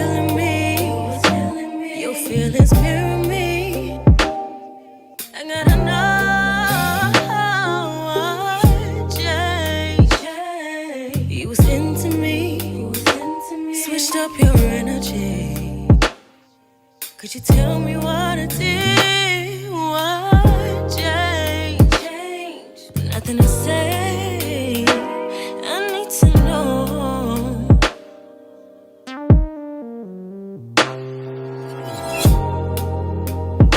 telling me your feelings mirror me. I gotta know what changed. You was into me, switched up your energy. Could you tell me what I did? What changed? Nothing to say. I need to know.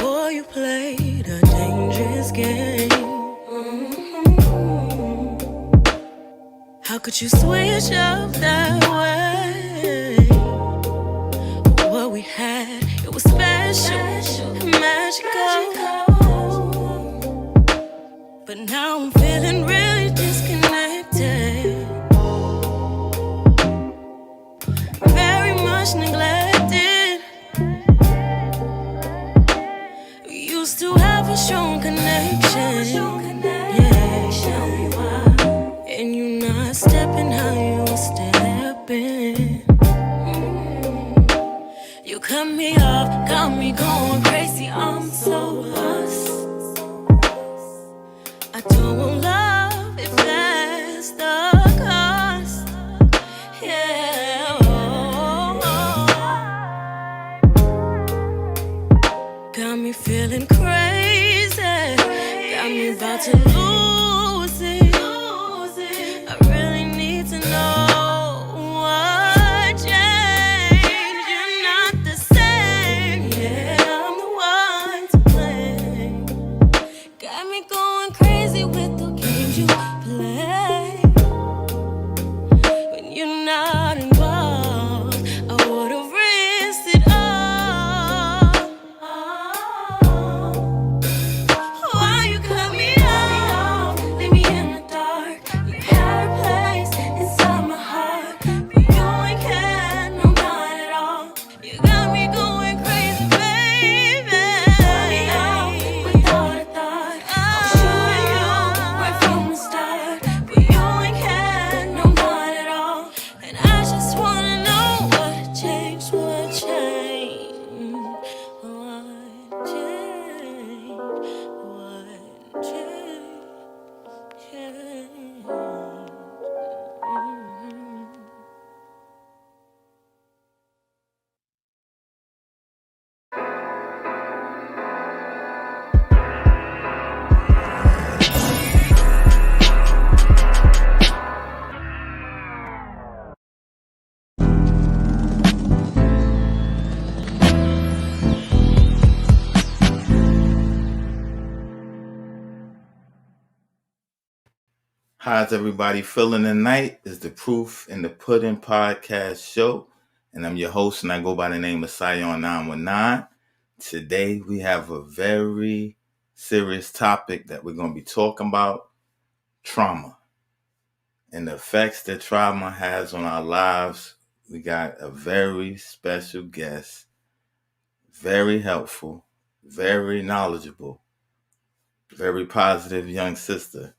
Boy, you played a dangerous game. How could you switch up that way? What we had, it was special, magical. But now I'm feeling really disconnected, very much neglected. We used to have a strong connection, yeah. And you not stepping how you were stepping. You cut me off, got me going crazy. I'm so lost. I don't want love if that's the cost. Yeah. Got me feeling crazy. Got me about to lose it. I really need to know. How's everybody feeling tonight? Is the Proof in the Pudding podcast show. And I'm your host, and I go by the name of Sion 919. Today, we have a very serious topic that we're going to be talking about, trauma. And the effects that trauma has on our lives. We got a very special guest, very helpful, very knowledgeable, very positive young sister,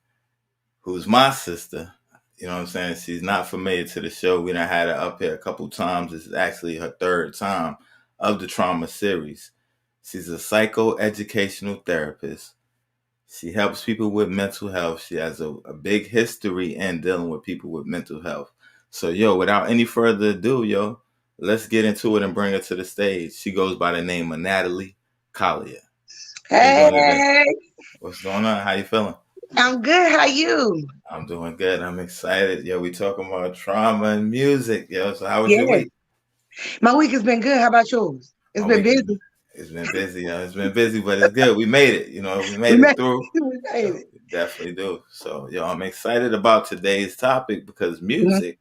who's my sister. You know what I'm saying? She's not familiar to the show. We done had her up here a couple times. This is actually her third time of the trauma series. She's a psychoeducational therapist. She helps people with mental health. She has a big history in dealing with people with mental health. So, without any further ado, let's get into it and bring her to the stage. She goes by the name of Natalie Collier. Hey. What's going on? How you feeling? I'm good. How you? I'm doing good. I'm excited. We talking about trauma and music. So how was your week? My week has been good. How about yours? It's been busy. It's been busy. It's been busy, but it's good. We made it. We made it through. We made it. We definitely do. So, I'm excited about today's topic because music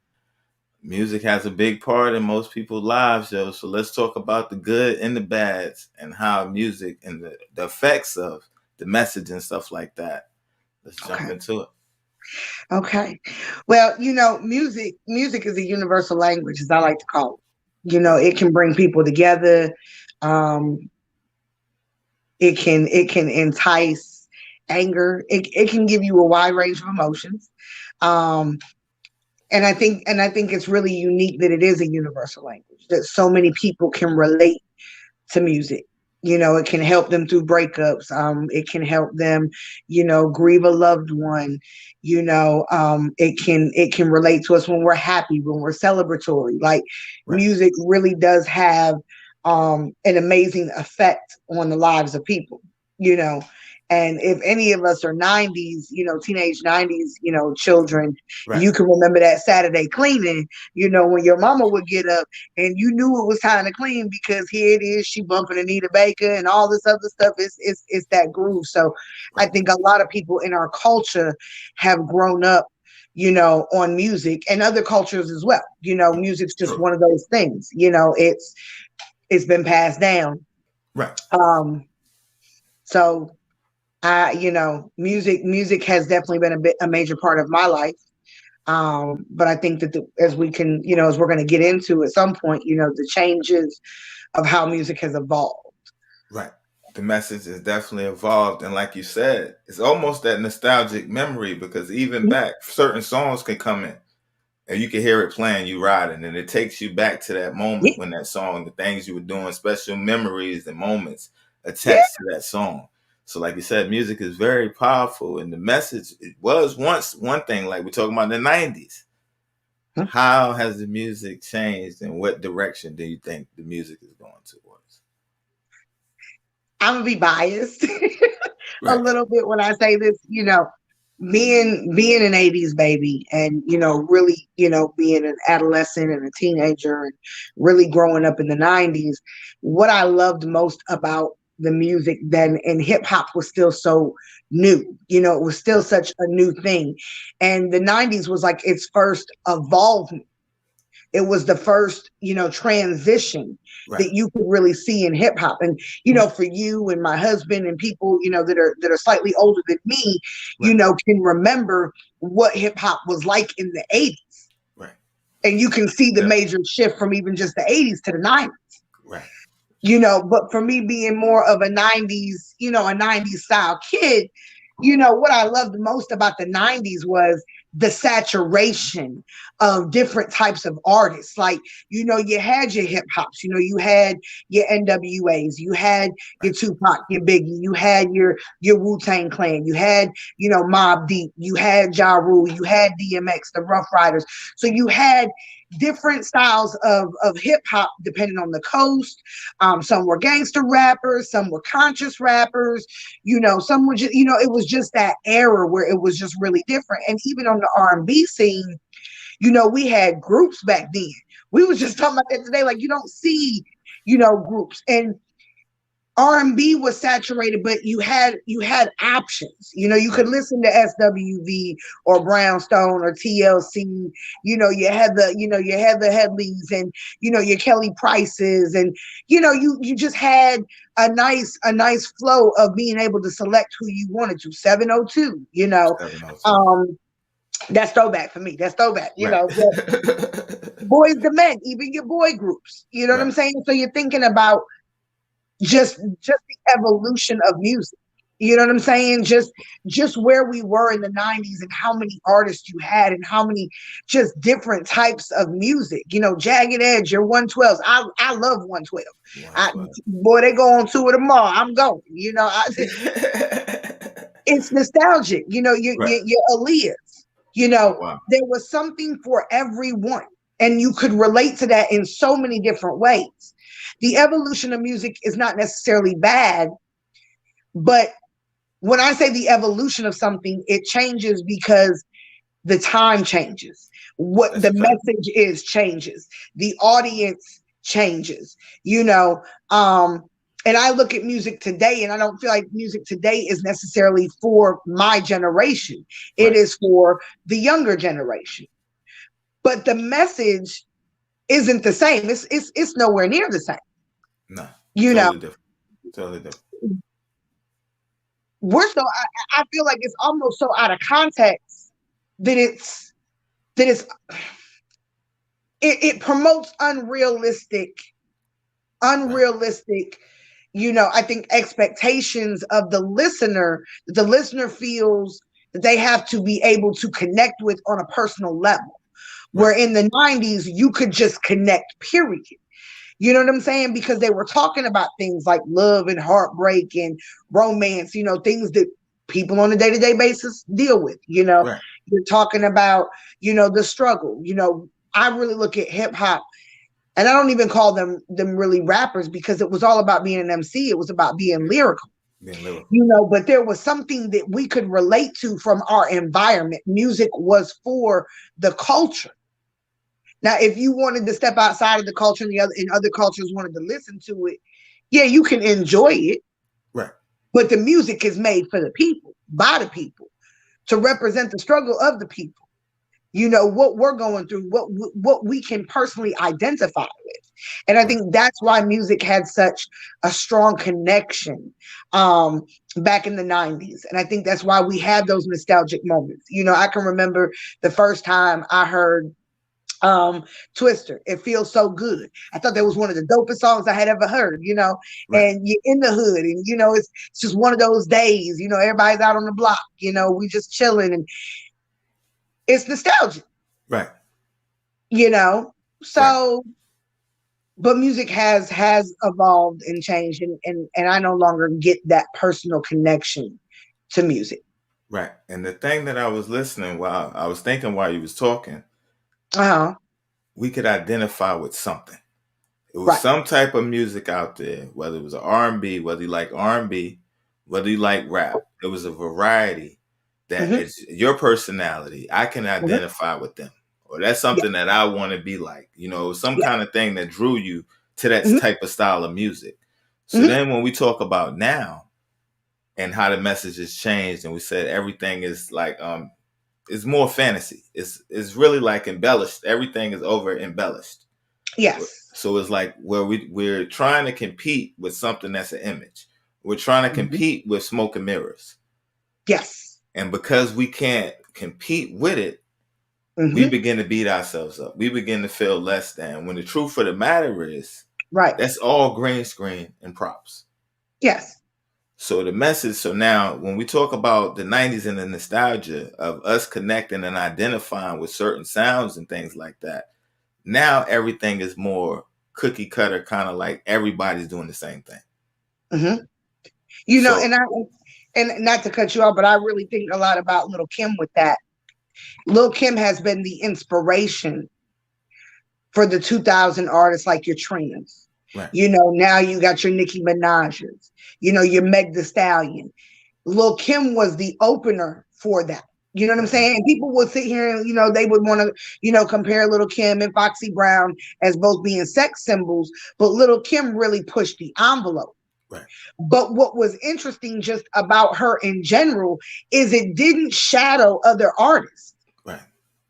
has a big part in most people's lives, So let's talk about the good and the bads and how music and the effects of the message and stuff like that. Let's jump into it. Okay. Well, music is a universal language, as I like to call it. It can bring people together. It can entice anger. It can give you a wide range of emotions. And And I think it's really unique that it is a universal language, that so many people can relate to music. It can help them through breakups. It can help them, grieve a loved one. It can relate to us when we're happy, when we're celebratory. Like, Right. music really does have an amazing effect on the lives of people. You know, and if any of us are '90s, teenage '90s, children, Right. you can remember that Saturday cleaning. When your mama would get up and you knew it was time to clean because here it is, she bumping Anita Baker and all this other stuff. It's that groove. So I Right. think a lot of people in our culture have grown up, on music, and other cultures as well. Music's just True. one of those things. It's been passed down. Right. Um, so music has definitely been a major part of my life. But I think that as we can, as we're going to get into at some point, the changes of how music has evolved. Right. The message is definitely evolved, and like you said, it's almost that nostalgic memory because even back, certain songs can come in, and you can hear it playing, you riding, and it takes you back to that moment Yeah, when that song, the things you were doing, special memories and moments yeah, attached to that song. So, like you said, music is very powerful, and the message it was once one thing. Like we're talking about the '90s. How has the music changed, and what direction do you think the music is going towards? I'm gonna be biased a Right. little bit when I say this. Being an '80s baby, and really, being an adolescent and a teenager, and really growing up in the '90s. What I loved most about the music then, and hip hop was still so new. It was still such a new thing, and the '90s was like its first evolvement. It was the first, transition Right. that you could really see in hip hop. And, for you and my husband and people, that are slightly older than me, Right. can remember what hip hop was like in the '80s. Right. And you can see the Yeah. major shift from even just the '80s to the '90s. Right. But for me being more of a '90s, a '90s style kid, what I loved most about the '90s was the saturation of different types of artists. Like, you had your hip hops, you had your NWAs, you had your Right. Tupac, your Biggie, you had your Wu-Tang Clan, you had, Mobb Deep, you had Ja Rule, you had DMX, the Rough Riders. So you had different styles of hip hop depending on the coast. Some were gangster rappers, some were conscious rappers, some were just, it was just that era where it was just really different. And even on the R&B scene, we had groups back then. We was just talking about that today. Like, you don't see, groups. And R&B was saturated, but you had options. You Right. could listen to SWV or Brownstone or TLC. You had the Headleys, and your Kelly Prices, and you just had a nice flow of being able to select who you wanted to. 702. 702. Um, that's throwback for me. That's throwback. Right. But Boys the Men, even your boy groups. You know what I'm Right. saying? So you're thinking about just the evolution of music. You know what I'm saying? Just where we were in the '90s, and how many artists you had, and how many just different types of music. Jagged Edge, your 112s. I love 112. One Boy, they go on tour tomorrow. I'm going. 12. It's nostalgic. Right. Your Aaliyahs. Oh wow. There was something for everyone, and you could relate to that in so many different ways. The evolution of music is not necessarily bad, but when I say the evolution of something, it changes because the time changes. What That's the a fact. message is changes. The audience changes. You know, um, and I look at music today, and I don't feel like music today is necessarily for my generation. It Right. is for the younger generation. But the message isn't the same. It's nowhere near the same. No. You know, Totally different. Totally different. we're so I feel like it's almost so out of context that it's it promotes Right. unrealistic, I think expectations of the listener, that the listener feels that they have to be able to connect with on a personal level. Where Right. in the 90s, you could just connect, period. You know what I'm saying? Because they were talking about things like love and heartbreak and romance, things that people on a day to day basis deal with. Right. You're talking about, the struggle. I really look at hip hop, and I don't even call them really rappers, because it was all about being an MC. It was about being lyrical. Being lyrical. But there was something that we could relate to from our environment. Music was for the culture. Now, if you wanted to step outside of the culture, and other cultures wanted to listen to it, yeah, you can enjoy it. Right. But the music is made for the people, by the people, to represent the struggle of the people. What we're going through, what we can personally identify with. And I Right. think that's why music had such a strong connection back in the 90s. And I think that's why we have those nostalgic moments. I can remember the first time I heard Twister. It feels so good. I thought that was one of the dopest songs I had ever heard, Right. and you're in the hood, and it's just one of those days, everybody's out on the block, we just chilling, and it's nostalgic, Right. you know. Right. So but music has evolved and changed, and I no longer get that personal connection to music. Right. And the thing that I was listening while I was thinking while you was talking, Uh-huh. we could identify with something. It was Right. some type of music out there, whether it was R&B, whether you like R&B, whether you like rap. It was a variety that Mm-hmm. is your personality. I can Mm-hmm. identify with them. Or that's Yeah. something that I want to be like. It was some Yeah. kind of thing that drew you to that Mm-hmm. type of style of music. So Mm-hmm. then when we talk about now and how the message has changed, and we said everything is like it's more fantasy. It's really like embellished. Everything is over embellished. Yes. So it's like where we're trying to compete with something that's an image. We're trying to Mm-hmm. compete with smoke and mirrors. Yes. And because we can't compete with it, we Mm-hmm. begin to beat ourselves up. We begin to feel less than. When the truth of the matter is, Right. that's all green screen and props. Yes. So the message, so now when we talk about the 90s and the nostalgia of us connecting and identifying with certain sounds and things like that, now everything is more cookie cutter, kind of like everybody's doing the same thing. Mm-hmm. So And not to cut you off, but I really think a lot about Little Kim with that. Lil Kim has been the inspiration for the 2000 artists like your Trinas. right, Now you got your Nicki Minaj's, your Meg Thee Stallion. Lil Kim was the opener for that. You know what I'm mm-hmm, saying? And people would sit here and, they would want to, compare Little Kim and Foxy Brown as both being sex symbols, but Little Kim really pushed the envelope. right, But what was interesting just about her in general is it didn't shadow other artists. right,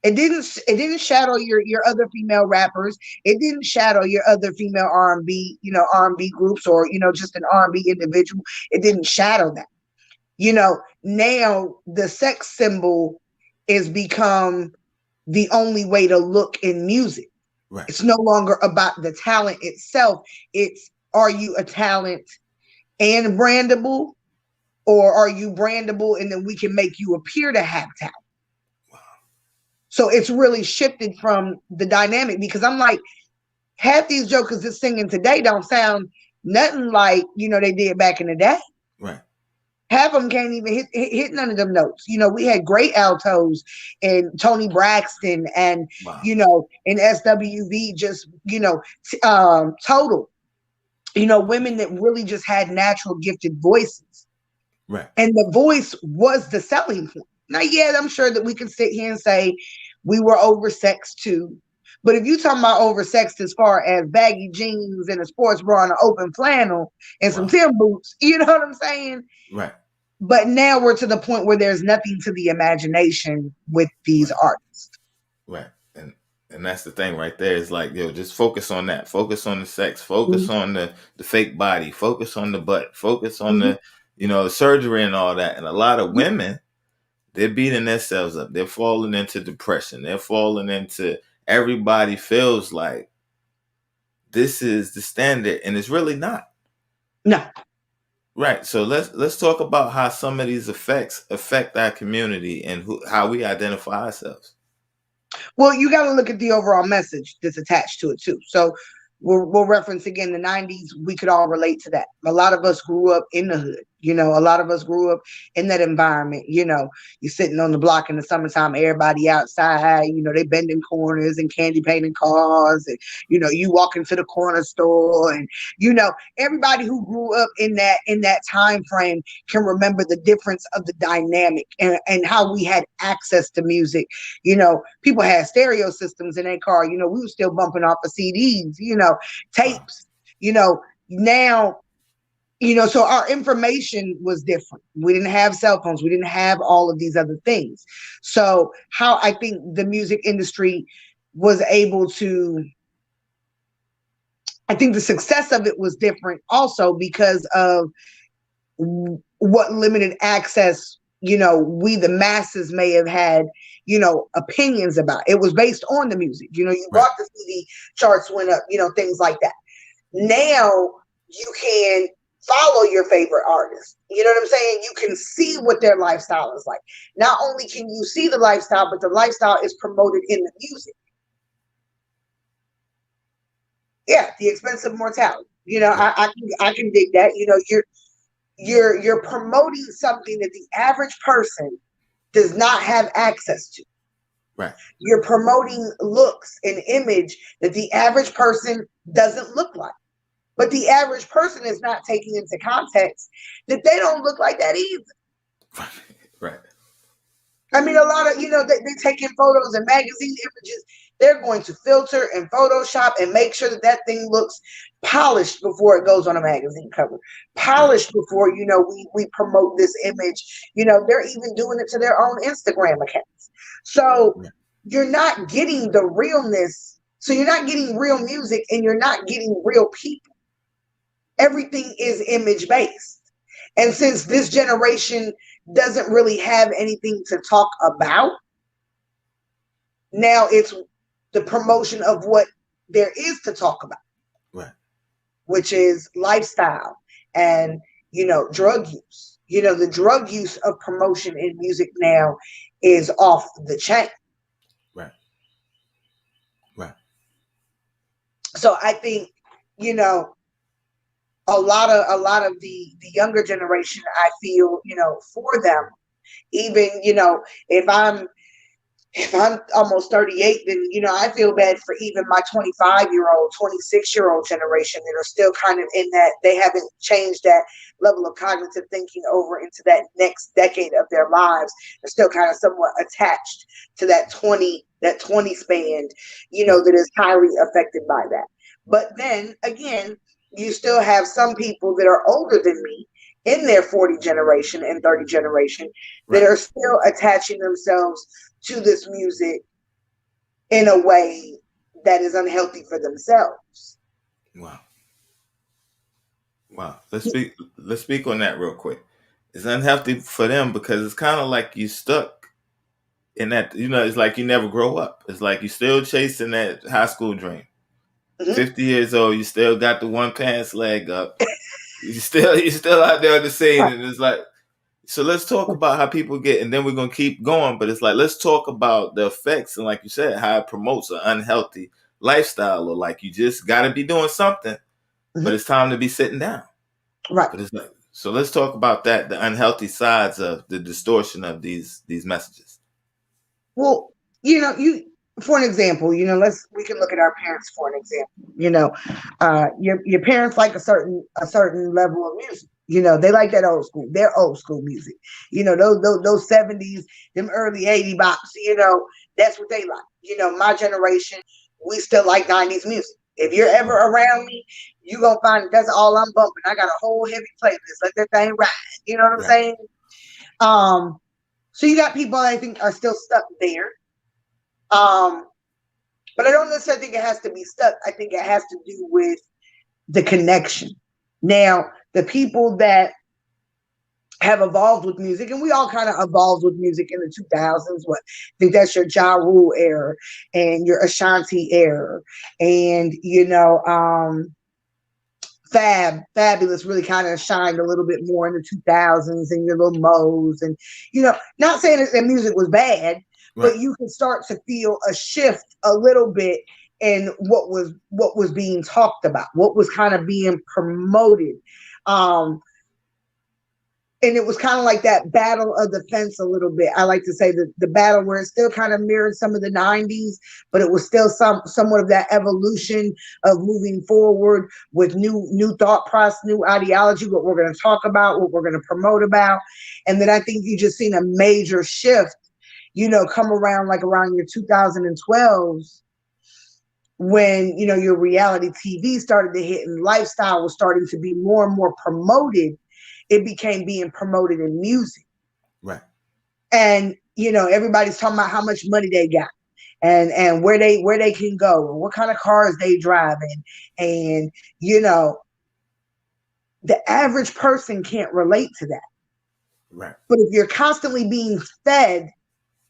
It didn't shadow your other female rappers. It didn't shadow your other female R&B, R&B groups, or just an R&B individual. It didn't shadow that. Now the sex symbol is become the only way to look in music. right, It's no longer about the talent itself. It's, are you a talent and brandable, or are you brandable and then we can make you appear to have talent? wow, So it's really shifted from the dynamic, because I'm like, half these jokers that's singing today don't sound nothing like, they did back in the day. right, Half of them can't even hit none of them notes. We had great altos and Tony Braxton and, wow, and SWV, just, total, women that really just had natural gifted voices. right, And the voice was the selling point. Now, yeah, I'm sure that we can sit here and say we were oversexed too. But if you're talking about oversexed as far as baggy jeans and a sports bra and an open flannel and some wow, Tim boots, you know what I'm saying? right, But now we're to the point where there's nothing to the imagination with these right, artists. right. And that's the thing right there. Is like, just focus on that. Focus on the sex. Focus Mm-hmm. on the fake body. Focus on the butt. Focus on Mm-hmm. the surgery and all that. And a lot of Mm-hmm. women, they're beating themselves up. They're falling into depression. They're falling into, everybody feels like this is the standard, and it's really not. No. Right. So let's talk about how some of these effects affect our community and how we identify ourselves. Well, you got to look at the overall message that's attached to it too. So we'll reference again the 90s. We could all relate to that. A lot of us grew up in the hood. A lot of us grew up in that environment. You're sitting on the block in the summertime, everybody outside, they bending corners and candy painting cars. And, you walk into the corner store and, everybody who grew up in that time frame can remember the difference of the dynamic and how we had access to music. People had stereo systems in their car. We were still bumping off of CDs, Wow. tapes, now, so our information was different. We didn't have cell phones. We didn't have all of these other things. So how I think the music industry was able to, I think the success of it was different also because of what limited access, we the masses may have had, opinions about. It was based on the music. You Right. bought the CD, charts went up, things like that. Now you can follow your favorite artist. You know what I'm saying? You can see what their lifestyle is like. Not only can you see the lifestyle, but the lifestyle is promoted in the music. Yeah, the expensive mortality. Yeah. I can dig that. You're promoting something that the average person does not have access to. Right. You're promoting looks and image that the average person doesn't look like. But the average person is not taking into context that they don't look like that either. Right. I mean, a lot of, they take in photos and magazine images. They're going to filter and Photoshop and make sure that that thing looks polished before it goes on a magazine cover. Right. Polished before, we promote this image. They're even doing it to their own Instagram accounts. So Yeah. you're not getting the realness. So you're not getting real music and you're not getting real people. Everything is image based. And since this generation doesn't really have anything to talk about, now it's the promotion of what there is to talk about, Right. which is lifestyle and, drug use. The drug use of promotion in music now is off the chain. Right. Right. So I think, a lot of the younger generation, I feel, for them, even, if I'm almost 38, then, I feel bad for even my 25-year-old, 26-year-old generation that are still kind of in that, they haven't changed that level of cognitive thinking over into that next decade of their lives. They're still kind of somewhat attached to that 20 span, Yeah. that is highly affected by that. But then again, you still have some people that are older than me in their 40 generation and 30 generation that Right. are still attaching themselves to this music in a way that is unhealthy for themselves. Wow. Wow. Let's speak on that real quick. It's unhealthy for them because it's kind of like you stuck in that, it's like you never grow up. It's like you still chasing that high school dream. Mm-hmm. 50 years old, you still got the one pants leg up. You still out there on the scene, and it's like, so let's talk about how people get, and then we're gonna keep going. But it's like, let's talk about the effects, and like you said, how it promotes an unhealthy lifestyle, or like you just got to be doing something, but Mm-hmm. it's time to be sitting down. Right. But it's like, so let's talk about that, the unhealthy sides of the distortion of these messages. Well, you for an example, we can look at our parents for an example. Your parents like a certain level of music. They like that old school, their old school music. Those 70s, them early 80 bops, that's what they like. My generation, we still like 90s music. If you're ever around me, you gonna find that's all I'm bumping. I got a whole heavy playlist. Let that thing ride. You know what I'm Right. saying? Um, so you got people I think are still stuck there. Um, but I don't necessarily think it has to be stuck. I think it has to do with the connection. Now, the people that have evolved with music, and we all kind of evolved with music in the 2000s. What I think that's your Ja Rule era and your Ashanti era, and Fabulous really kind of shined a little bit more in the 2000s, and your little Mo's, and not saying that music was bad, Right. but you can start to feel a shift a little bit in what was being talked about, what was kind of being promoted. Um, and it was kind of like that battle of the fence a little bit. I like to say the battle where it still kind of mirrored some of the 90s, but it was still somewhat of that evolution of moving forward with new thought process, new ideology, what we're going to talk about, what we're going to promote about. And then I think you just seen a major shift, come around like around your 2012s when your reality TV started to hit and lifestyle was starting to be more and more promoted. It became being promoted in music. Right. And everybody's talking about how much money they got and where they can go and what kind of cars they driving. And the average person can't relate to that. Right. But if you're constantly being fed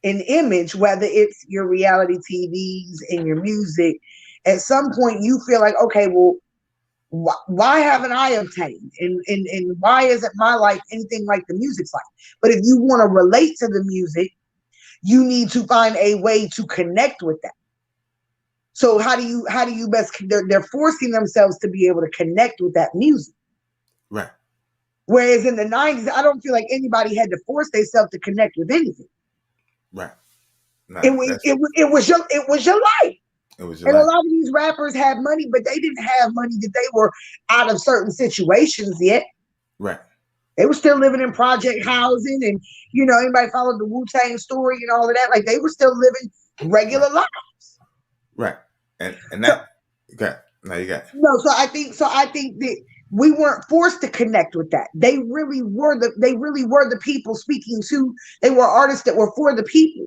an image, whether it's your reality TVs and your music, at some point you feel like, okay, well, why haven't I obtained? And why isn't my life anything like the music's like? But if you want to relate to the music, you need to find a way to connect with that. So how do you best, they're forcing themselves to be able to connect with that music. Right. Whereas in the 90s, I don't feel like anybody had to force themselves to connect with anything. Right. It Nah, was that's it was your life. it was your And a life. lot of these rappers had money, but they didn't have money that they were out of certain situations yet. Right. They were still living in project housing, and anybody followed the Wu-Tang story and all of that. Like they were still living Right. regular lives. Right. And So that okay. Now you got it. no, so I think that we weren't forced to connect with that. They really were the people speaking to. They were artists that were for the people.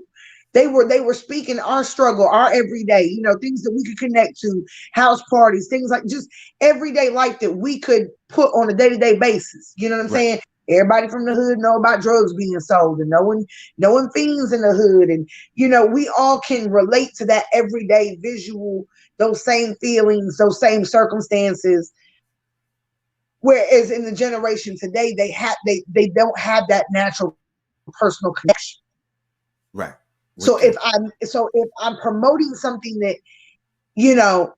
They were speaking our struggle, our everyday, things that we could connect to, house parties, things like just everyday life that we could put on a day-to-day basis. You know what I'm Right. saying? Everybody from the hood know about drugs being sold and knowing fiends in the hood. And we all can relate to that everyday visual, those same feelings, those same circumstances. Whereas in the generation today, they don't have that natural personal connection. Right. So With you. if I'm promoting something that, you know,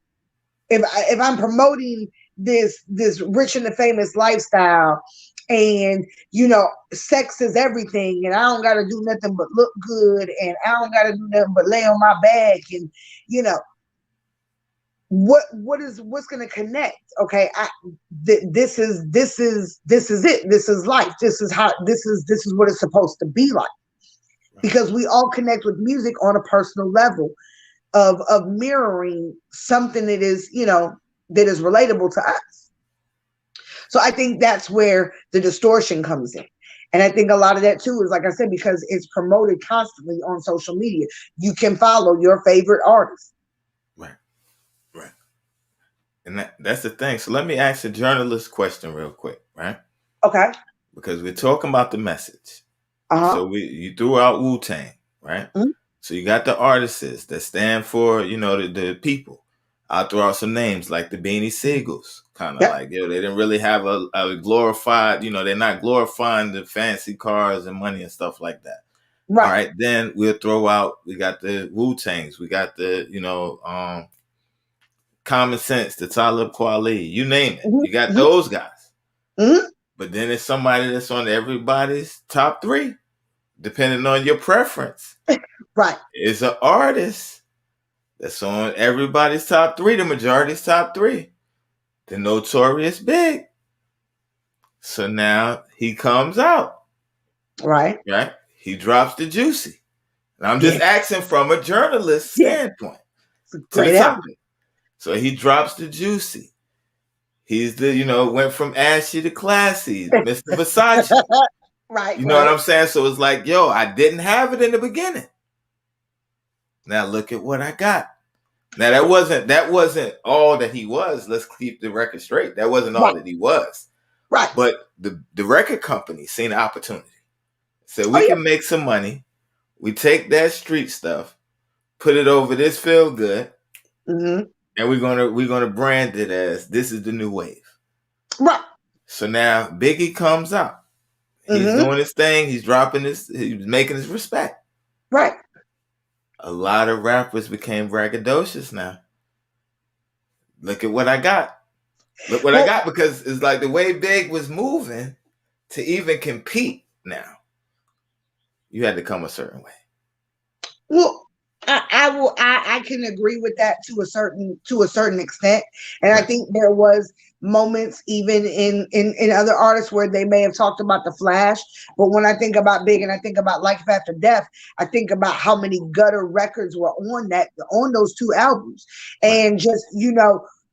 if I'm promoting this rich and the famous lifestyle, and sex is everything, and I don't got to do nothing but look good, and I don't got to do nothing but lay on my back, and you know what's going to connect. Okay, this is it. This is life. This is what it's supposed to be like, Right. because we all connect with music on a personal level of mirroring something that is relatable to us. So I think that's where the distortion comes in. And I think a lot of that too is, like I said, because it's promoted constantly on social media. You can follow your favorite artist. Right. Right. And that's the thing. So let me ask a journalist question real quick, right? Okay. Because we're talking about the message. Uh-huh. So you threw out Wu-Tang, right? Mhm. So you got the artists that stand for, the people. I'll throw out some names like the Beanie Siegels, kind of Yep. like, they didn't really have a glorified, they're not glorifying the fancy cars and money and stuff like that. All Right. right, then we got the Wu-Tangs, we got the, Common Sense, the Talib Kweli, you name it. Hmm. You got Hmm. those guys. Hmm. But then it's somebody that's on everybody's top three, depending on your preference. Right. It's an artist that's on everybody's top three, the majority's top three. The Notorious Big. So now he comes out, Right. right? He drops the Juicy. And I'm Yeah. just asking from a journalist Yeah. standpoint It's a to the great album. topic. So he drops the Juicy. He's went from ashy to classy, Mr. Versace. Right. You know what Right. I'm saying? So it's like, yo, I didn't have it in the beginning. Now look at what I got. Now that wasn't all that he was. Let's keep the record straight. That wasn't all Right. that he was. Right. But the record company seen an opportunity. So Oh we yeah. can make some money. We take that street stuff, put it over this feel good, Hmm. and we're gonna brand it as this is the new wave. Right. So now Biggie comes out. He's Hmm. doing his thing. He's making his respect. Right. a lot of rappers became braggadocious now. Look at what I got. Look what I Well, got, because it's like the way Big was moving to even compete now, you had to come a certain way. well, I can agree with that to a certain extent, and I Right, think there was moments even in other artists where they may have talked about the flash, but when I think about Big and I think about Life After Death, I think about how many gutter records were on those two albums, right, and just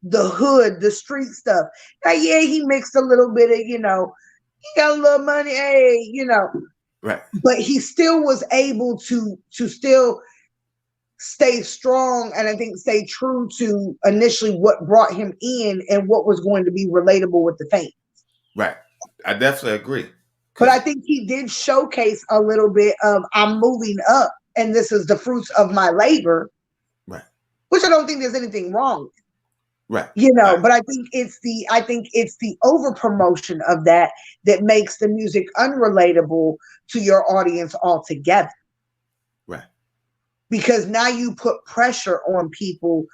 the hood, the street stuff. Now, yeah, he mixed a little bit of he got a little money, hey, right, but he still was able to still stay strong and I think stay true to initially what brought him in and what was going to be relatable with the fans. right. I definitely agree. But I Cause think he did showcase a little bit of I'm moving up and this is the fruits of my labor, right, which I don't think there's anything wrong with. right, But I think it's the over promotion of that that makes the music unrelatable to your audience altogether. right, Because now you put pressure on people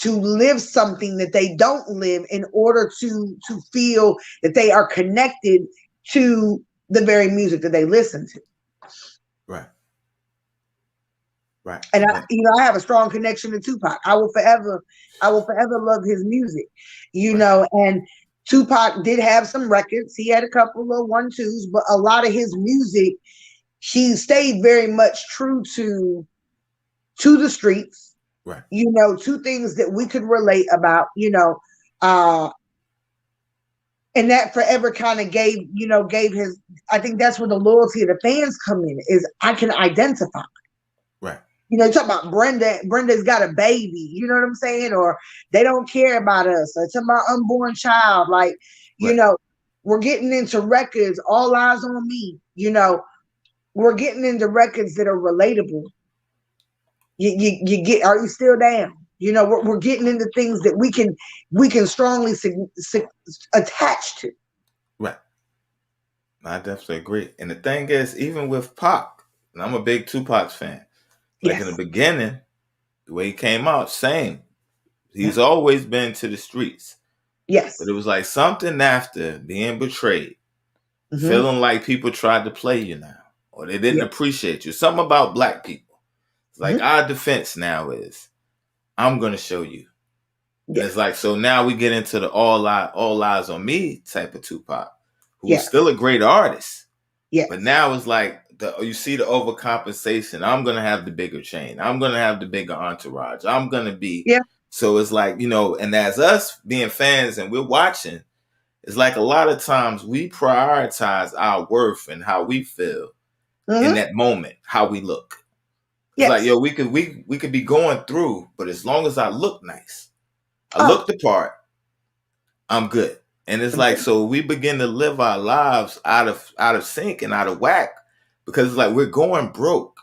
to live something that they don't live in order to feel that they are connected to the very music that they listen to. right, right. And And then, I have a strong connection to Tupac. I will forever love his music. right, And Tupac did have some records. He had a couple of 1-2s, but a lot of his music, he stayed very much true to the streets, right, to things that we could relate about, uh, and that forever kind of gave his, I think that's where the loyalty of the fans come in, is I can identify. right, You talk about Brenda's got a baby, you know what I'm saying? Or they don't care about us. Or talking about unborn child. Like, you right, know, we're getting into records, All Eyes on Me, we're getting into records that are relatable. You get, are you still down? We're getting into things that we can strongly attach to. right. I definitely agree. And the thing is, even with Pac, and I'm a big Tupac fan. Like in the Yes. beginning, the way he came out, same. Yeah. He's always been to the streets. But Yes. it was like something after being betrayed, Mm-hmm. feeling like people tried to play you now, or they didn't Yeah. appreciate you. Something about black people. It's like Mm-hmm. our defense now is, I'm gonna show you. And it's Yes. like, so now we get into the all eyes on me type of Tupac, who was Yes. still a great artist. But Yes. now it's like you see the overcompensation. I'm gonna have the bigger chain. I'm gonna have the bigger entourage. I'm gonna be. Yeah. So it's like, and as us being fans and we're watching, it's like a lot of times we prioritize our worth and how we feel in Mm-hmm. that moment, how we look. It's like, Yes. yo, we could be going through, but as long as I look nice, I Oh. look the part, I'm good. And it's like, so we begin to live our lives out of sync and out of whack, because it's like we're going broke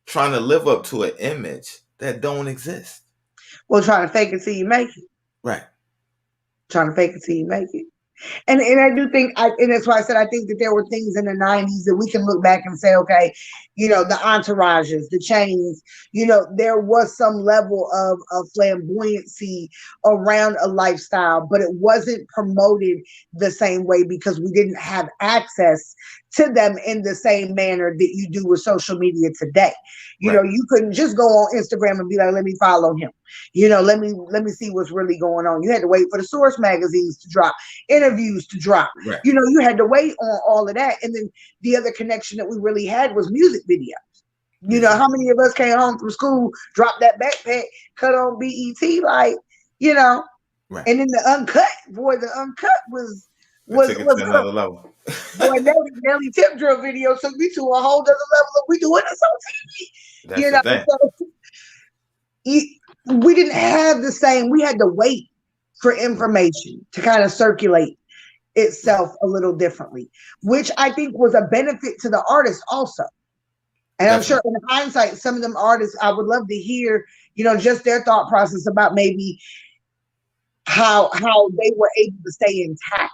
trying to live up to an image that don't exist. Well, trying to fake it till you make it. Right. Trying to fake it till you make it. And I do think and that's why I said I think that there were things in the 90s that we can look back and say, okay, the entourages, the chains, there was some level of flamboyancy around a lifestyle, but it wasn't promoted the same way because we didn't have access to them in the same manner that you do with social media today. Right. You couldn't just go on Instagram and be like, let me follow him. Let me see what's really going on. You had to wait for the source magazines to drop, interviews to drop. Right. You had to wait on all of that. And then the other connection that we really had was music videos. How many of us came home from school, dropped that backpack, cut on BET, like, Right. and then the uncut, boy, the uncut was That was took it was to another level. boy, Nelly Tip Drill video took me to a whole other level of we doing this on TV. That's the thing. So we didn't have the same, we had to wait for information to kind of circulate itself a little differently, which I think was a benefit to the artist also. And I'm sure Definitely. in hindsight, some of them artists, I would love to hear, just their thought process about maybe how they were able to stay intact.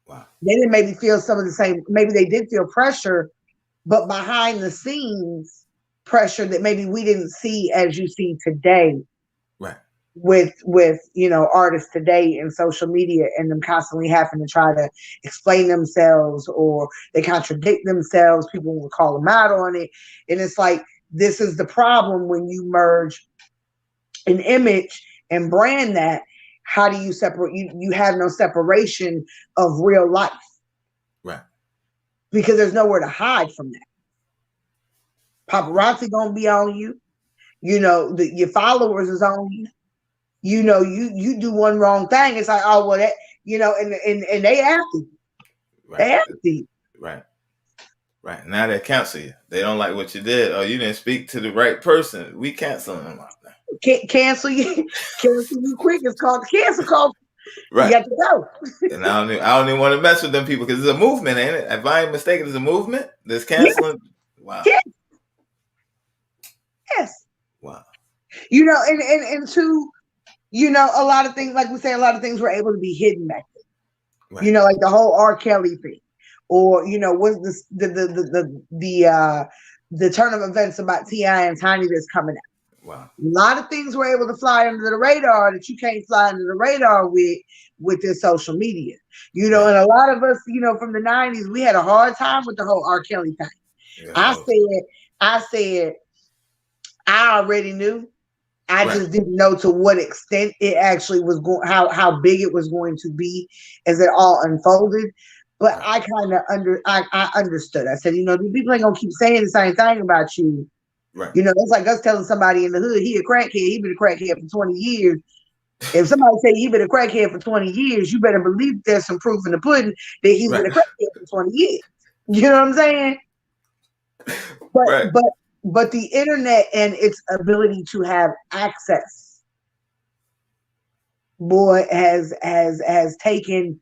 Wow. They didn't maybe feel some of the same, maybe they did feel pressure, but behind the scenes, pressure that maybe we didn't see as you see today Right. with artists today in social media, and them constantly having to try to explain themselves, or they contradict themselves. People will call them out on it, and it's like, this is the problem when you merge an image and brand that. How do you separate? You have no separation of real life, Right. because there's nowhere to hide from that. Paparazzi gonna be on you. Your followers is on you. You do one wrong thing, it's like, oh well, that, and they after you. Right. They after you. Right. Right. Now they cancel you. They don't like what you did. Oh, you didn't speak to the right person. We canceling them out now. Cancel you. Cancel you quick. It's called the cancel culture. You Right. got to go. And I don't even want to mess with them people because it's a movement, ain't it? If I ain't mistaken, it's a movement. There's Yes, canceling. Wow. yes, yes. Wow. And two, a lot of things, like we say, a lot of things were able to be hidden back then. Right. Like the whole R. Kelly thing, or what's this the turn of events about T.I. and Tiny that's coming out. Wow. A lot of things were able to fly under the radar that you can't fly under the radar with this social media. Right. And a lot of us, from the 90s, we had a hard time with the whole R. Kelly thing. Yeah, I said, I already knew. I right. just didn't know to what extent it actually was going, how big it was going to be as it all unfolded. But Right. I kind of I understood. I said, these people ain't gonna keep saying the same thing about you. Right. That's like us telling somebody in the hood he a crackhead. He been a crackhead for 20 years. If somebody say he been a crackhead for 20 years, you better believe there's some proof in the pudding that he's Right. been a crackhead for 20 years. You know what I'm saying? But Right. but the internet and its ability to have access, boy, has taken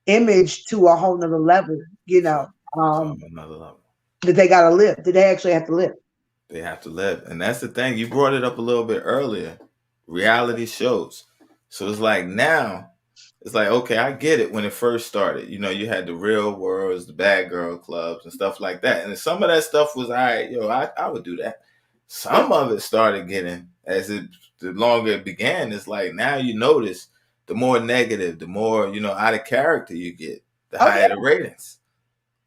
image to a whole nother level. So another level. That they gotta live. That they actually have to live. They have to live. And that's the thing. You brought it up a little bit earlier. Reality shows. So it's like now, it's like, okay, I get it when it first started. You had the Real Worlds, the Bad Girl Clubs and stuff like that. And some of that stuff was, all right, I would do that. Some of it started getting, the longer it began, it's like now you notice the more negative, the more, out of character you get, the higher the ratings.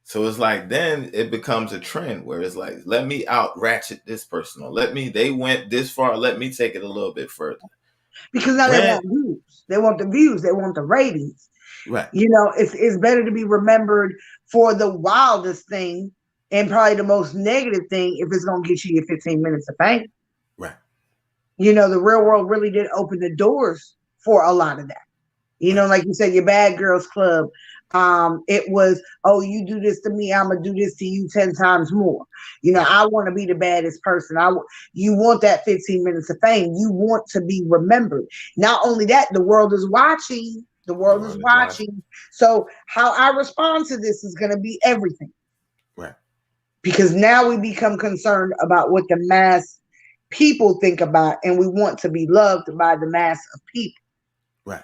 So it's like then it becomes a trend where it's like, let me out ratchet this person, or they went this far, let me take it a little bit further. Because now they want views. They want the views. They want the ratings. Right. It's better to be remembered for the wildest thing and probably the most negative thing if it's gonna get you your 15 minutes of fame. Right. The Real World really did open the doors for a lot of that. Right. Like you said, your Bad Girls Club. It was, oh, you do this to me, I'm gonna do this to you 10 times more. I want to be the baddest person. You want that 15 minutes of fame. You want to be remembered. Not only that, the world is watching. The world is watching. So how I respond to this is gonna be everything. Right. Because now we become concerned about what the mass people think about, and we want to be loved by the mass of people. Right.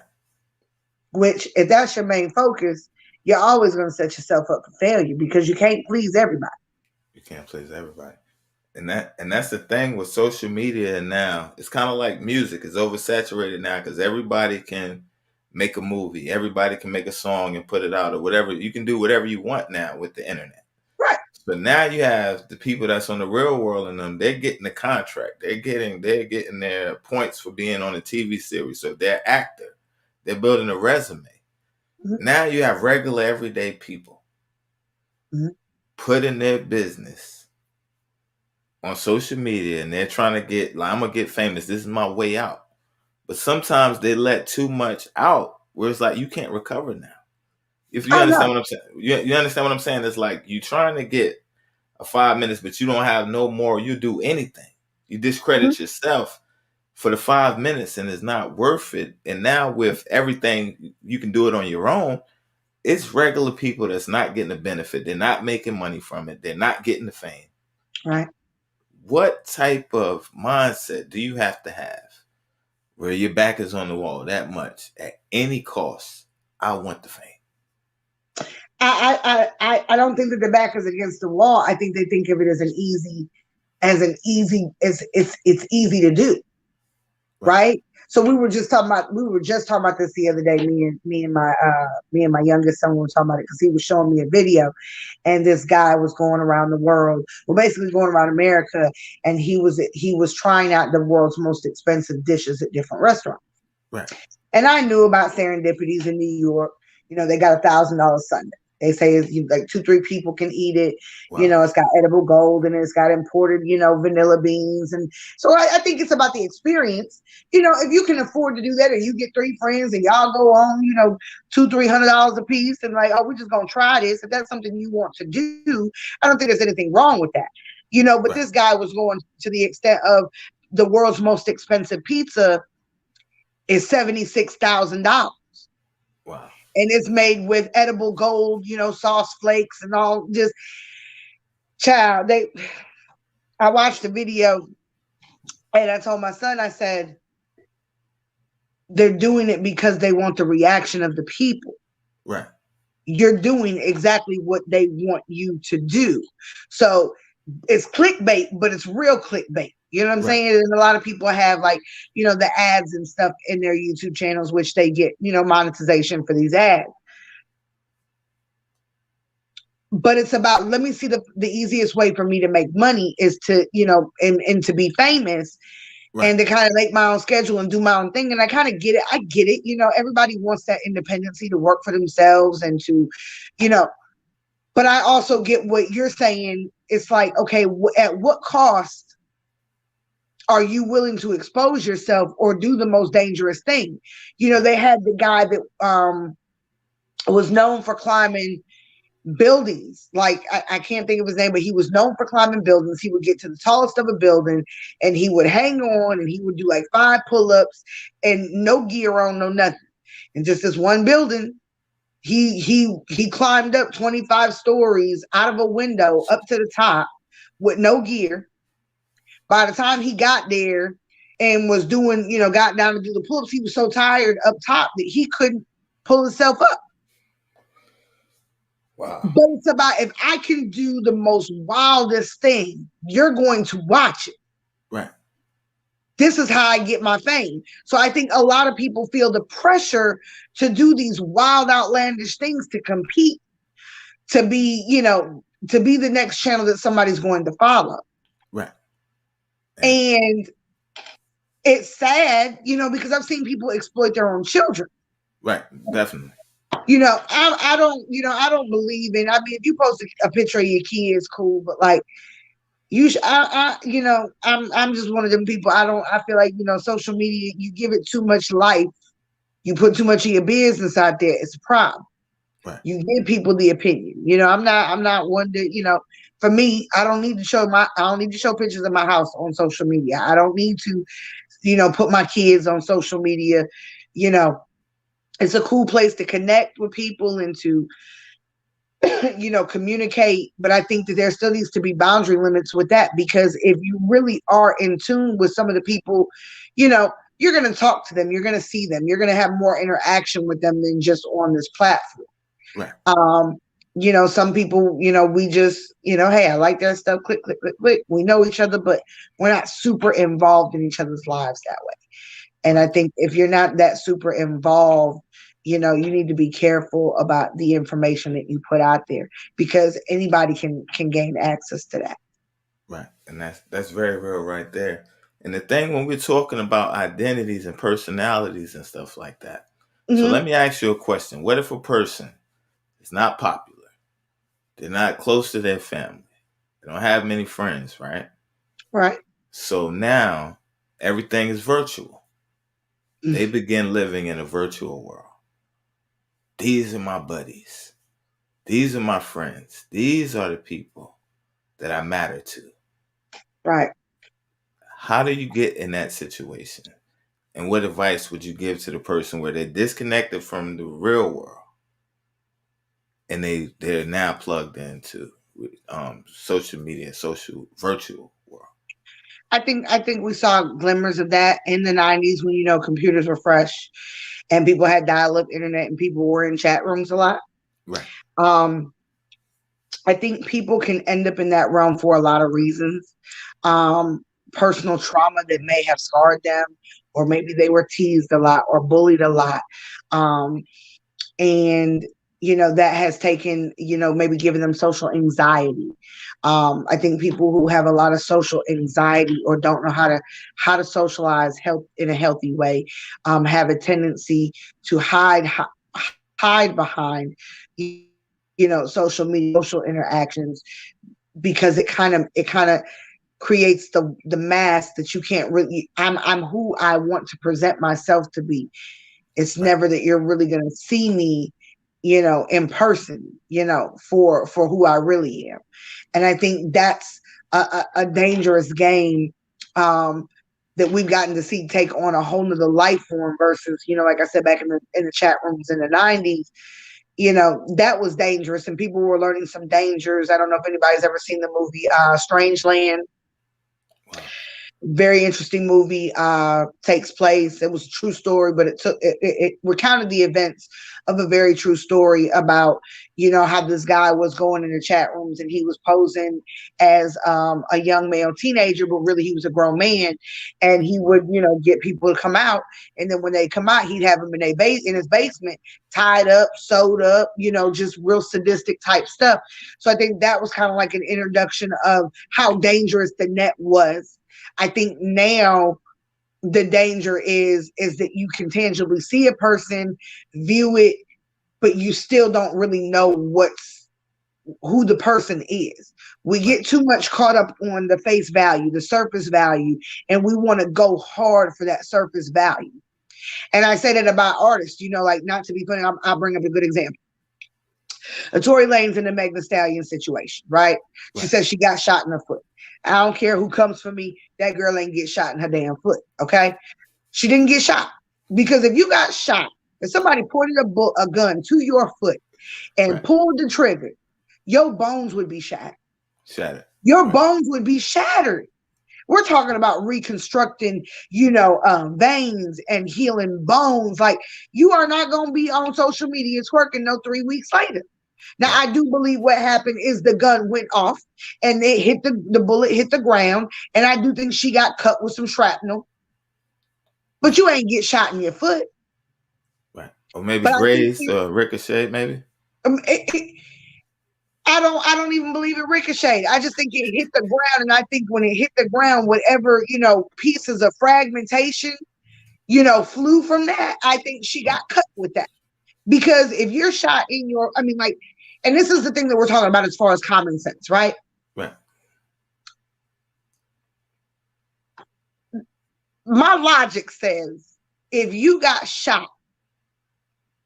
Which, if that's your main focus, you're always going to set yourself up for failure because you can't please everybody. You can't please everybody. And that's the thing with social media now. It's kind of like music. It's oversaturated now because everybody can make a movie. Everybody can make a song and put it out, or whatever. You can do whatever you want now with the internet. Right. But now you have the people that's on the Real World, and them, they're getting the contract. They're getting their points for being on a TV series. So they're actor. They're building a resume. Mm-hmm. Now you have regular, everyday people putting their business on social media, and they're trying to get, like, I'm going to get famous. This is my way out. But sometimes they let too much out where it's like you can't recover now. If you understand what I'm saying. You understand what I'm saying? It's like you trying to get a 5 minutes, but you don't have no more. You do anything. You discredit yourself for the 5 minutes, and it's not worth it. And now with everything, you can do it on your own. It's regular people that's not getting the benefit. They're not making money from it. They're not getting the fame. Right. What type of mindset do you have to have where your back is on the wall that much at any cost? I want the fame. I don't think that the back is against the wall. I think they think of it as an easy as an easy as it's easy to do, Right. right? So we were just talking about this the other day. Me and my youngest son were talking about it because he was showing me a video, and this guy was going around the world, well, basically going around America, and he was trying out the world's most expensive dishes at different restaurants. Right. And I knew about serendipities in New York. You know, they got $1,000 Sunday. They say it's like 2, 3 people can eat it. You Wow. know, it's got edible gold and it's got imported, vanilla beans. And so I think it's about the experience. You know, if you can afford to do that, or you get 3 friends and y'all go on, $200-300 a piece, and like, oh, we're just gonna try this. If that's something you want to do, I don't think there's anything wrong with that. But Right. this guy was going to the extent of the world's most expensive pizza is $76,000, Wow. and it's made with edible gold, sauce flakes and all. Just child, I watched the video, and I told my son, I said, they're doing it because they want the reaction of the people. Right. You're doing exactly what they want you to do. So it's clickbait, but it's real clickbait. You know what I'm Right. saying? And a lot of people have, like, the ads and stuff in their YouTube channels, which they get, monetization for these ads. But it's about, let me see, the easiest way for me to make money is to, and to be famous, Right. and to kind of make my own schedule and do my own thing. And I kind of get it. I get it. Everybody wants that independency to work for themselves and to, but I also get what you're saying. It's like, okay, at what cost are you willing to expose yourself or do the most dangerous thing? They had the guy that was known for climbing buildings. Like, I can't think of his name, but he was known for climbing buildings. He would get to the tallest of a building and he would hang on and he would do like 5 pull-ups and no gear on, no nothing. And just this one building, he climbed up 25 stories out of a window up to the top with no gear. By the time he got there and was doing, got down to do the pull-ups, he was so tired up top that he couldn't pull himself up. Wow. But it's about, if I can do the most wildest thing, you're going to watch it. Right. This is how I get my fame. So I think a lot of people feel the pressure to do these wild, outlandish things to compete, to be, to be the next channel that somebody's going to follow. Right. And it's sad, because I've seen people exploit their own children. Right. Definitely. I don't believe in, I mean, if you post a picture of your kids, cool, but like, I'm just one of them people. I feel like, social media, you give it too much life. You put too much of your business out there. It's a problem. Right. You give people the opinion. I'm not one to, for me, I don't need to show pictures of my house on social media. I don't need to, put my kids on social media. It's a cool place to connect with people and to, communicate. But I think that there still needs to be boundary limits with that, because if you really are in tune with some of the people, you're going to talk to them, you're going to see them, you're going to have more interaction with them than just on this platform. Right. Some people, we just, hey, I like that stuff, click, click, click, click. We know each other, but we're not super involved in each other's lives that way. And I think if you're not that super involved, you need to be careful about the information that you put out there, because anybody can gain access to that. Right. And that's very real right there. And the thing, when we're talking about identities and personalities and stuff like that. So let me ask you a question. What if a person is not popular? They're not close to their family. They don't have many friends, right? Right. So now everything is virtual. They begin living in a virtual world. These are my buddies. These are my friends. These are the people that I matter to. Right. How do you get in that situation? And what advice would you give to the person where they're disconnected from the real world and they're now plugged into social media, social virtual world? I think we saw glimmers of that in the 90s when, computers were fresh and people had dial-up internet and people were in chat rooms a lot. Right. I think people can end up in that realm for a lot of reasons. um, personal trauma that may have scarred them, or maybe they were teased a lot or bullied a lot. Um, and that has taken, maybe given them social anxiety. I think people who have a lot of social anxiety or don't know how to socialize health in a healthy way, have a tendency to hide behind social media, social interactions, because it kind of creates the mask that you can't really. I'm who I want to present myself to be. It's Right. never that you're really going to see me, in person, for who I really am. And I think that's a dangerous game, that we've gotten to see take on a whole nother life form versus, like I said, back in the chat rooms in the 90s, that was dangerous and people were learning some dangers. I don't know if anybody's ever seen the movie Strange Land. Wow. Very interesting movie. Takes place, it was a true story, but it recounted the events of a very true story about how this guy was going in the chat rooms and he was posing as a young male teenager, but really he was a grown man, and he would get people to come out, and then when they come out he'd have them in his basement, tied up, sewed up, just real sadistic type stuff. So I think that was kind of like an introduction of how dangerous the net was. I think now the danger is that you can tangibly see a person, view it, but you still don't really know who the person is. We Right. get too much caught up on the face value, the surface value, and we want to go hard for that surface value. And I say that about artists, like, not to be funny, I'll bring up a good example. Tory Lanez in the Meg Thee Stallion situation, right? She Right. says she got shot in her foot. I don't care who comes for me. That girl ain't get shot in her damn foot. Okay. She didn't get shot because if you got shot, if somebody pointed a gun to your foot and Right. pulled the trigger, your bones would be shattered. Shattered. Your Right. bones would be shattered. We're talking about reconstructing, veins and healing bones. Like, you are not going to be on social media twerking no 3 weeks later. Now, Right. I do believe what happened is the gun went off and it hit the bullet hit the ground. And I do think she got cut with some shrapnel, but Right. you ain't get shot in your foot. Right. Or maybe But I think grazed or ricochet, maybe. um, it, it, I don't even believe it ricocheted. I just think it hit the ground. And I think when it hit the ground, whatever, pieces of fragmentation, flew from that, I think she Right. got cut with that. Because if you're shot in I mean, like, and this is the thing that we're talking about as far as common sense, right? Right. My logic says if you got shot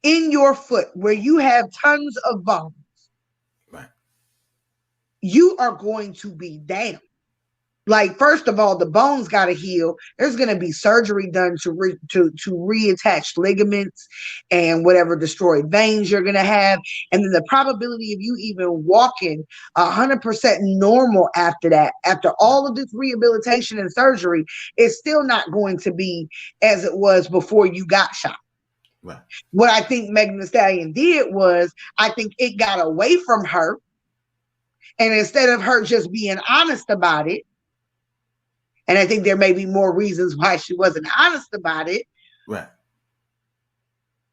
in your foot where you have tons of bones, Right. you are going to be down. Like, first of all, the bones got to heal. There's going to be surgery done to reattach ligaments and whatever destroyed veins you're going to have. And then the probability of you even walking 100% normal after that, after Right. all of this rehabilitation and surgery, is still not going to be as it was before you got shot. Right. What I think Megan Thee Stallion did was, I think it got away from her. And instead of her just being honest about it, and I think there may be more reasons why she wasn't honest about it, Right.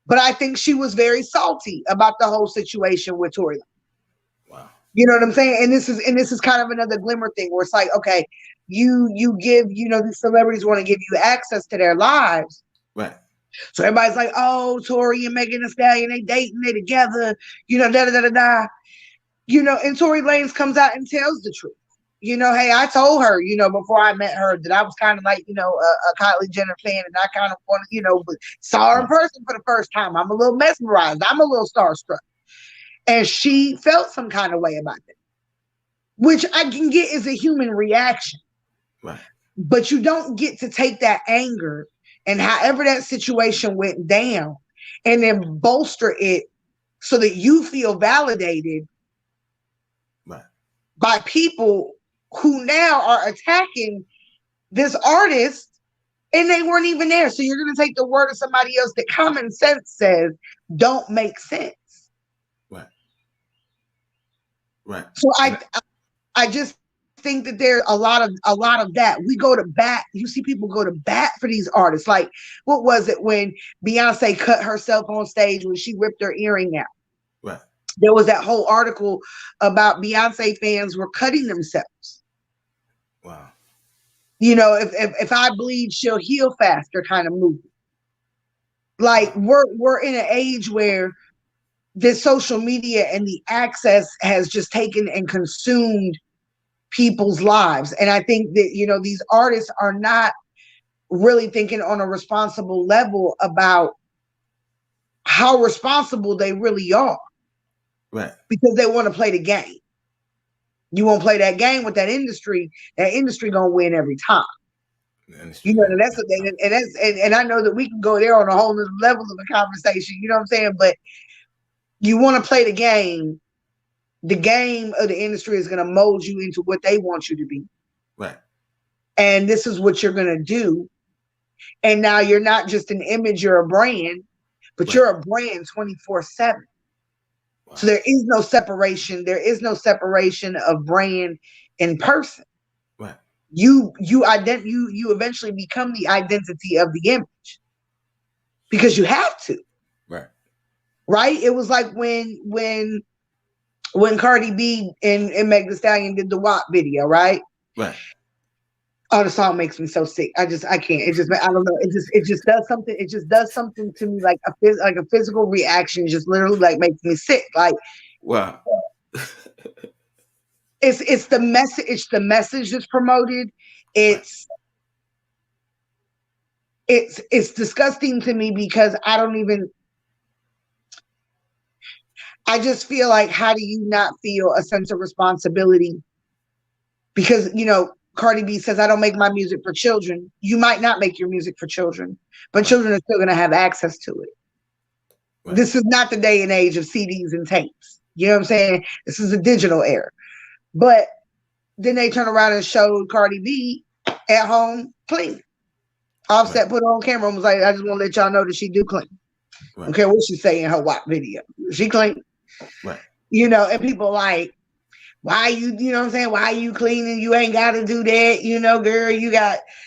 but I think she was very salty about the whole situation with Tory. Wow. You know what I'm saying? And this is kind of another glimmer thing where it's like, okay, you give, these celebrities want to give you access to their lives. Right. So everybody's like, oh, Tory and Megan Thee Stallion, they dating, they together, da da da da da. And Tory Lanez comes out and tells the truth. Hey, I told her, before I met her, that I was kind of like, a Kylie Jenner fan, and I kind of wanted, but saw her in Right. person for the first time. I'm a little mesmerized. I'm a little starstruck. And she felt some kind of way about that, which I can get is a human reaction. Right. But you don't get to take that anger and however that situation went down and then bolster it so that you feel validated Right. by people who now are attacking this artist and they weren't even there. So you're going to take the word of somebody else that common sense says don't make sense. Right. Right. So And I just think that there's a lot of that. We go to bat. You see people go to bat for these artists. Like, what was it when Beyonce cut herself on stage when she ripped her earring out? Right. There was that whole article about Beyonce fans were cutting themselves. Wow. You know, if I bleed, she'll heal faster kind of movie. Like, we're in an age where this social media and the access has just taken and consumed people's lives. And I think that, you know, these artists are not really thinking on a responsible level about how responsible they really are. Right. Because they want to play the game. You won't play that game with that industry gonna win every time. You know, and that's what they, and I know that we can go there on a whole other level of the conversation, you know what I'm saying? But you want to play the game of the industry is going to mold you into what they want you to be. Right. And this is what you're going to do. And now you're not just an image, you're a brand, but right. You're a brand 24/7. Wow. So there is no separation. There is no separation of brand and person. Right. You eventually become the identity of the image because you have to. Right. Right. It was like when Cardi B and Meg Thee Stallion did the WAP video, right? Right. Oh, the song makes me so sick. I can't. I don't know. It just does something. It just does something to me, like a physical reaction. Just literally like makes me sick. Like, wow. It's the message. It's the message that's promoted. It's disgusting to me because I just feel like, how do you not feel a sense of responsibility? Because, you know, Cardi B says, I don't make my music for children. You might not make your music for children, but right. Children are still going to have access to it. Right. This is not the day and age of CDs and tapes. You know what I'm saying? This is a digital era. But then they turn around and showed Cardi B at home clean. Offset right. Put on camera and was like, I just want to let y'all know that she do clean. Right. I don't care what she say in her WAP video. She clean. Right. You know, and people like, why you know what I'm saying? Why you cleaning? You ain't got to do that. You know, girl,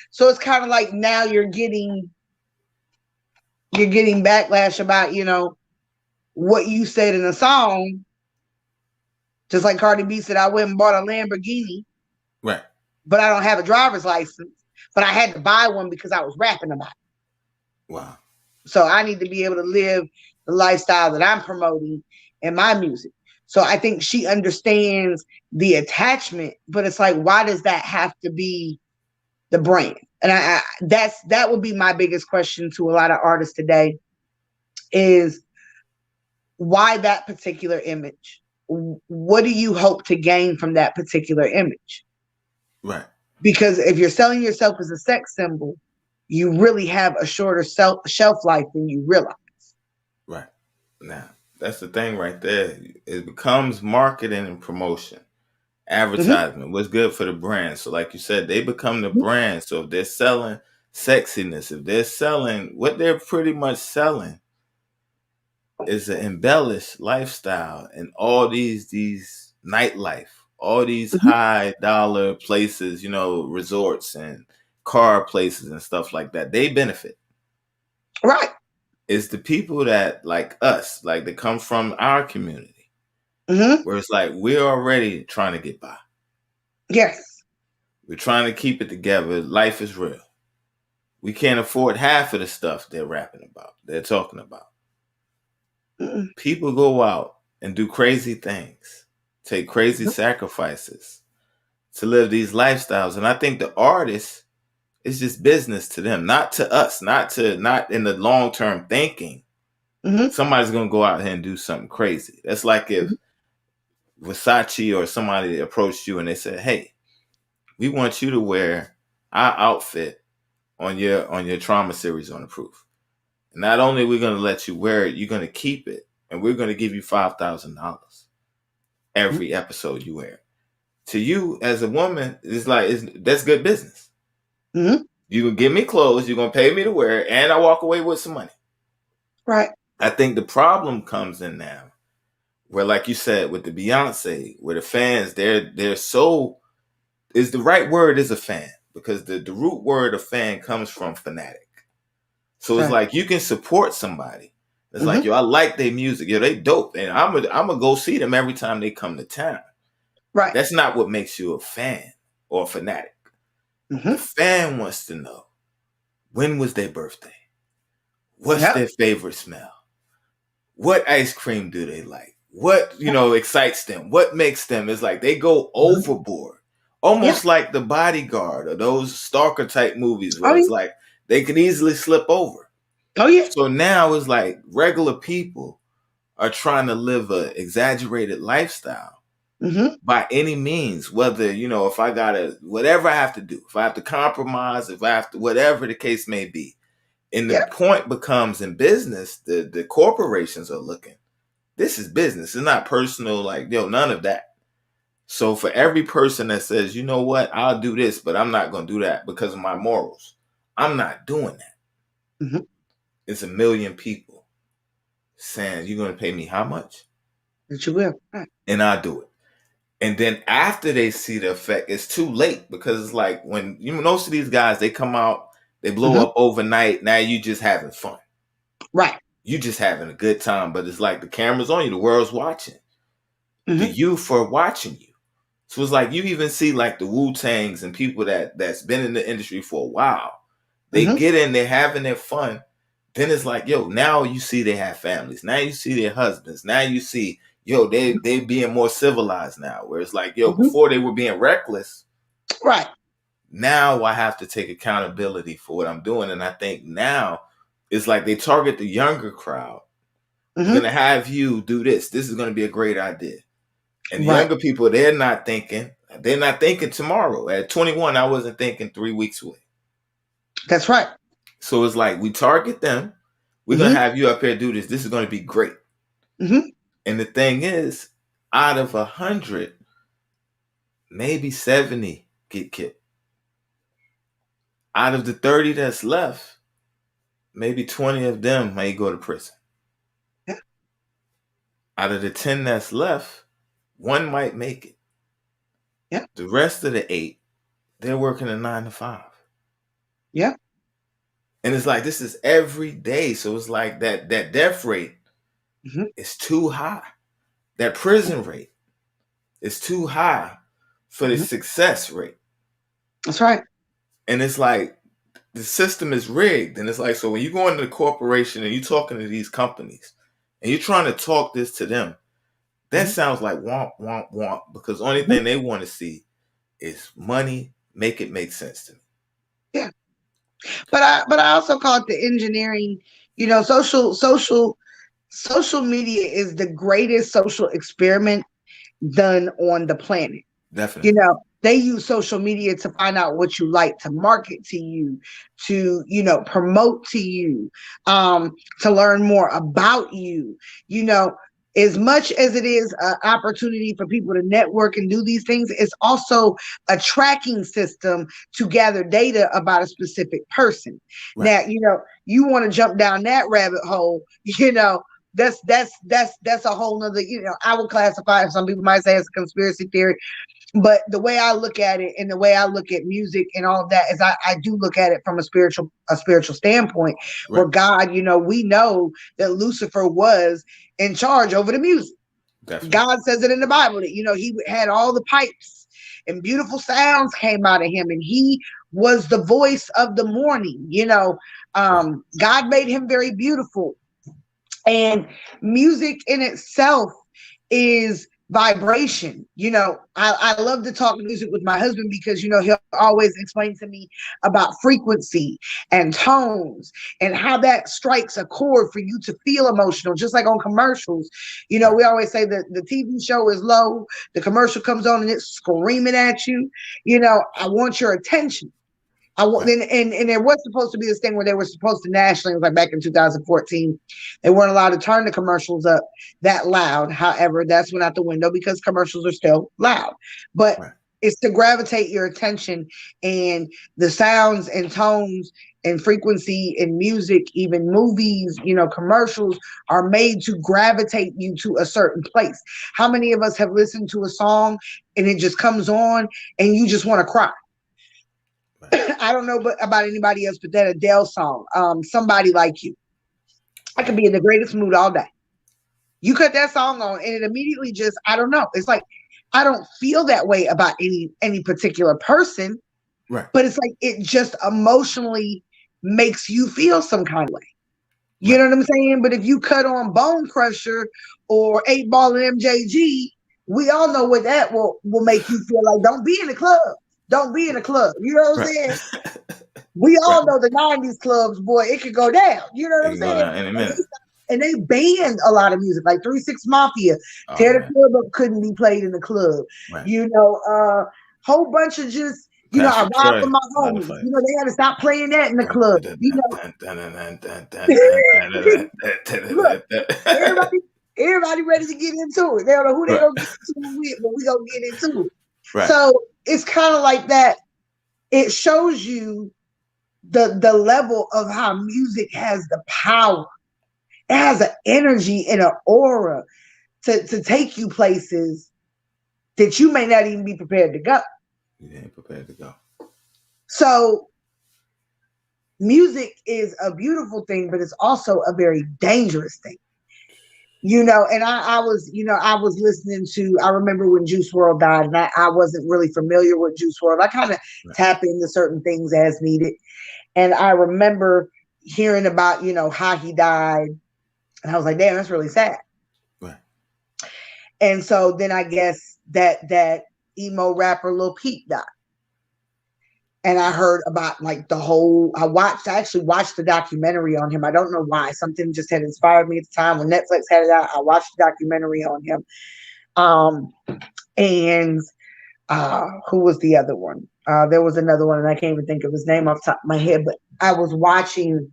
so it's kind of like now you're getting backlash about, you know, what you said in a song. Just like Cardi B said, I went and bought a Lamborghini. Right. But I don't have a driver's license. But I had to buy one because I was rapping about it. Wow. So I need to be able to live the lifestyle that I'm promoting in my music. So I think she understands the attachment, but it's like, why does that have to be the brand? And that would be my biggest question to a lot of artists today is why that particular image? What do you hope to gain from that particular image? Right. Because if you're selling yourself as a sex symbol, you really have a shorter shelf life than you realize. Right. Now, that's the thing right there. It becomes marketing and promotion, advertisement. Mm-hmm. What's good for the brand. So like you said, they become the brand. So if they're selling sexiness, if they're selling, what they're pretty much selling is an embellished lifestyle and all these nightlife, all these mm-hmm. high dollar places, you know, resorts and car places and stuff like that. They benefit. Right. It's the people that like us, like that come from our community, mm-hmm. where it's like we're already trying to get by. Yes. We're trying to keep it together. Life is real. We can't afford half of the stuff they're rapping about, they're talking about. Mm-mm. People go out and do crazy things, take crazy mm-hmm. sacrifices to live these lifestyles. And I think the artists, it's just business to them, not to us, not in the long-term thinking. Mm-hmm. Somebody's going to go out here and do something crazy. That's like if mm-hmm. Versace or somebody approached you and they said, hey, we want you to wear our outfit on your trauma series on the Proof. And not only are we going to let you wear it, you're going to keep it. And we're going to give you $5,000 every mm-hmm. episode you wear. To you as a woman, it's like, that's good business. Mm-hmm. You're going to give me clothes, you're going to pay me to wear it, and I walk away with some money. Right. I think the problem comes in now, where like you said, with the Beyonce, where the fans, they're so is the right word is a fan, because the root word of fan comes from fanatic. So it's Okay. like you can support somebody. It's like, Mm-hmm. yo, I like their music. Yo, they dope. And I'm gonna go see them every time they come to town. Right. That's not what makes you a fan or a fanatic. The Mm-hmm. fan wants to know, when was their birthday? What's Yep. their favorite smell? What ice cream do they like? What, excites them? What makes them? It's like they go Mm-hmm. overboard. Yeah. Almost like The Bodyguard or those stalker type movies Oh where yeah. it's like they can easily slip over. Oh yeah. So now it's like regular people are trying to live a exaggerated lifestyle Mm-hmm. by any means, whether, if I gotta, whatever I have to do, if I have to compromise, if I have to, whatever the case may be. And the Yeah. point becomes, in business, the corporations are looking. This is business. It's not personal, like, none of that. So for every person that says, you know what, I'll do this, but I'm not going to do that because of my morals, I'm not doing that. Mm-hmm. It's a million people saying, you're going to pay me how much? That you will. Right. And I'll do it. And then after they see the effect, it's too late, because it's like when most of these guys, they come out, they blow Mm-hmm. up overnight. Now you just having fun. Right. You just having a good time, but it's like the camera's on you, the world's watching. The Mm-hmm. youth are watching you. So it's like you even see like the Wu-Tangs and people that's been in the industry for a while. They Mm-hmm. get in, they're having their fun. Then it's like, yo, now you see they have families. Now you see their husbands. Now you see, yo, they being more civilized now. Where it's like, yo, Mm-hmm. before they were being reckless. Right. Now I have to take accountability for what I'm doing. And I think now it's like they target the younger crowd. We're Mm-hmm. going to have you do this. This is going to be a great idea. And the Right. younger people, they're not thinking tomorrow. At 21, I wasn't thinking 3 weeks away. That's right. So it's like we target them. We're going to Mm-hmm. have you up here do this. This is going to be great. Mm-hmm. And the thing is, out of 100, maybe 70 get killed. Out of the 30 that's left, maybe 20 of them may go to prison. Yeah. Out of the 10 that's left, one might make it. Yeah. The rest of the 8, they're working a 9 to 5. Yeah. And it's like, this is every day. So it's like that death rate Mm-hmm. is too high. That prison rate is too high for the Mm-hmm. success rate. That's right. And it's like, the system is rigged. And it's like, so when you go into the corporation and you're talking to these companies and you're trying to talk this to them, that Mm-hmm. sounds like womp, womp, womp. Because the only Mm-hmm. thing they want to see is money, make it make sense to me. Yeah. But I also call it the engineering. Social media is the greatest social experiment done on the planet. Definitely. They use social media to find out what you like, to market to you, to promote to you, to learn more about you. you know as much as it is an opportunity for people to network and do these things, it's also a tracking system to gather data about a specific person. Right. Now, you want to jump down that rabbit hole, that's a whole nother, I would classify, some people might say it's a conspiracy theory. But the way I look at it, and the way I look at music and all of that, is I do look at it from a spiritual standpoint, Right. where God, we know that Lucifer was in charge over the music. Definitely. God says it in the Bible that, he had all the pipes and beautiful sounds came out of him, and he was the voice of the morning. God made him very beautiful. And music in itself is vibration. I love to talk music with my husband because, he'll always explain to me about frequency and tones and how that strikes a chord for you to feel emotional, just like on commercials. We always say that the TV show is low, the commercial comes on and it's screaming at you. I want your attention. Right. And there was supposed to be this thing where they were supposed to nationally, it was like back in 2014, they weren't allowed to turn the commercials up that loud. However, that's went out the window because commercials are still loud. But Right. it's to gravitate your attention, and the sounds and tones and frequency in music, even movies, commercials are made to gravitate you to a certain place. How many of us have listened to a song and it just comes on and you just want to cry? I don't know about anybody else, but that Adele song, Somebody Like You. I could be in the greatest mood all day. You cut that song on and it immediately just, I don't know. It's like, I don't feel that way about any particular person, Right. but it's like, it just emotionally makes you feel some kind of way. You know what I'm saying? But if you cut on Bone Crusher or 8 Ball and MJG, we all know what that will make you feel like. Don't be in the club. Don't be in the club. You know what I'm saying? We all know the 90s clubs, boy, it could go down. You know what I'm saying? In a minute. And they banned a lot of music, like 3 6 Mafia. Tear the Club Up couldn't be played in the club. Right. Whole bunch of just, I ride for my homies. They had to stop playing that in the club. Look, everybody ready to get into it. They don't know who they gonna get into it with, but we gonna get into it. Right. So it's kind of like that. It shows you the level of how music has the power. It has an energy and an aura to take you places that you may not even be prepared to go. You ain't prepared to go. So music is a beautiful thing, but it's also a very dangerous thing. And I was listening to, I remember when Juice WRLD died, and I wasn't really familiar with Juice WRLD. I kind of tap into certain things as needed. And I remember hearing about, how he died. And I was like, damn, that's really sad. Right. And so then I guess that emo rapper Lil Peep died. And I heard about like I actually watched the documentary on him. I don't know why. Something just had inspired me at the time. When Netflix had it out, I watched the documentary on him. And who was the other one? There was another one, and I can't even think of his name off the top of my head, but I was watching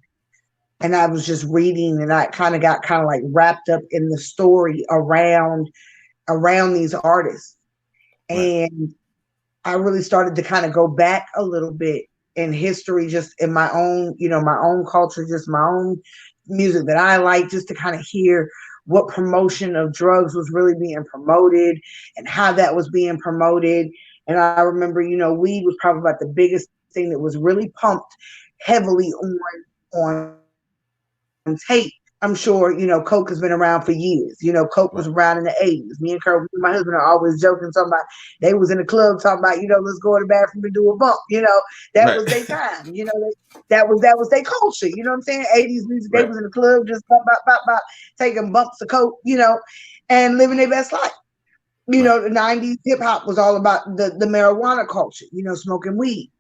and I was just reading, and I got like wrapped up in the story around these artists. Right. And I really started to kind of go back a little bit in history, just in my own, my own culture, just my own music that I like, just to kind of hear what promotion of drugs was really being promoted and how that was being promoted. And I remember, weed was probably about the biggest thing that was really pumped heavily on tape. I'm sure, Coke has been around for years. Coke was around in the 80s. Me and Kurt, my husband, are always joking, talking about they was in the club talking about, let's go to the bathroom and do a bump. That was their time. That was their culture. You know what I'm saying? 80s music, they was in the club just taking bumps of Coke, and living their best life. The 90s hip hop was all about the marijuana culture, smoking weed.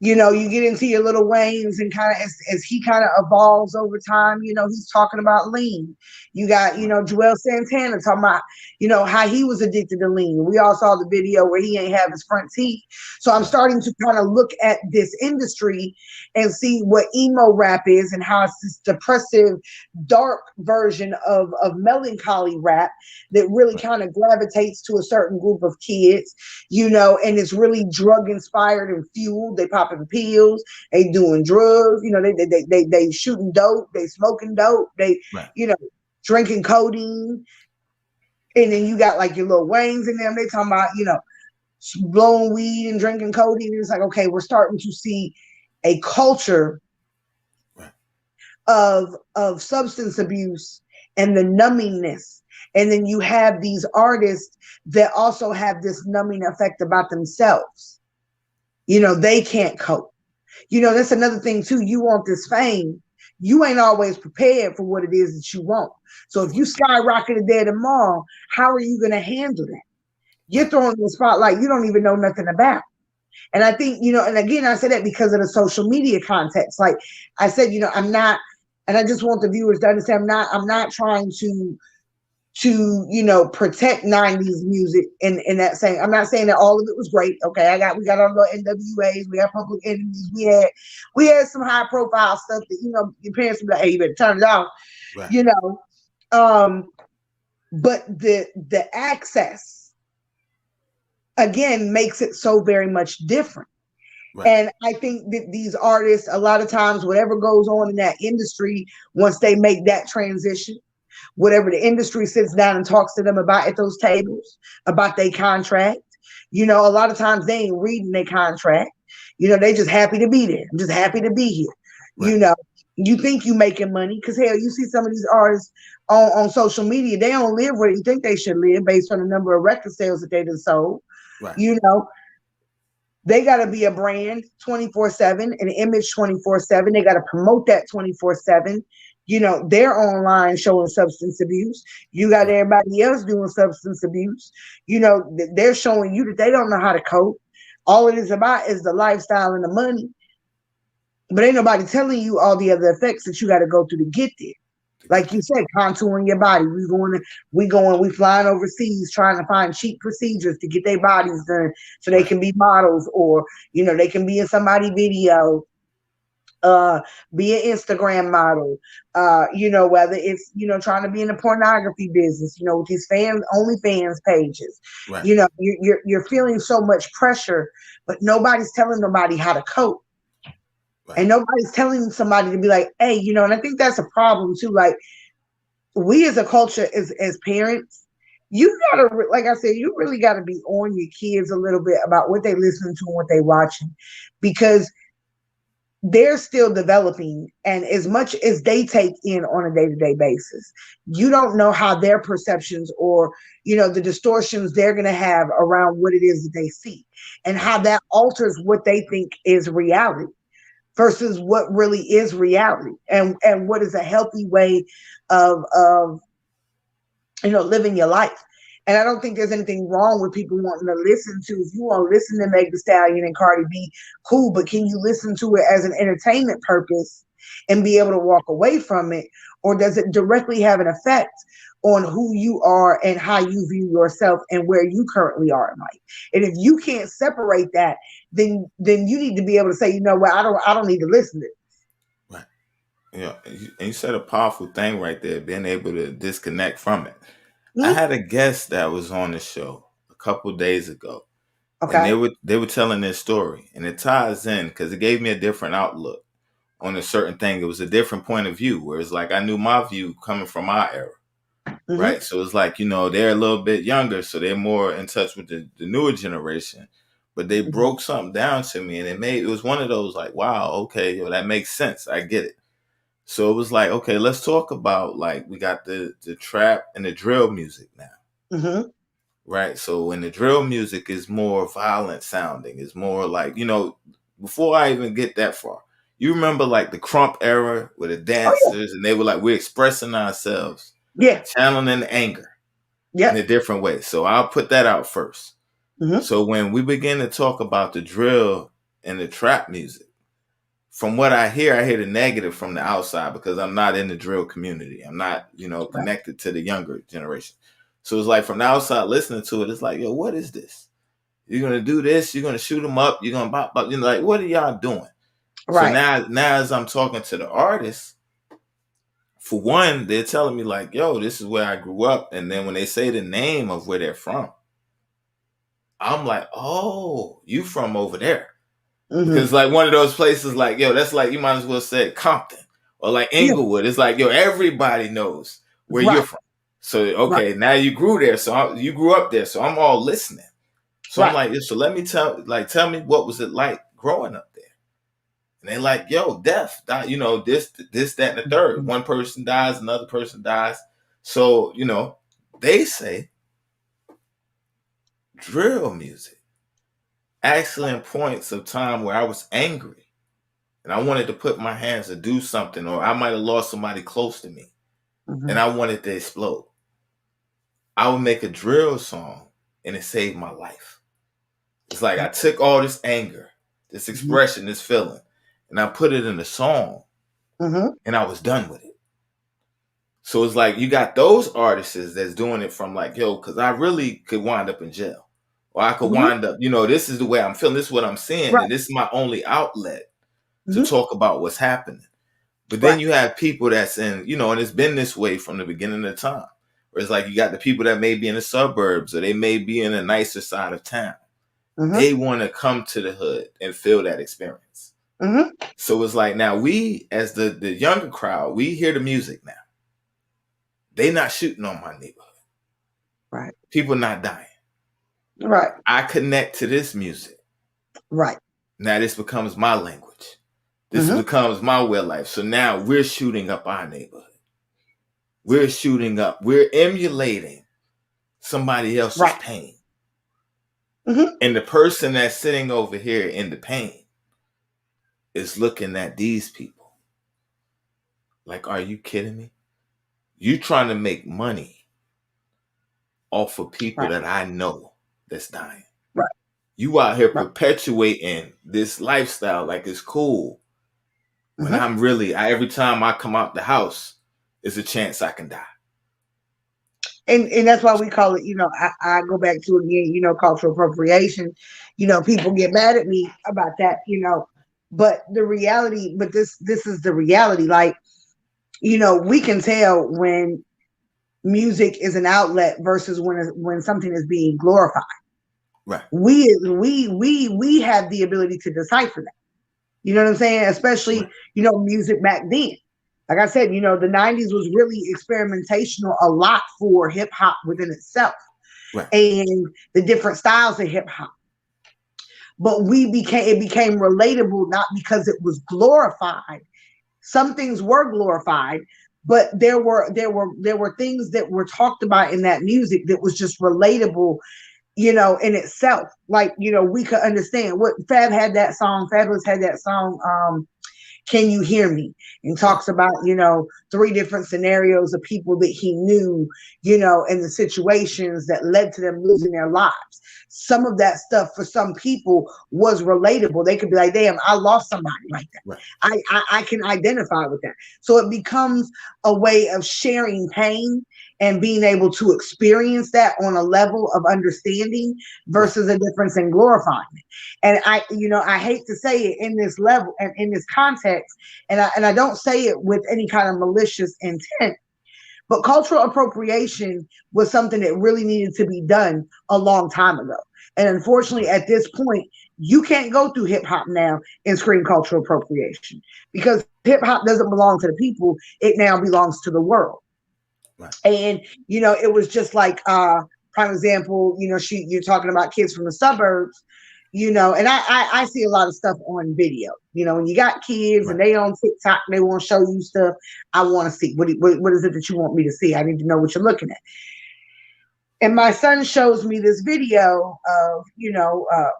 You get into your Lil Waynes, and kind of as he kind of evolves over time, he's talking about lean. You got, Joel Santana talking about, how he was addicted to lean. We all saw the video where he ain't have his front teeth. So I'm starting to kind of look at this industry and see what emo rap is and how it's this depressive, dark version of melancholy rap that really kind of gravitates to a certain group of kids, and it's really drug inspired and fueled. They popping pills, they doing drugs, they shooting dope, they smoking dope, they drinking codeine. And then you got like your Lil Waynes in them, they talking about, blowing weed and drinking codeine. It's like, okay, we're starting to see a culture of substance abuse and the numbingness. And then you have these artists that also have this numbing effect about themselves. They can't cope. That's another thing too. You want this fame. You ain't always prepared for what it is that you want. So if you skyrocketed there tomorrow, how are you going to handle that? You're throwing the spotlight you don't even know nothing about. And I think, and again, I said that because of the social media context. Like I said, I'm not, and I just want the viewers to understand, I'm not trying to protect 90s music in that saying. I'm not saying that all of it was great. Okay, we got our little NWAs, we got Public Enemies, we had some high profile stuff that your parents would be like, hey, you better turn it off. Right. But the access again makes it so very much different. Right. And I think that these artists, a lot of times, whatever goes on in that industry, once they make that transition, whatever the industry sits down and talks to them about at those tables, about their contract, a lot of times they ain't reading their contract. They just happy to be there. I'm just happy to be here. Right. You know, you think you making money because hell, you see some of these artists on social media, they don't live where you think they should live based on the number of record sales that they done sold. Right. You know, they got to be a brand 24/7, an image 24/7. They got to promote that 24/7. They're online showing substance abuse. You got Right. everybody else doing substance abuse. They're showing you that they don't know how to cope. All it is about is the lifestyle and the money. But ain't nobody telling you all the other effects that you got to go through to get there. To get Like you there. said, contouring your body. We flying overseas trying to find cheap procedures to get their bodies done so they Right. can be models or they can be in somebody's video, uh, be an Instagram model, whether it's, trying to be in the pornography business, with these OnlyFans pages. Right. You're feeling so much pressure, but nobody's telling nobody how to cope. Right. And nobody's telling somebody to be like, hey, and I think that's a problem too. Like, we as a culture, as parents, you gotta, like I said, you really gotta be on your kids a little bit about what they listening to and what they watching, because they're still developing, and as much as they take in on a day-to-day basis, you don't know how their perceptions or the distortions they're going to have around what it is that they see, and Right. how that alters what they think is reality versus what really is reality, and what is a healthy way of living your life. And I don't think there's anything wrong with people wanting to listen to. If you want to listen to Meg Thee Stallion and Cardi B, cool. But can you listen to it as an entertainment purpose and be able to walk away from it, or does it directly have an effect on who you are and how you view yourself and where you currently are in life? And if you can't separate that, then you need to be able to say, you know what, I don't need to listen to it. Right. Yeah. And you said a powerful thing right there, being able to disconnect from it. I Hmm? had a guest that was on the show a couple days ago, and Okay. they were telling their story, and it ties in because it gave me a different outlook on a certain thing. It was a different point of view, where it's like I knew my view coming from my era, Hmm. right? So it's like, they're a little bit younger, so they're more in touch with the newer generation. But they Hmm. broke something down to me, and it was one of those like, wow, okay, that makes sense. I get it. So it was like, okay, let's talk about, like, we got the trap and the drill music now. Hmm. Right. So when the drill music is more violent sounding, it's more like, before I even get that far, you remember like the crump era with the Oh yeah. dancers, and they were like, we're expressing ourselves, Yeah. channeling anger in a Yep. different way. So I'll put that out first. Hmm. So when we begin to talk about the drill and the trap music, from what I hear the negative from the outside because I'm not in the drill community. I'm not, Right. connected to the younger generation. So it's like from the outside listening to it, it's like, yo, what is this? You're gonna do this, you're gonna shoot them up, you're gonna bop, bop, like, what are y'all doing? So Right. now as I'm talking to the artists, for one, they're telling me like, yo, this is where I grew up. And then when they say the name of where they're from, I'm like, oh, you from over there. Hmm. Because like one of those places, like, yo, that's like you might as well say Compton or like Yeah. Inglewood. It's like, yo, everybody knows where you're Right. from. So Right. okay, now you grew there, so you grew up there, so I'm all listening. So I'm Right. like, so let me tell me what was it like growing up there? And they're like, yo, death, this, that, and the third. Mhm. One person dies, another person dies. So they say drill music. Excellent points of time where I was angry and I wanted to put my hands to do something, or I might have lost somebody close to me and Mhm. I wanted to explode. I would make a drill song and it saved my life. It's like I took all this anger, this Mhm. expression, this feeling, and I put it in a song Mhm. and I was done with it. So it's like you got those artists that's doing it from like, yo, because I really could wind up in jail. Or I could Mhm. wind up, this is the way I'm feeling, this is what I'm seeing, Right. and this is my only outlet to Mhm. talk about what's happening. But then Right. you have people that's in, and it's been this way from the beginning of time. Where it's like you got the people that may be in the suburbs or they may be in a nicer side of town. They want to come to the hood and feel that experience. So it's like now we, as the younger crowd, we hear the music now. They not shooting on my neighborhood. Right. People not dying. Right. I connect to this music. Right. Now this becomes my language. This becomes my way of life. So now we're shooting up our neighborhood. We're shooting up. We're emulating somebody else's pain. And the person that's sitting over here in the pain is looking at these people like, are you kidding me? You trying to make money off of people that I know that's dying. Right. You out here perpetuating this lifestyle like it's cool. When I'm really, every time I come out the house, there's a chance I can die. And that's why we call it, I go back to again, cultural appropriation. People get mad at me about that, but the reality, but this is the reality. Like, we can tell when music is an outlet versus when something is being glorified. Right. We have the ability to decipher that. You know what I'm saying? Especially, music back then. Like I said, the 90s was really experimentational a lot for hip hop within itself. Right. And the different styles of hip hop. But it became relatable, not because it was glorified. Some things were glorified, but there were things that were talked about in that music that was just relatable, in itself. Like, we could understand what Fabulous had that song, Can You Hear Me? And talks about, 3 different scenarios of people that he knew, and the situations that led to them losing their lives. Some of that stuff for some people was relatable. They could be like, damn, I lost somebody like that. Right. I can identify with that. So it becomes a way of sharing pain and being able to experience that on a level of understanding versus a difference in glorifying it. And I hate to say it in this level and in this context, and I don't say it with any kind of malicious intent, but cultural appropriation was something that really needed to be done a long time ago. And unfortunately, at this point, you can't go through hip hop now and scream cultural appropriation because hip hop doesn't belong to the people. It now belongs to the world. Right. And, it was just like, prime example, you're talking about kids from the suburbs, and I see a lot of stuff on video, when you got kids and they on TikTok, they want to show you stuff. I want to see what is it that you want me to see? I need to know what you're looking at. And my son shows me this video of,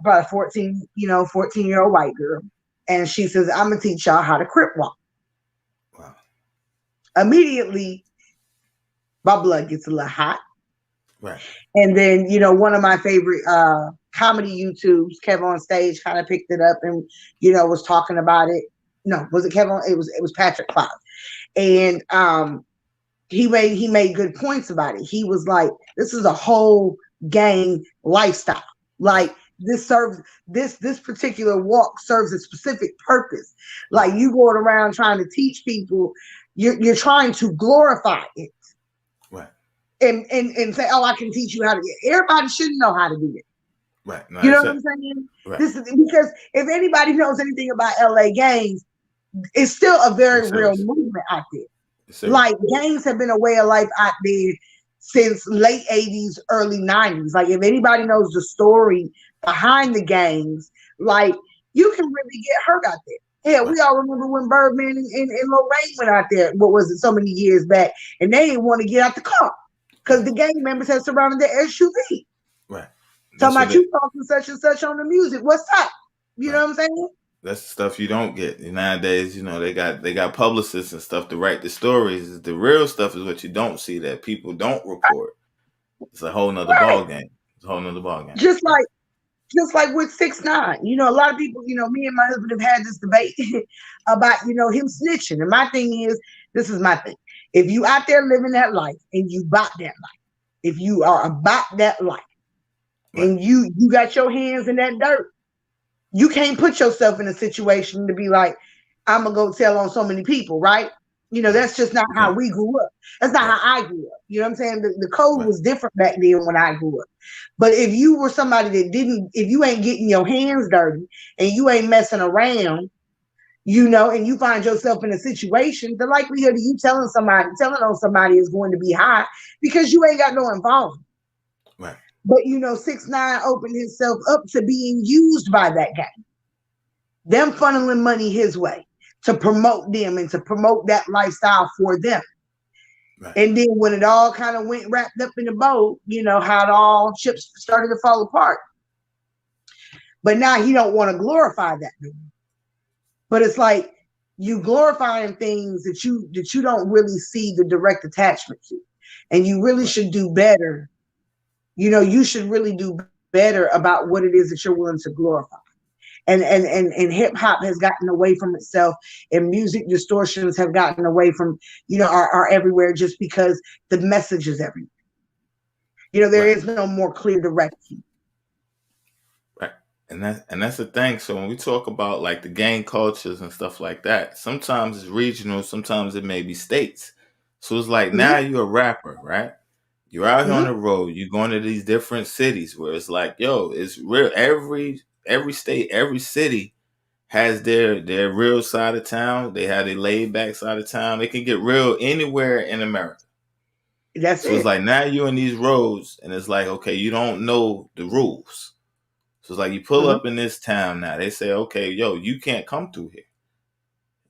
about a 14-year-old white girl. And she says, I'm going to teach y'all how to crip walk. Wow. Immediately, my blood gets a little hot. Right. And then, one of my favorite comedy YouTubes, Kevin on Stage, kind of picked it up and, was talking about it. No, was it Kevin? It was Patrick Cloud. And he made good points about it. He was like, this is a whole gang lifestyle. Like this particular walk serves a specific purpose. Like you going around trying to teach people, you're trying to glorify it. Right. And say, oh, I can teach you how to do it. Everybody shouldn't know how to do it. Right. No, you know what I'm saying? Right. This is because if anybody knows anything about LA gangs, it's still a very real movement out there. Like gangs have been a way of life out there since late 80s, early 90s. Like if anybody knows the story behind the gangs, like you can really get hurt out there. Yeah, we all remember when Birdman and Lorraine went out there, what was it, so many years back, and they didn't want to get out the car because the gang members had surrounded their SUV. Right. Talking about you talking such and such on the music. What's up? You know what I'm saying? That's the stuff you don't get nowadays. They got publicists and stuff to write the stories. The real stuff is what you don't see that people don't report. It's a whole nother ball game. It's a whole nother ball game. Just like with 6ix9ine. A lot of people, me and my husband have had this debate about, him snitching. And my thing is, this is my thing. If you out there living that life and you bought that life, if you are about that life and you got your hands in that dirt, you can't put yourself in a situation to be like, I'm going to go tell on so many people, right? That's just not how Right. we grew up. That's not Right. how I grew up. You know what I'm saying? The code Right. was different back then when I grew up. But if you were somebody that didn't, if you ain't getting your hands dirty and you ain't messing around, and you find yourself in a situation, the likelihood of you telling on somebody is going to be high because you ain't got no involvement. Right. But 6ix9ine opened himself up to being used by that guy, them funneling money his way to promote them and to promote that lifestyle for them. Right. And then when it all kind of went wrapped up in a bow, how it all chips started to fall apart. But now he don't want to glorify that. But it's like you glorifying things that you don't really see the direct attachment to. And you really Right. should do better. You should really do better about what it is that you're willing to glorify. And hip hop has gotten away from itself, and music distortions have gotten away from are everywhere just because the message is everywhere. There Right. is no more clear direction. Right. And that's the thing. So when we talk about like the gang cultures and stuff like that, sometimes it's regional, sometimes it may be states. So it's like Mm-hmm, now you're a rapper, right? You're out here on mm-hmm. the road. You're going to these different cities where it's like, yo, it's real. Every state, every city has their real side of town. They have their laid back side of town. They can get real anywhere in America. That's So it's it. like now you're in these roads, and it's like, okay, you don't know the rules. So it's like you pull Mm-hmm, up in this town now. They say, okay, yo, you can't come through here.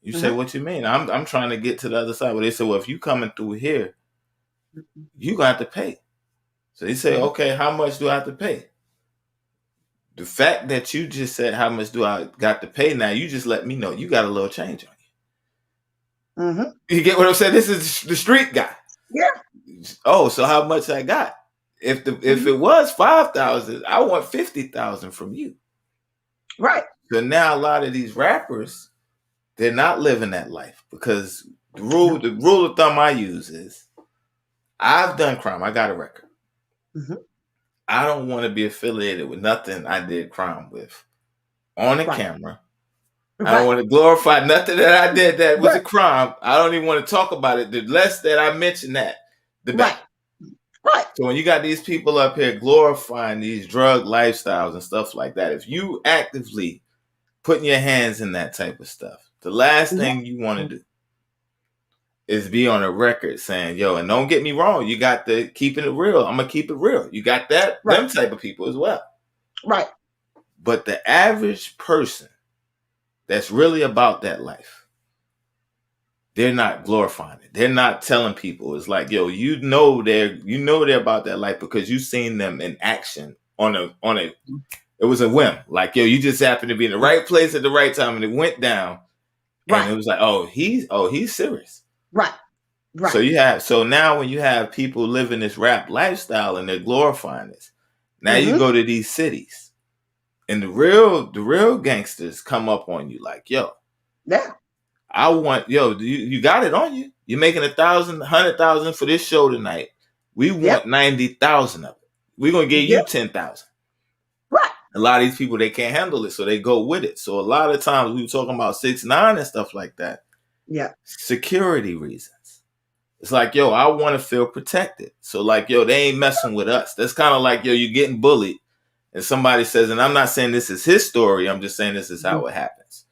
You say, mm-hmm, what you mean? I'm trying to get to the other side. But they say, well, if you coming through here, you got to pay. So they say, mm-hmm, okay, how much do I have to pay? The fact that you just said how much do I got to pay now, you just let me know you got a little change on mm-hmm. you. You get what I'm saying? This is the street guy. Yeah. Oh, so how much I got? If Mm-hmm. it was 5,000, I want 50,000 from you. Right. So now a lot of these rappers, they're not living that life because No. the rule of thumb I use is I've done crime. I got a record. Mm-hmm. I don't want to be affiliated with nothing I did crime with on the Right. camera. I don't Right. want to glorify nothing that I did that was a Right. crime. I don't even want to talk about it. The less that I mention that, the better. Right. Right. So when you got these people up here glorifying these drug lifestyles and stuff like that, if you actively putting your hands in that type of stuff, the last Yeah. thing you want to do is be on a record saying, yo, and don't get me wrong, you got the keeping it real. I'm gonna keep it real. You got Right. them type of people as well. Right. But the average person that's really about that life, they're not glorifying it. They're not telling people. It's like, yo, they're about that life because you've seen them in action on a it was a whim. Like, yo, you just happened to be in the right place at the right time and it went down. And Right. it was like, he's serious. Right. Right. So now when you have people living this rap lifestyle and they're glorifying this, now you Mm-hmm. go to these cities and the real gangsters come up on you like, yo, Yeah. you got it on you. You're making 1,000, 100,000 for this show tonight. We Yep. want 90,000 of it. We're gonna give you Yep. 10,000. Right. A lot of these people they can't handle it, so they go with it. So a lot of times we were talking about 6ix9ine and stuff like that. Yeah. Security reasons. It's like, yo, I want to feel protected. So like, yo, they ain't messing with us. That's kind of like, yo, you're getting bullied, and somebody says, and I'm not saying this is his story. I'm just saying this is how it happens.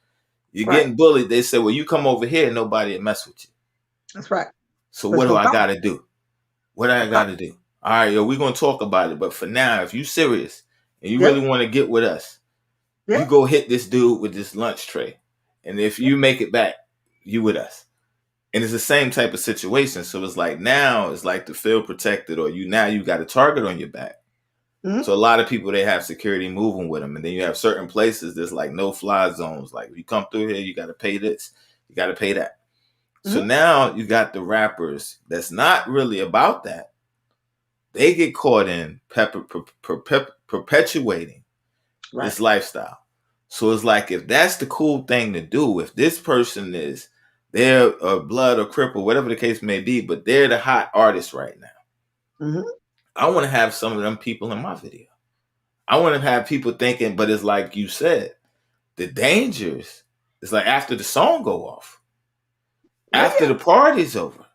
You're Right. getting bullied. They say, well, you come over here, nobody will mess with you. That's right. So There's what do no I problem. got to do? What do I got to do? All right, yo, we're going to talk about it. But for now, if you serious and you Yep. really want to get with us, you Yeah. go hit this dude with this lunch tray. And if you make it back, you with us. And it's the same type of situation. So it's like now it's like to feel protected or you got a target on your back. Mm-hmm. So a lot of people, they have security moving with them. And then you have certain places that's like no fly zones. Like if you come through here, you got to pay this. You got to pay that. So Mm-hmm. now you got the rappers that's not really about that. They get caught in perpetuating Right. this lifestyle. So it's like if that's the cool thing to do, if this person is they're a blood or cripple, whatever the case may be, but they're the hot artist right now. Mm-hmm. I want to have some of them people in my video. I want to have people thinking, but it's like you said, the dangers. It's like after the song go off, Oh After the party's over.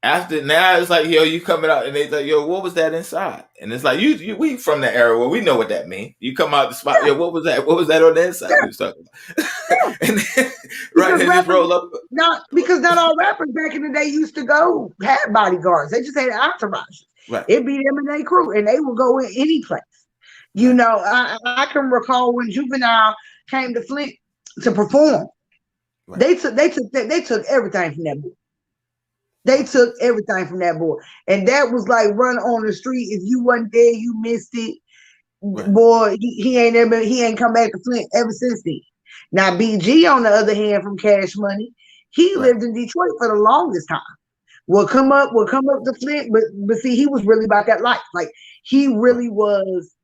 After now, it's like, yo, you coming out and they like, yo, what was that inside? And it's like, we from the era where we know what that means. You come out the spot, yo, what was that? What was that on the inside? yeah, We was talking about, yeah. and then, right, Because and just rappers roll up, not because not all rappers back in the day used to go had bodyguards. They just had entourages. right, It'd be them and their crew, and they would go in any place. You right, know, I can recall when Juvenile came to Flint to perform. right, They took everything from that boy. They right, took everything from that boy, and that was like run on the street. If you wasn't there, you missed it. right, Boy, he ain't come back to Flint ever since then. Now BG on the other hand from Cash Money, he right, lived in Detroit for the longest time. Will come up to Flint, but see, he was really about that life. Like he right, really was,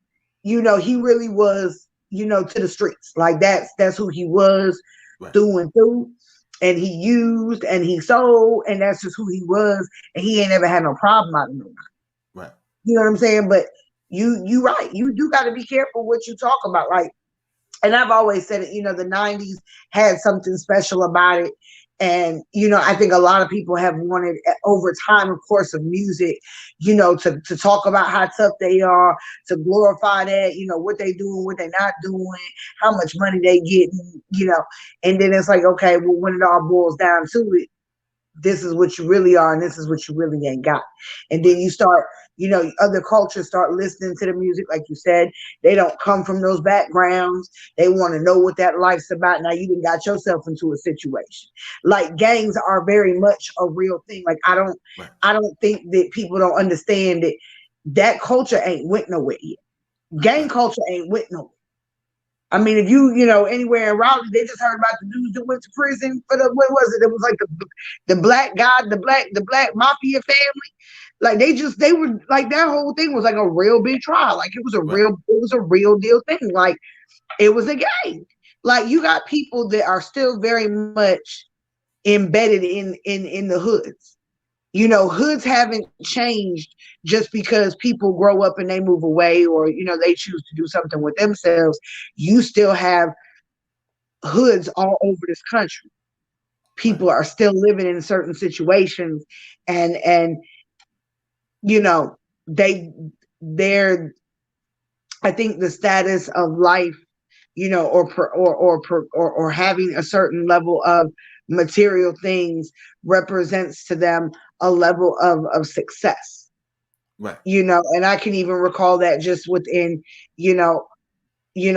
he really was, to the streets. Like that's who he was right, through and through. And he used and he sold, and that's just who he was. And he ain't ever had no problem out of nobody. right, You know what I'm saying? But you right. You do got to be careful what you talk about. Like, and I've always said it, the 90s had something special about it. And, I think a lot of people have wanted over time, of course, of music, to talk about how tough they are, to glorify that, what they doing, what they not doing, how much money they getting, and then it's like, okay, well, when it all boils down to it, this is what you really are and this is what you really ain't got. And then right, you start, other cultures start listening to the music. Like you said, they don't come from those backgrounds. They want to know what that life's about. Now you done got yourself into a situation. Like gangs are very much a real thing. Like right, I don't think that people don't understand that that culture ain't went nowhere yet. Gang right, culture ain't went nowhere. I mean, if you, anywhere in Raleigh, they just heard about the dudes that went to prison for what was it? It was like the black guy, the black mafia family. Like they were like that whole thing was like a real big trial. Like right, it was a real deal thing. Like it was a game. Like you got people that are still very much embedded in the hoods. Hoods haven't changed just because people grow up and they move away or they choose to do something with themselves. You still have hoods all over this country. right, People are still living in certain situations, and you know they they're I think the status of life, or having a certain level of material things represents to them a level of success. right, And I can even recall that just within, you know,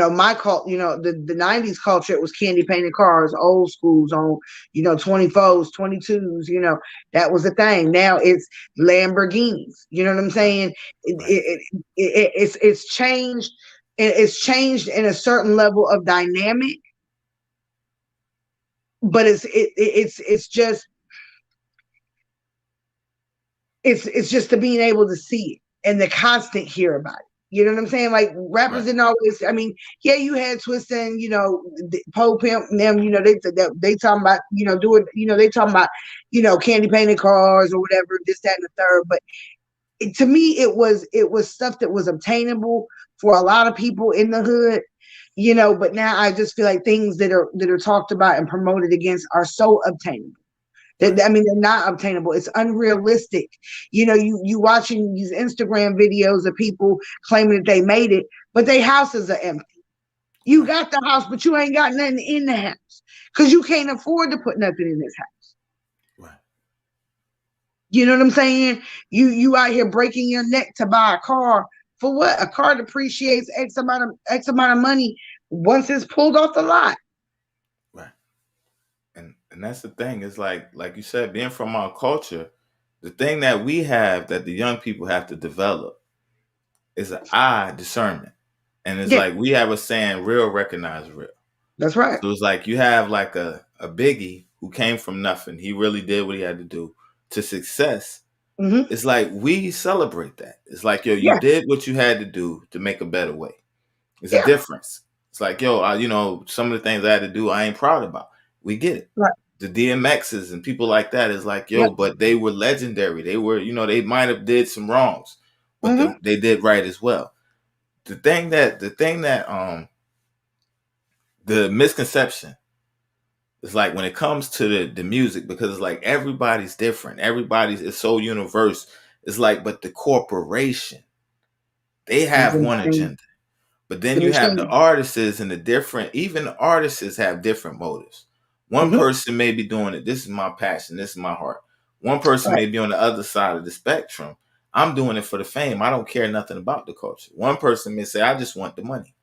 my cult, the 90s culture, it was candy painted cars, old schools on, 24s, 22s, that was a thing. Now it's Lamborghinis. You know what I'm right, saying? right, It's changed. It's changed in a certain level of dynamic, but it's just the being able to see it and the constant hear about it. You know what I'm saying? Like rappers right, didn't always. I mean, yeah, you had Twist and Poe Pimp and them. They talking about doing. They talking about candy painted cars or whatever, this, that, and the third. But to me, it was stuff that was obtainable for a lot of people in the hood. But now I just feel like things that are talked about and promoted against are so obtainable. right, I mean, they're not obtainable. It's unrealistic. You watching these Instagram videos of people claiming that they made it, but their houses are empty. You right, got the house, but you ain't got nothing in the house because you can't afford to put nothing in this house. right. You know what I'm saying? You out here breaking your neck to buy a car for what? A car depreciates X amount of money once it's pulled off the lot. Right. And that's the thing. It's like you said, being from our culture, the thing that we have that the young people have to develop is an eye discernment. And it's Yeah, like we have a saying, real recognize real. that's right. So it's like you have like a Biggie who came from nothing. He really did what he had to do to success. Hmm. It's like we celebrate that. It's like, yo, you Yeah, did what you had to do to make a better way. It's a yeah, difference. It's like, yo, some of the things I had to do, I ain't proud about. We get it. right. The DMXs and people like that is like, yo, Yep. but they were legendary. They were, they might have did some wrongs, but Hmm. they did right as well. The thing that the misconception It's like when it comes to the music, because it's like everybody's different. Everybody's is so universe. It's like, but the corporation, they It's have one insane. agenda. But then It's you have the insane. artists and the different, even the artists have different motives. One Mm-hmm. person may be doing it. This is my passion. This is my heart. One person Right. may be on the other side of the spectrum. I'm doing it for the fame. I don't care nothing about the culture. One person may say, I just want the money.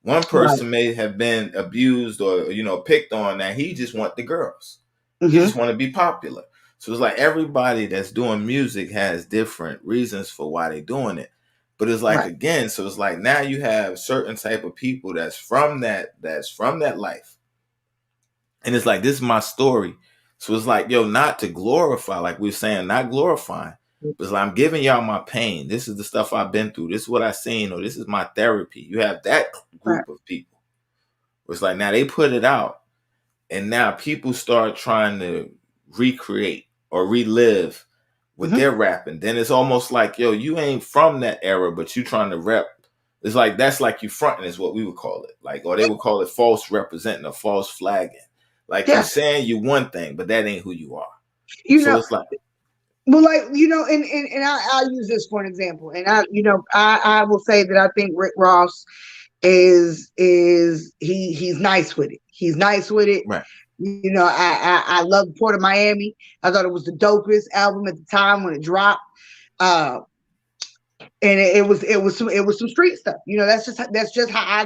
One Right. person may have been abused or, picked on, that he just want the girls. He Mm-hmm. just want to be popular. So it's like everybody that's doing music has different reasons for why they're doing it. But it's like, Right. again, so it's like now you have certain type of people that's from that life. And it's like, this is my story. So it's like, yo, not to glorify, like we were saying, not glorifying. But it's like, I'm giving y'all my pain. This is the stuff I've been through. This is what I've seen, or this is my therapy. You have that Right. group of people. It's like now they put it out, and now people start trying to recreate or relive what Mm-hmm. they're rapping. Then it's almost like, yo, you ain't from that era, but you trying to rep. It's like, that's like you fronting is what we would call it. Like, or they would call it false representing or false flagging. Like, you Yeah. saying you one thing, but that ain't who you are. You So know, it's like, well, like, and I'll use this for an example. And I will say that I think Rick Ross he's nice with it. He's nice with it. right, I love Port of Miami. I thought it was the dopest album at the time when it dropped. Uh, and it was some street stuff. That's just how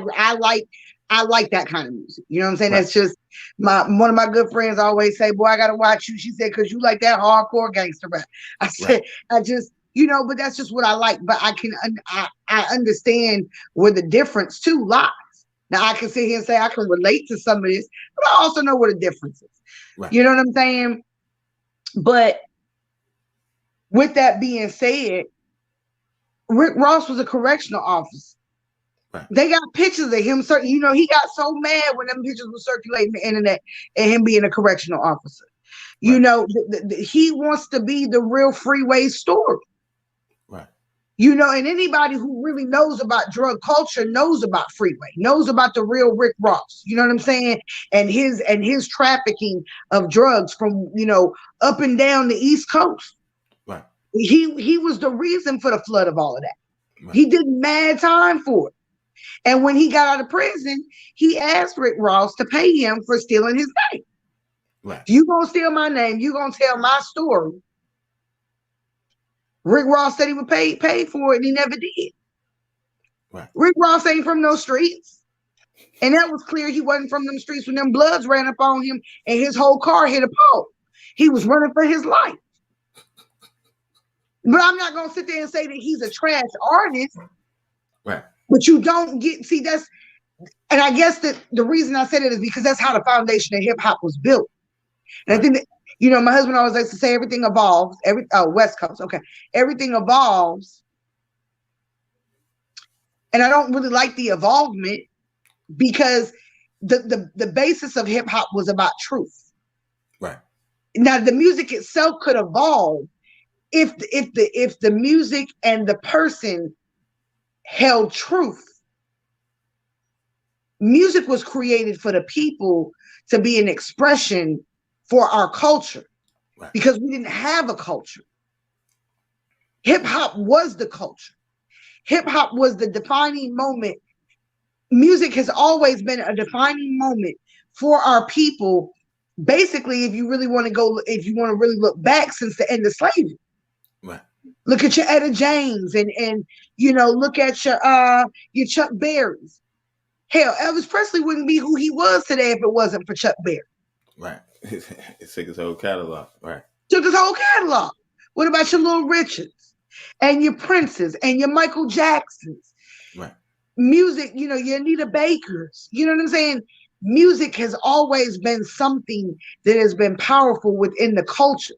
I like that kind of music. You know what I'm saying? right, That's just one of my good friends always say, "Boy, I gotta watch you." She said, "Cause you like that hardcore gangster rap." I right, said, "I just." But that's just what I like. But I understand where the difference too lies. Now I can sit here and say I can relate to some of this, but I also know what the difference is. right, You know what I'm saying? But with that being said, Rick Ross was a correctional officer. right, They got pictures of him. He got so mad when them pictures were circulating the internet and him being a correctional officer. right, He wants to be the real Freeway story. right, And anybody who really knows about drug culture knows about Freeway, knows about the real Rick Ross. You know what I'm saying? And his trafficking of drugs from up and down the East Coast. right, He was the reason for the flood of all of that. right, He did mad time for it. And when he got out of prison, he asked Rick Ross to pay him for stealing his name. right, If you gonna steal my name, you gonna tell my story. Rick Ross said he would pay for it, and he never did. right, Rick Ross ain't from those streets. And that was clear he wasn't from them streets when them Bloods ran up on him and his whole car hit a pole. He was running for his life. But I'm not gonna sit there and say that he's a trash artist. right, But you don't and I guess that the reason I said it is because that's how the foundation of hip hop was built. And I right, think that, my husband always likes to say everything evolves. West Coast, okay. Everything evolves. And I don't really like the evolvement because the basis of hip hop was about truth. right, Now the music itself could evolve if the music and the person held truth. Music was created for the people to be an expression for our culture right, because we didn't have a culture. Hip hop was the culture. Hip hop was the defining moment. Music has always been a defining moment for our people. Basically, if you want to really look back since the end of slavery, right, look at your Etta James and look at your Chuck Berrys. Hell, Elvis Presley wouldn't be who he was today if it wasn't for Chuck Berry. right. It took his whole catalog. Right, Took his whole catalog. What about your Little Richards and your Princes and your Michael Jacksons? right, Music, your Anita Bakers. You know what I'm saying? Music has always been something that has been powerful within the culture.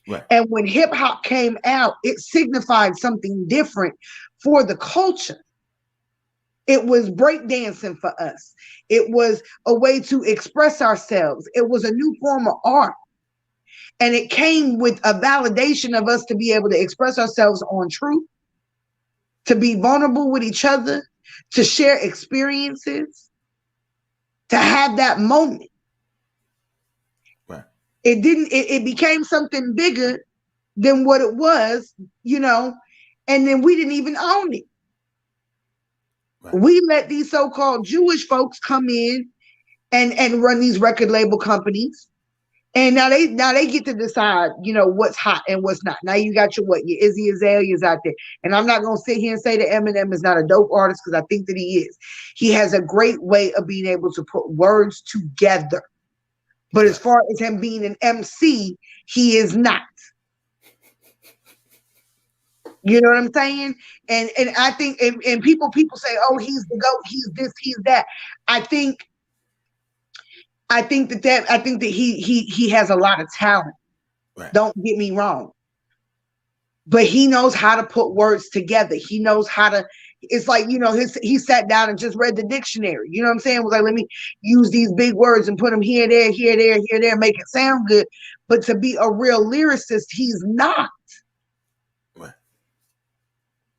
right, And when hip hop came out, it signified something different for the culture. It was breakdancing for us. It was a way to express ourselves. It was a new form of art. And it came with a validation of us to be able to express ourselves on truth, to be vulnerable with each other, to share experiences, to have that moment. It didn't. It became something bigger than what it was, you know, and then we didn't even own it. Right. We let these so-called Jewish folks come in and run these record label companies. And now they get to decide, what's hot and what's not. Now you got your Izzy Azaleas out there. And I'm not gonna sit here and say that Eminem is not a dope artist, because I think that he is. He has a great way of being able to put words together. But as far as him being an MC, he is not. You know what I'm saying? And I think and people say, oh, he's the GOAT, he's this, he's that. I think that he has a lot of talent. Right. Don't get me wrong. But he knows how to put words together. He knows how to, it's like, he sat down and just read the dictionary. You know what I'm saying? It was like, let me use these big words and put them here, there, make it sound good. But to be a real lyricist, he's not. Right.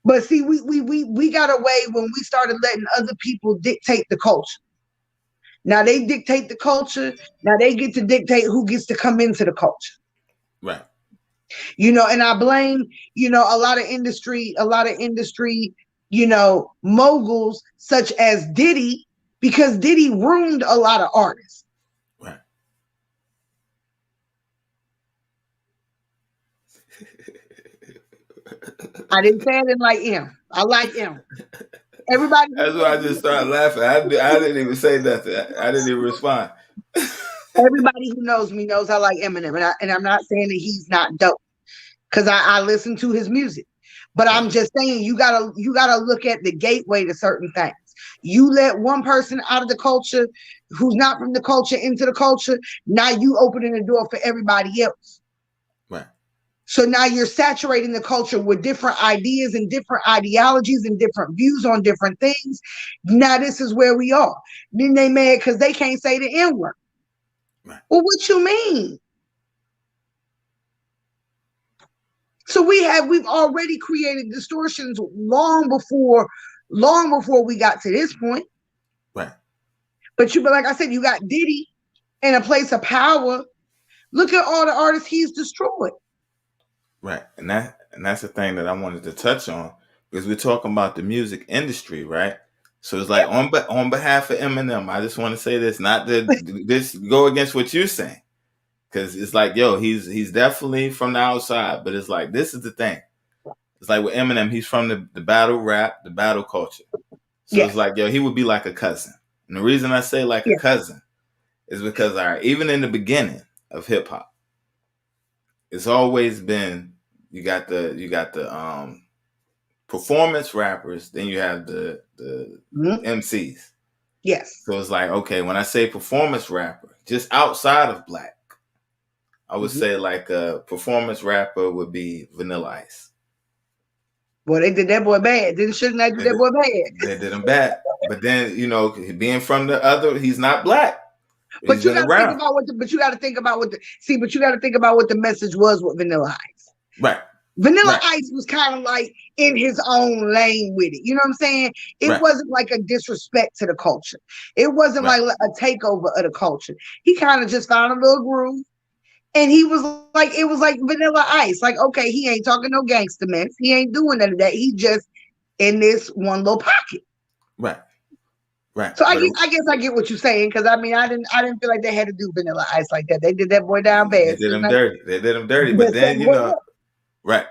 But see, we got away when we started letting other people dictate the culture. Now they dictate the culture. Now they get to dictate who gets to come into the culture. Right. And I blame, a lot of industry, moguls such as Diddy, because Diddy ruined a lot of artists. Right. I didn't say I didn't like him. I like him. Everybody. That's why I just started laughing. I didn't even say nothing. I didn't even respond. Everybody who knows me knows I like Eminem, and I'm not saying that he's not dope, because I listen to his music. But I'm just saying you gotta look at the gateway to certain things. You let one person out of the culture who's not from the culture into the culture. Now you opening the door for everybody else. Right. So now you're saturating the culture with different ideas and different ideologies and different views on different things. Now this is where we are. Then they mad because they can't say the N-word. Right. Well, what you mean? So we've already created distortions long before we got to this point. Right. But like I said, you got Diddy in a place of power. Look at all the artists he's destroyed. Right. And that's the thing that I wanted to touch on, because we're talking about the music industry, right? So it's like, on behalf of Eminem, I just want to say this, not to this go against what you're saying. Because it's like, yo, he's definitely from the outside, but it's like, this is the thing. It's like with Eminem, he's from the battle rap, the battle culture. So It's like, yo, he would be like a cousin. And the reason I say like a cousin is because, all right, even in the beginning of hip hop, it's always been, you got the performance rappers, then you have the MCs. Yes. So it's like, okay, when I say performance rapper, just outside of black, I would say like a performance rapper would be Vanilla Ice. Boy, they did that boy bad. Shouldn't they do that boy bad? They did him bad. But then, being from the other, he's not black. But you got to think about what the message was with Vanilla Ice. Right. Vanilla Ice was kind of like in his own lane with it. You know what I'm saying? It wasn't like a disrespect to the culture. It wasn't like a takeover of the culture. He kind of just found a little groove. And he was like, it was like Vanilla Ice. Like, okay, he ain't talking no gangster mess. He ain't doing none of that. He just in this one little pocket. Right. Right. So I guess I get what you're saying, because I didn't feel like they had to do Vanilla Ice like that. They did that boy down bad. They did him dirty. But then right.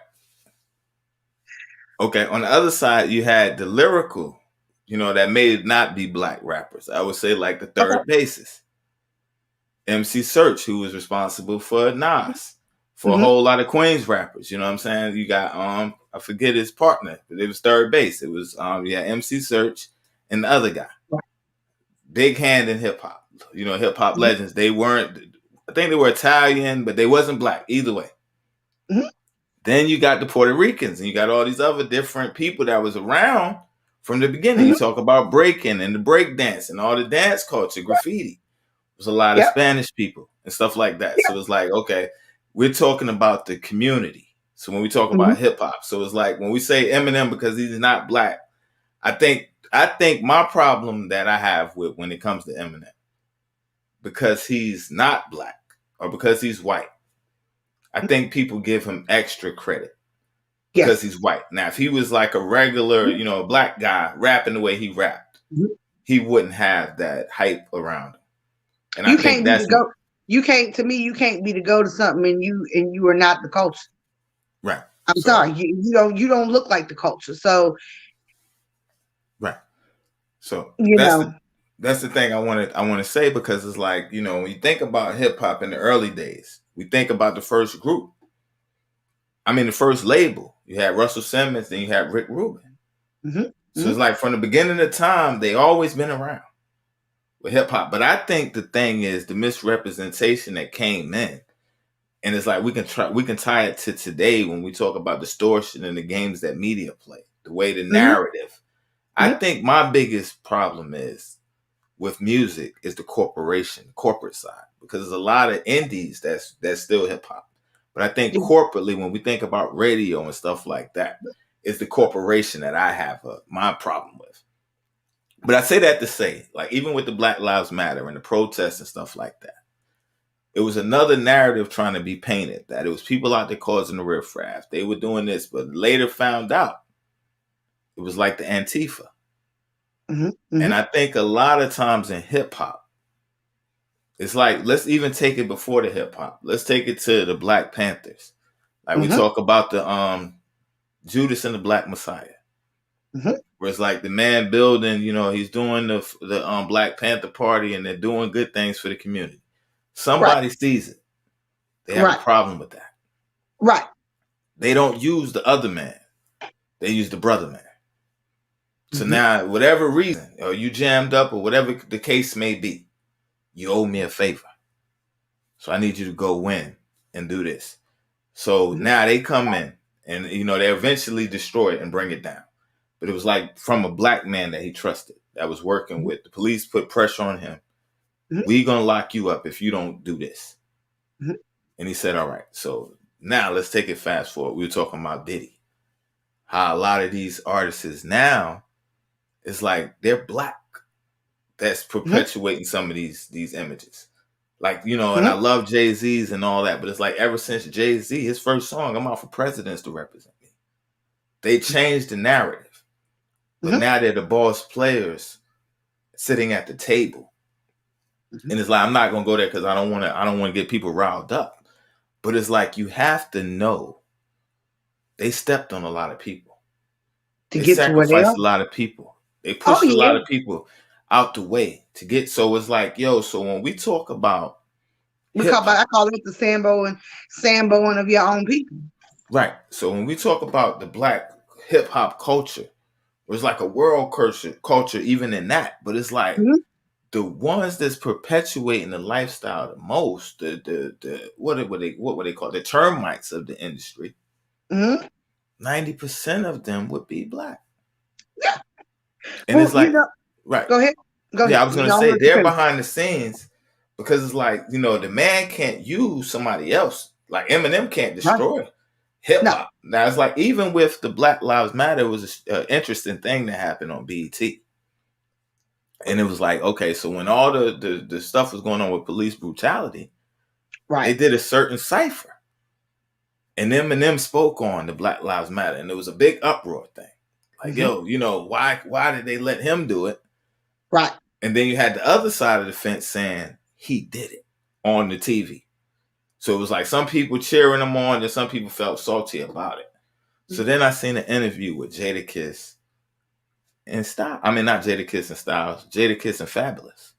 Okay. On the other side, you had the lyrical, that may not be black rappers. I would say like the third basis. MC Search, who was responsible for Nas, for a whole lot of Queens rappers. You know what I'm saying? You got I forget his partner, but it was third base. It was MC Search and the other guy. Big hand in hip hop. Hip hop legends. They weren't, I think they were Italian, but they wasn't black either way. Then you got the Puerto Ricans, and you got all these other different people that was around from the beginning. You talk about breaking and the break dance and all the dance culture, graffiti. There's a lot of Spanish people and stuff like that. So it's like, okay, we're talking about the community. So when we talk about hip hop, so it's like when we say Eminem because he's not black, I think my problem that I have with when it comes to Eminem, because he's not black, or because he's white, I think people give him extra credit because Yes. he's white. Now, if he was like a regular, Mhm. you know, a black guy rapping the way he rapped, Mhm. he wouldn't have that hype around him. And I You think can't be that's the go. You can't. To me, you can't be the go to something, and you are not the culture. right. I'm So sorry. You don't look like the culture. So right. So you know. that's the thing I want to say, because it's like, you know, when you think about hip hop in the early days, we think about the first group. I mean, the first label. You had Russell Simmons, then you had Rick Rubin. Hmm. So it's like from the beginning of time, they always been around with hip hop. But I think the thing is the misrepresentation that came in. And it's like we can tie it to today when we talk about distortion and the games that media play, the way the Hmm. narrative. I think my biggest problem is with music is the corporate side, because there's a lot of indies that's still hip hop. But I think corporately, when we think about radio and stuff like that, it's the corporation that I have my problem with. But I say that to say, like, even with the Black Lives Matter and the protests and stuff like that, it was another narrative trying to be painted that it was people out there causing the riffraff. They were doing this, but later found out it was like the Antifa. Hmm. And Hmm. I think a lot of times in hip hop, it's like, let's even take it before the hip hop. Let's take it to the Black Panthers. Like we Hmm. talk about the Judas and the Black Messiah, Hmm. where it's like the man building, you know, he's doing the Black Panther Party, and they're doing good things for the community. Right. Somebody sees it. They have a Right. problem with that. Right. They don't use the other man. They use the brother man. So Hmm. now, whatever reason, or you jammed up, or whatever the case may be, you owe me a favor. So I need you to go win and do this. So Hmm. now they come in, and you know, they eventually destroy it and bring it down. But it was like from a black man that he trusted, that was working with the police, put pressure on him. Hmm. We gonna lock you up if you don't do this. Hmm. And he said, all right. So now let's take it fast forward. We were talking about Diddy. How a lot of these artists is now, it's like they're black. That's Hmm. perpetuating some of these images. Like, you know, and I Hmm. love Jay-Z's and all that, but it's like ever since Jay-Z, his first song, I'm out for presidents to represent me. They changed the narrative. But Hmm. now they're the boss players sitting at the table. Hmm. And it's like, I'm not gonna go there because I don't want to get people riled up. But it's like, you have to know they stepped on a lot of people. To They get to where they are. sacrificed a lot of people. They Oh pushed a yeah. lot of people out the way to get. So it's like, yo, so when we talk about hip hop, I call it the Samboing of your own people. right? So when we talk about the black hip hop culture, it's like a world culture even in that. But it's like Hmm. the ones that's perpetuating the lifestyle the most, the what would they call it? The termites of the industry. Hmm. 90% of them would be black, Yeah. and Well, it's like, right. go ahead. Go Yeah, ahead. I was You gonna know, I'm say gonna let you they're finish. behind the scenes, because it's like, you know, the man can't use somebody else. Like Eminem can't Right. destroy hip No. hop. Now it's like, even with the Black Lives Matter, it was an interesting thing that happened on BET, and it was like, okay, so when all the stuff was going on with police brutality, they Right. did a certain cipher, and Eminem spoke on the Black Lives Matter, and it was a big uproar thing. Like, Hmm. yo, you know, why did they let him do it? Right. And then you had the other side of the fence saying he did it on the TV. So it was like some people cheering him on, and some people felt salty about it. So then I seen an interview with Jadakiss and Styles. I mean, not Jadakiss and Styles, Jadakiss and Fabulous.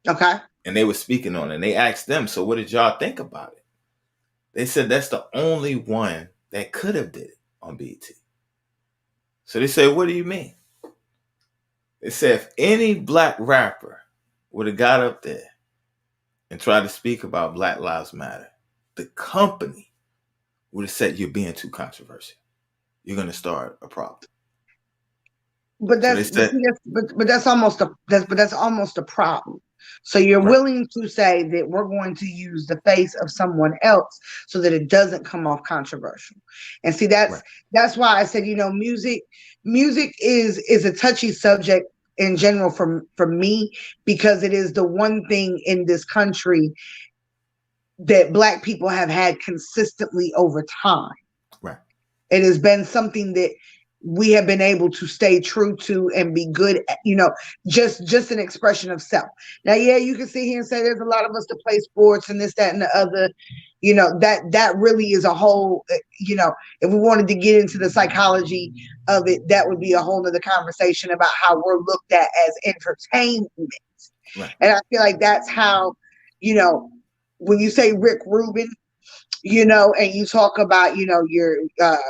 Okay. And they were speaking on it. And they asked them, so what did y'all think about it? They said that's the only one that could have did it on BET. So they said, what do you mean? They said if any black rapper would have got up there and tried to speak about Black Lives Matter, the company would have said you're being too controversial. You're going to start a problem. But So they said, that's almost that's almost a problem. So you're right, willing to say that we're going to use the face of someone else so that it doesn't come off controversial. And see, right, that's why I said, music is a touchy subject in general for me, because it is the one thing in this country that Black people have had consistently over time. Right. It has been something that we have been able to stay true to and be good at, just an expression of self. Now, yeah, you can sit here and say there's a lot of us that play sports and this, that, and the other. That really is a whole, if we wanted to get into the psychology of it, that would be a whole nother conversation about how we're looked at as entertainment. Right. And I feel like that's how, when you say Rick Rubin, and you talk about, your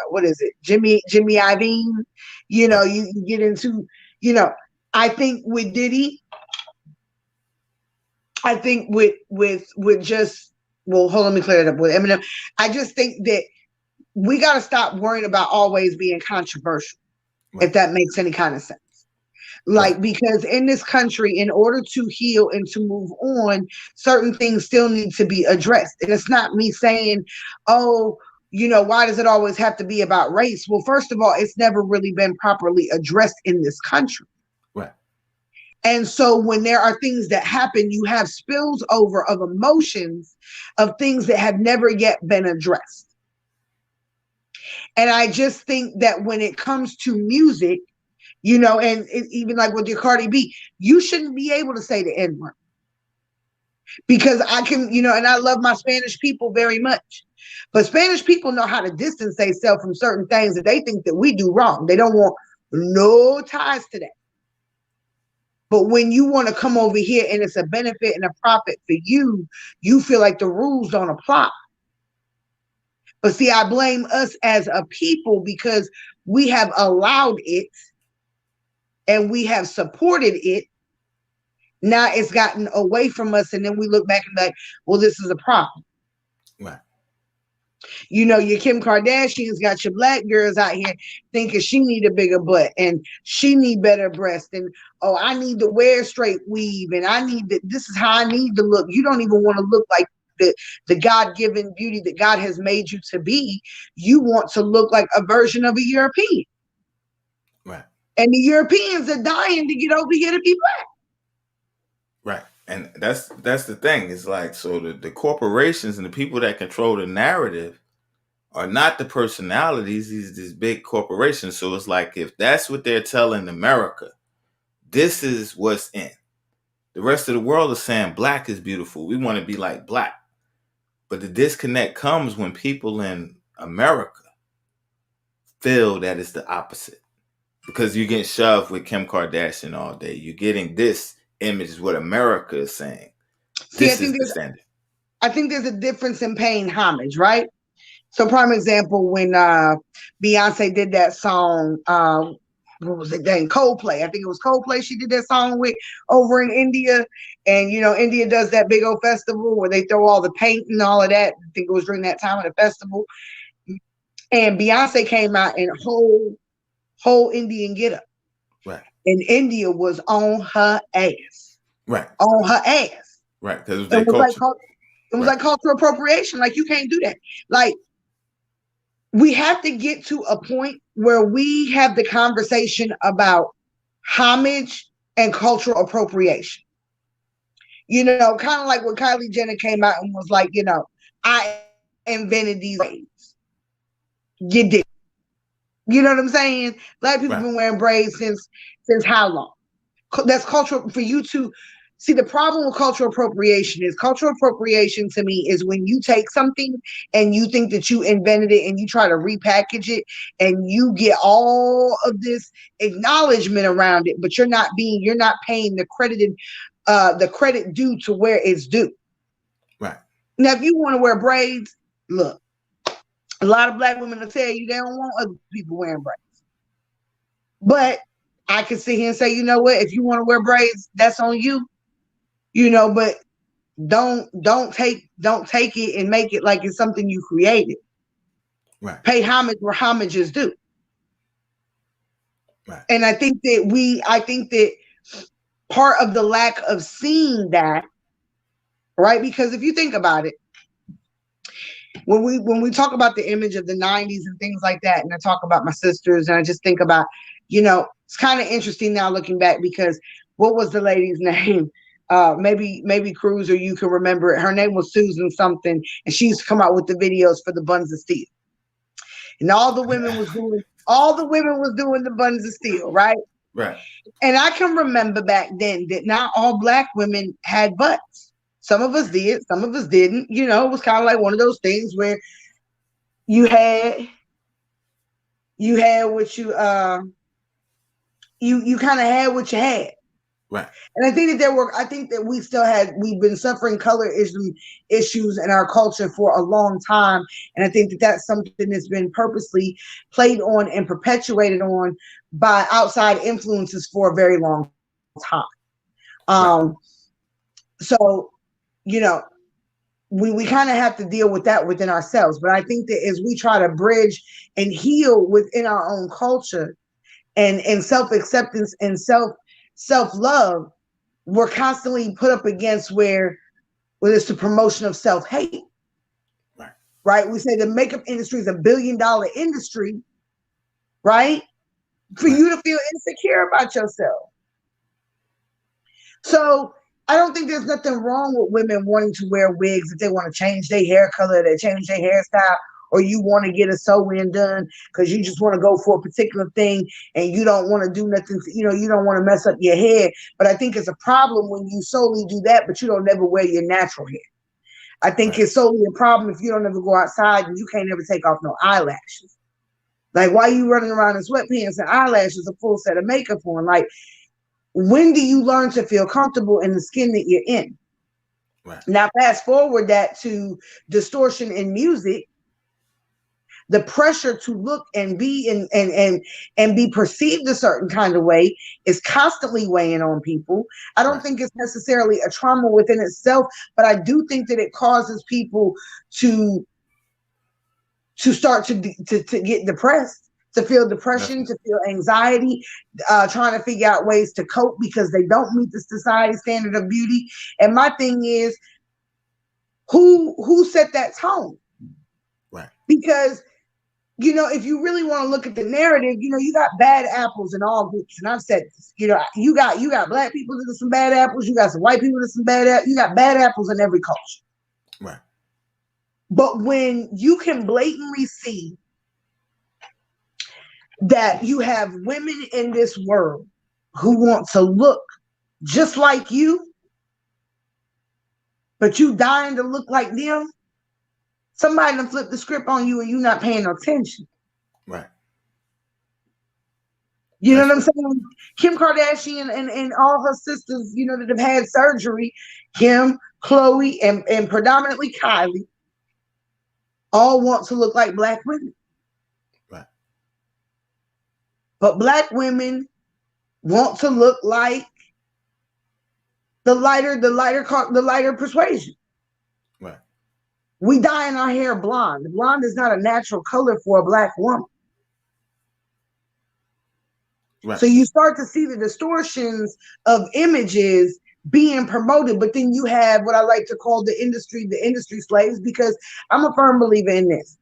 what is it, Jimmy Iovine, Right. you get into, I think with Diddy, I think with just, well, hold on, let me clear it up with Eminem. I just think that we got to stop worrying about always being controversial, Right. if that makes any kind of sense. Like, Right. because in this country, in order to heal and to move on, certain things still need to be addressed. And it's not me saying, oh, why does it always have to be about race? Well, first of all, it's never really been properly addressed in this country. Right. And so when there are things that happen, you have spills over of emotions of things that have never yet been addressed. And I just think that when it comes to music, and even like with your Cardi B, you shouldn't be able to say the N-word. Because I can, and I love my Spanish people very much. But Spanish people know how to distance themselves from certain things that they think that we do wrong. They don't want no ties to that. But when you want to come over here and it's a benefit and a profit for you, you feel like the rules don't apply. But see, I blame us as a people because we have allowed it and we have supported it. Now it's gotten away from us, and then we look back and be like, well, this is a problem. Right. Your Kim Kardashians got your Black girls out here thinking she need a bigger butt and she need better breasts, and oh, I need to wear straight weave, and I need that. This is how I need to look. You don't even want to look like the God-given beauty that God has made you to be. You want to look like a version of a European. Right. And the Europeans are dying to get over here to be Black. Right. And that's the thing. It's like, so the corporations and the people that control the narrative are not the personalities, these big corporations. So it's like, if that's what they're telling America, this is what's in. The rest of the world is saying Black is beautiful. We want to be like Black. But the disconnect comes when people in America feel that it's the opposite. Because you're getting shoved with Kim Kardashian all day. You're getting this image is what America is saying. This is the standard. I think there's a difference in paying homage, right? So prime example, when Beyonce did that song, what was it then? Coldplay. I think it was Coldplay she did that song with over in India. And, India does that big old festival where they throw all the paint and all of that. I think it was during that time of the festival. And Beyonce came out in whole Indian getup. Right. And India was on her ass. Right. On her ass. Right. Because it was their culture. It was like cultural appropriation. Like, you can't do that. Like, we have to get to a point where we have the conversation about homage and cultural appropriation. Kind of like when Kylie Jenner came out and was like, I invented these braids. You did. You know what I'm saying? Black people have been wearing braids since how long? That's cultural for you to see. The problem with cultural appropriation to me is when you take something and you think that you invented it and you try to repackage it and you get all of this acknowledgement around it, but you're not paying the credit due to where it's due. Right. Now, if you want to wear braids, look, a lot of Black women will tell you they don't want other people wearing braids. But I can sit here and say, you know what? If you want to wear braids, that's on you. But don't take it and make it like it's something you created. Right. Pay homage where homage is due. Right. And I think that part of the lack of seeing that, right? Because if you think about it, when we talk about the image of the 90s and things like that, and I talk about my sisters, and I just think about, it's kind of interesting now looking back, because what was the lady's name? maybe Cruz or you can remember it. Her name was Susan something, and she used to come out with the videos for the Buns of Steel. And all the women was doing the Buns of Steel, right? Right. And I can remember back then that not all black women had butts. Some of us did, some of us didn't. You know, it was kind of like one of those things where you had what you kind of had what you had. Right. And I think that we've been suffering issues in our culture for a long time. And I think that that's something that's been purposely played on and perpetuated on by outside influences for a very long time. Right. So, you know, we kind of have to deal with that within ourselves. But I think that as we try to bridge and heal within our own culture and self-acceptance and self-love, we're constantly put up against where it's the promotion of self-hate. Right. Right? We say the makeup industry is $1 billion industry, right? For you to feel insecure about yourself. So I don't think there's nothing wrong with women wanting to wear wigs if they want to change their hair color, they change their hairstyle, or you want to get a sew-in done because you just want to go for a particular thing and you don't want to do nothing, you don't want to mess up your hair. But I think it's a problem when you solely do that, but you don't ever wear your natural hair. I think it's solely a problem if you don't ever go outside and you can't ever take off no eyelashes. Like, why are you running around in sweatpants and eyelashes, a full set of makeup on? Like, when do you learn to feel comfortable in the skin that you're in? Right. Now, fast forward that to distortion in music. The pressure to look and be and be perceived a certain kind of way is constantly weighing on people. I don't think it's necessarily a trauma within itself, but I do think that it causes people to start to get depressed, to feel depression, to feel anxiety, trying to figure out ways to cope because they don't meet the society standard of beauty. And my thing is, who set that tone? Right. Because if you really want to look at the narrative, you got bad apples in all groups. And I've said this, you got black people that are some bad apples. You got some white people that are some bad apples. You got bad apples in every culture. Right. But when you can blatantly see that you have women in this world who want to look just like you, but you dying to look like them, somebody done flip the script on you and you not paying no attention. Right. You know what I'm saying? Kim Kardashian and all her sisters, that have had surgery, Kim, Khloe, and predominantly Kylie, all want to look like black women. Right. But black women want to look like the lighter persuasion. Right. We dyeing our hair blonde. Blonde is not a natural color for a black woman. Right. So you start to see the distortions of images being promoted, but then you have what I like to call the industry slaves, because I'm a firm believer in this.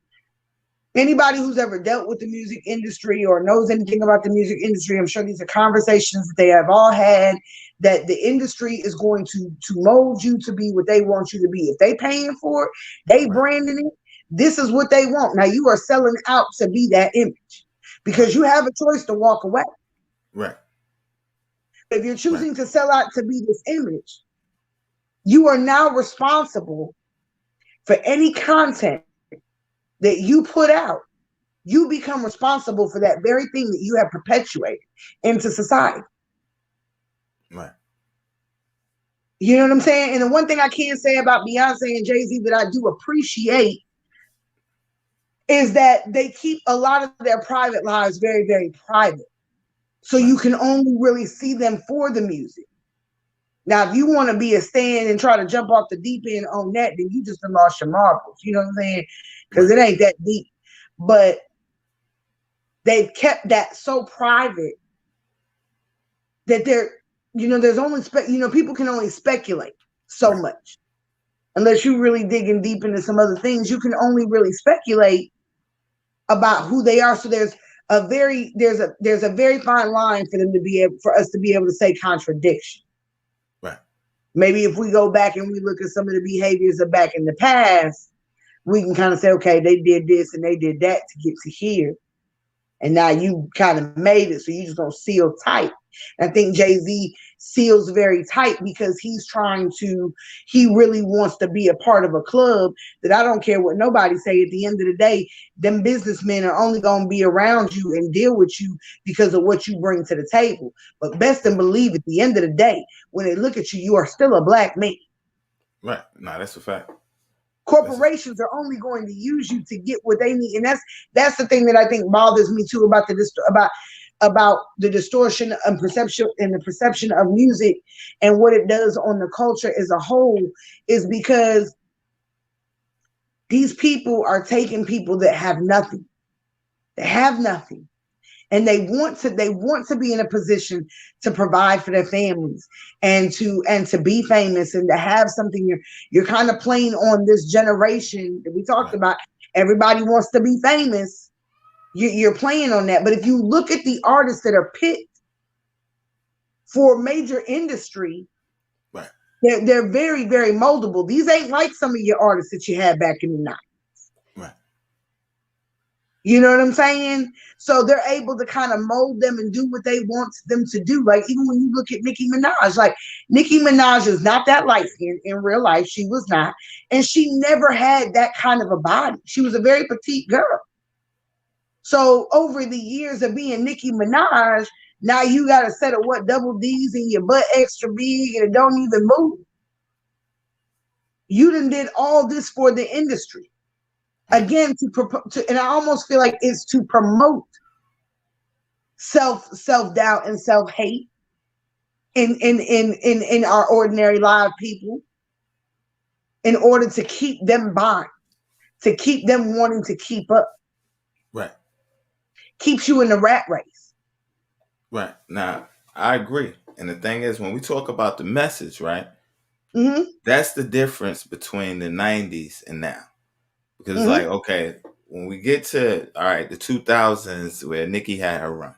Anybody who's ever dealt with the music industry or knows anything about the music industry, I'm sure these are conversations that they have all had, that the industry is going to mold you to be what they want you to be. If they paying for it, they branding it, this is what they want. Now you are selling out to be that image because you have a choice to walk away. Right. If you're choosing to sell out to be this image, you are now responsible for any content that you put out. You become responsible for that very thing that you have perpetuated into society. Right. You know what I'm saying? And the one thing I can say about Beyonce and Jay-Z that I do appreciate is that they keep a lot of their private lives very, very private. So you can only really see them for the music. Now, if you want to be a stan and try to jump off the deep end on that, then you just lost your marbles. You know what I'm saying? Because it ain't that deep. But they've kept that so private that there's only people can only speculate so much. Unless you're really digging deep into some other things, you can only really speculate about who they are. So there's a very fine line for us to be able to say contradiction. Right. Maybe if we go back and we look at some of the behaviors of back in the past, we can kind of say, okay, they did this and they did that to get to here. And now you kind of made it, so you just gonna seal tight. And I think Jay-Z seals very tight because he really wants to be a part of a club that I don't care what nobody say. At the end of the day, them businessmen are only gonna be around you and deal with you because of what you bring to the table. But best and believe at the end of the day, when they look at you, you are still a black man. Right. No, that's a fact. Corporations are only going to use you to get what they need, and that's the thing that I think bothers me too about the distortion and the perception of music and what it does on the culture as a whole is because these people are taking people that have nothing. They have nothing. And they want to be in a position to provide for their families and to be famous and to have something. You're kind of playing on this generation that we talked about. Everybody wants to be famous. You're playing on that. But if you look at the artists that are picked for major industry, right, they're very, very moldable. These ain't like some of your artists that you had back in the 90s. right. You know what I'm saying? So they're able to kind of mold them and do what they want them to do. Like even when you look at Nicki Minaj, like Nicki Minaj is not that light skinned in real life. She was not. And she never had that kind of a body. She was a very petite girl. So over the years of being Nicki Minaj, now you got a set of double D's and your butt extra big and it don't even move. You done did all this for the industry. Again, and I almost feel like it's to promote self-doubt and self-hate in our ordinary live people in order to keep them buying, to keep them wanting to keep up. Right. Keeps you in the rat race. Right. Now, I agree. And the thing is, when we talk about the message, right, that's the difference between the 90s and now. Because it's like, okay, when we get to, all right, the 2000s where Nicki had her run,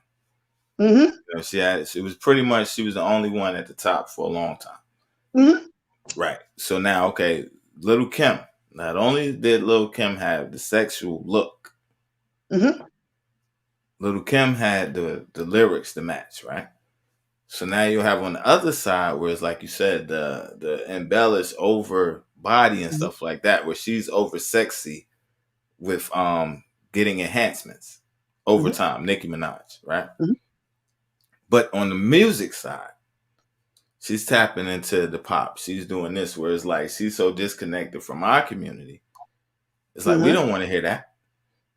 you know, she was pretty much, she was the only one at the top for a long time. Right. So now, okay, Little Kim, not only did Little Kim have the sexual look, Little Kim had the lyrics to match, right? So now you have on the other side where it's like you said, the embellished over body and stuff like that, where she's over sexy with getting enhancements over time, Nicki Minaj, right? But on the music side, she's tapping into the pop. She's doing this where it's like she's so disconnected from our community. It's like we don't want to hear that.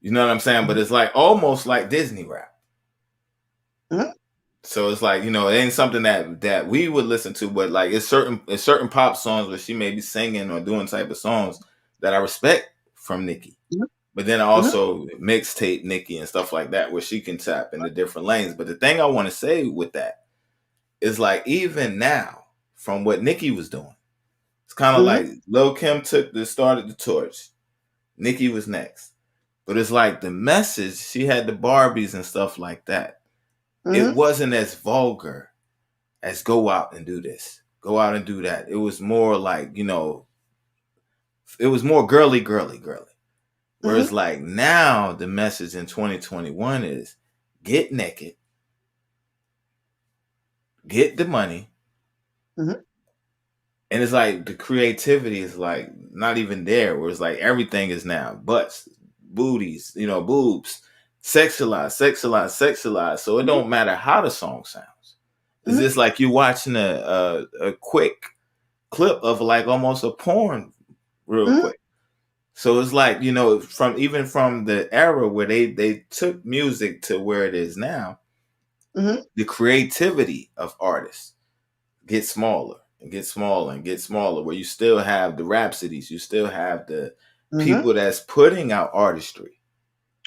You know what I'm saying? But it's like almost like Disney rap. So it's like, you know, it ain't something that we would listen to, but like it's certain pop songs where she may be singing or doing type of songs that I respect from Nicki. But then also mixtape Nicki and stuff like that where she can tap into different lanes. But the thing I want to say with that is like even now from what Nicki was doing, it's kind of like Lil Kim started the torch. Nicki was next. But it's like the message, she had the Barbies and stuff like that. It wasn't as vulgar as go out and do this, go out and do that. It was more like, you know, it was more girly. Whereas like now the message in 2021 is get naked, get the money. And it's like the creativity is like not even there, where it's like everything is now butts, booties, you know, boobs, sexualized. So it don't matter how the song sounds. It's just like you watching a quick clip of like almost a porn real quick. So it's like, you know, from the era where they took music to where it is now, the creativity of artists gets smaller and gets smaller and gets smaller, where you still have the Rhapsodies, you still have the people that's putting out artistry.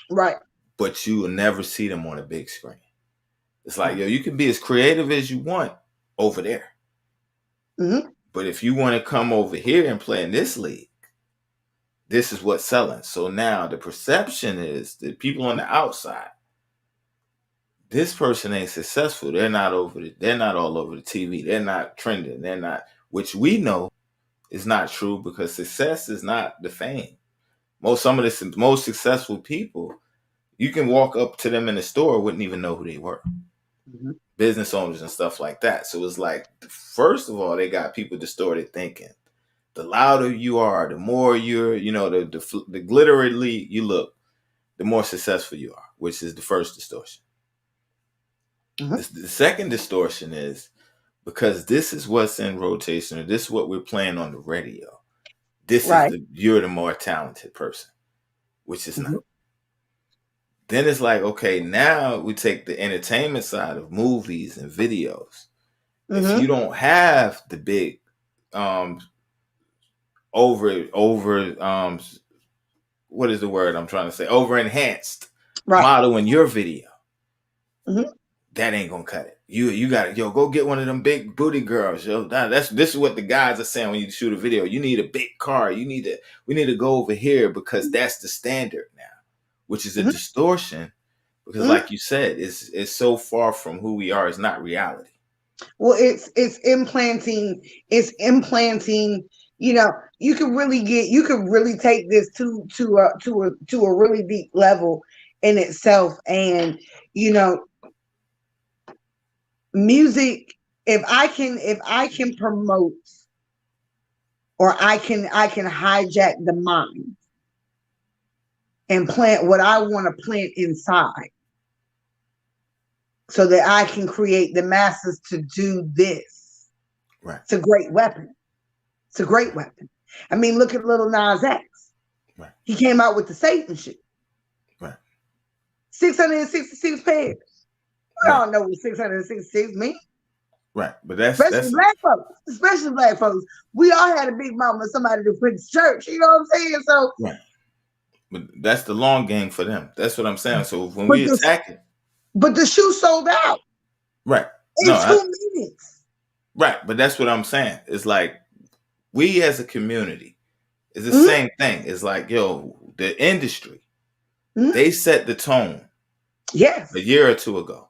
Right. But you will never see them on a big screen. It's like, yo, you can be as creative as you want over there. But if you want to come over here and play in this league, this is what's selling. So now the perception is that people on the outside, this person ain't successful. They're not all over the TV. They're not trending. which we know is not true because success is not the fame. Some of the most successful people, you can walk up to them in the store, wouldn't even know who they were. Mm-hmm. Business owners and stuff like that. So it's like, first of all, they got people distorted thinking. The louder you are, the more you're, the glitterly you look, the more successful you are, which is the first distortion. Mm-hmm. The second distortion is because this is what's in rotation, or this is what we're playing on the radio. You're the more talented person, which is Mm-hmm. not. Then it's like, okay, now we take the entertainment side of movies and videos. If Mm-hmm. you don't have the big over what is the word I'm trying to say? Over enhanced model in your video. Mm-hmm. That ain't gonna cut it. You got to go get one of them big booty girls, yo. This is what the guys are saying when you shoot a video. You need a big car. We need to go over here because that's the standard now, which is a distortion. Because, like you said, it's so far from who we are. It's not reality. Well, it's implanting. It's implanting. You can really take this to a really deep level in itself, and music. If I can promote, or I can hijack the mind and plant what I want to plant inside, so that I can create the masses to do this. Right. It's a great weapon. It's a great weapon. I mean, look at Little Nas X. Right. He came out with the Satan shit. Right. 666 pairs. We all know what 666 means. Right. But that's black folks. Especially black folks. We all had a big mama, somebody to put in church. You know what I'm saying? So right. But that's the long game for them. That's what I'm saying. So when we attack it. But the shoe sold out. Right. In 2 minutes. Right. But that's what I'm saying. It's like we as a community, it's the same thing. It's like, the industry, they set the tone. Yes. A year or two ago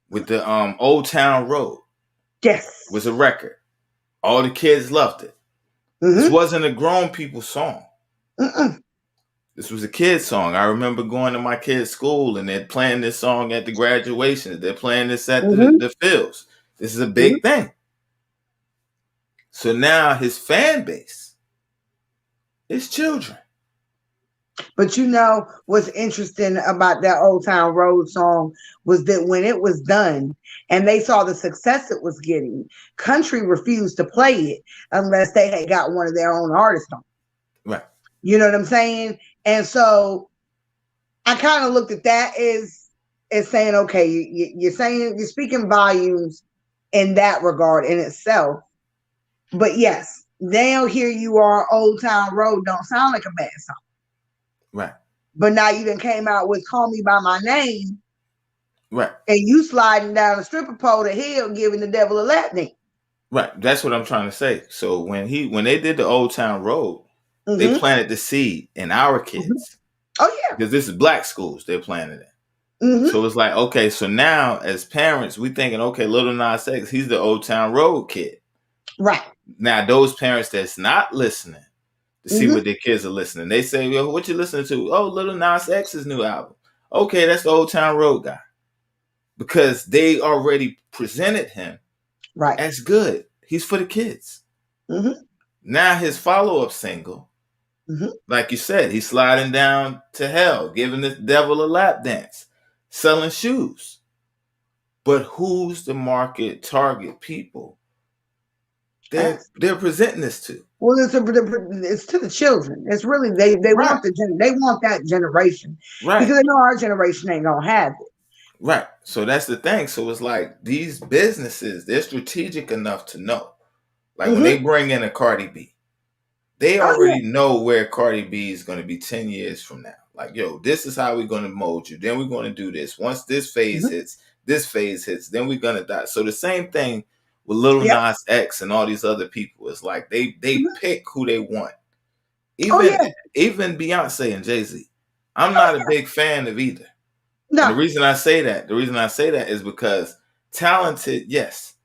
with the Old Town Road. Yes. Was a record. All the kids loved it. This wasn't a grown people song. This was a kid's song. I remember going to my kid's school and they're playing this song at the graduations. They're playing this at the fields. This is a big thing. So now his fan base is children. But what's interesting about that Old Town Road song was that when it was done and they saw the success it was getting, country refused to play it unless they had got one of their own artists on. Right. You know what I'm saying? And so I kind of looked at that as saying, okay, you're speaking volumes in that regard in itself. But yes, now here you are, Old Town Road don't sound like a bad song. Right. But now you done came out with Call Me By My Name. Right. And you sliding down a stripper pole to hell giving the devil a lap dance. Right. That's what I'm trying to say. So when they did the Old Town Road, they planted the seed in our kids. Oh, yeah. Because this is black schools they're planting in. So it's like, okay, so now as parents, we thinking, okay, Little Nas X, he's the Old Town Road kid. Right. Now, those parents that's not listening to see what their kids are listening, they say, yo, what you listening to? Oh, Little Nas X's new album. Okay, that's the Old Town Road guy. Because they already presented him as good. He's for the kids. Now his follow-up single, like you said, he's sliding down to hell, giving the devil a lap dance, selling shoes. But who's the market target people they're presenting this to? Well, it's to the children. It's really they want that generation, right? Because they know our generation ain't gonna have it. Right. So that's the thing. So it's like these businesses, they're strategic enough to know. Like when they bring in a Cardi B, they already know where Cardi B is going to be 10 years from now. Like, yo, this is how we're going to mold you. Then we're going to do this. Once this phase hits, then we're going to die. So the same thing with Lil Nas X and all these other people. It's like they pick who they want. Even Beyonce and Jay-Z. I'm not a big fan of either. No. And the reason I say that is because talented, yes,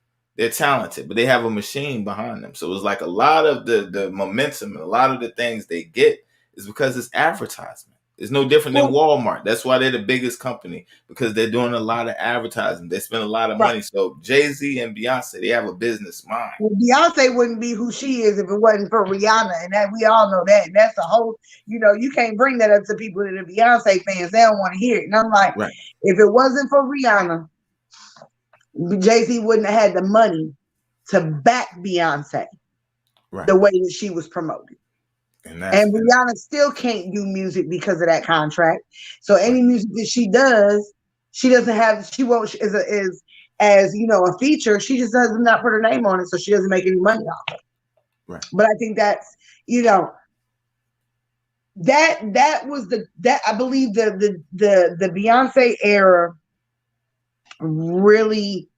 they're talented, but they have a machine behind them. So it's like a lot of the momentum and a lot of the things they get is because it's advertisement. It's no different than Well, Walmart. That's why they're the biggest company, because they're doing a lot of advertising. They spend a lot of right. money. So Jay-Z and Beyonce, they have a business mind. Well, Beyonce wouldn't be who she is if it wasn't for Rihanna, and that we all know that. And that's a whole, you can't bring that up to people that are Beyonce fans. They don't want to hear it. And I'm like, Right. if it wasn't for Rihanna, Jay-Z wouldn't have had the money to back Beyonce Right. the way that she was promoted. And Rihanna still can't do music because of that contract. So any music that she does, she doesn't have. She won't is as a feature. She just does not put her name on it, so she doesn't make any money off it. Right. But I think that's that was that I believe the Beyonce era really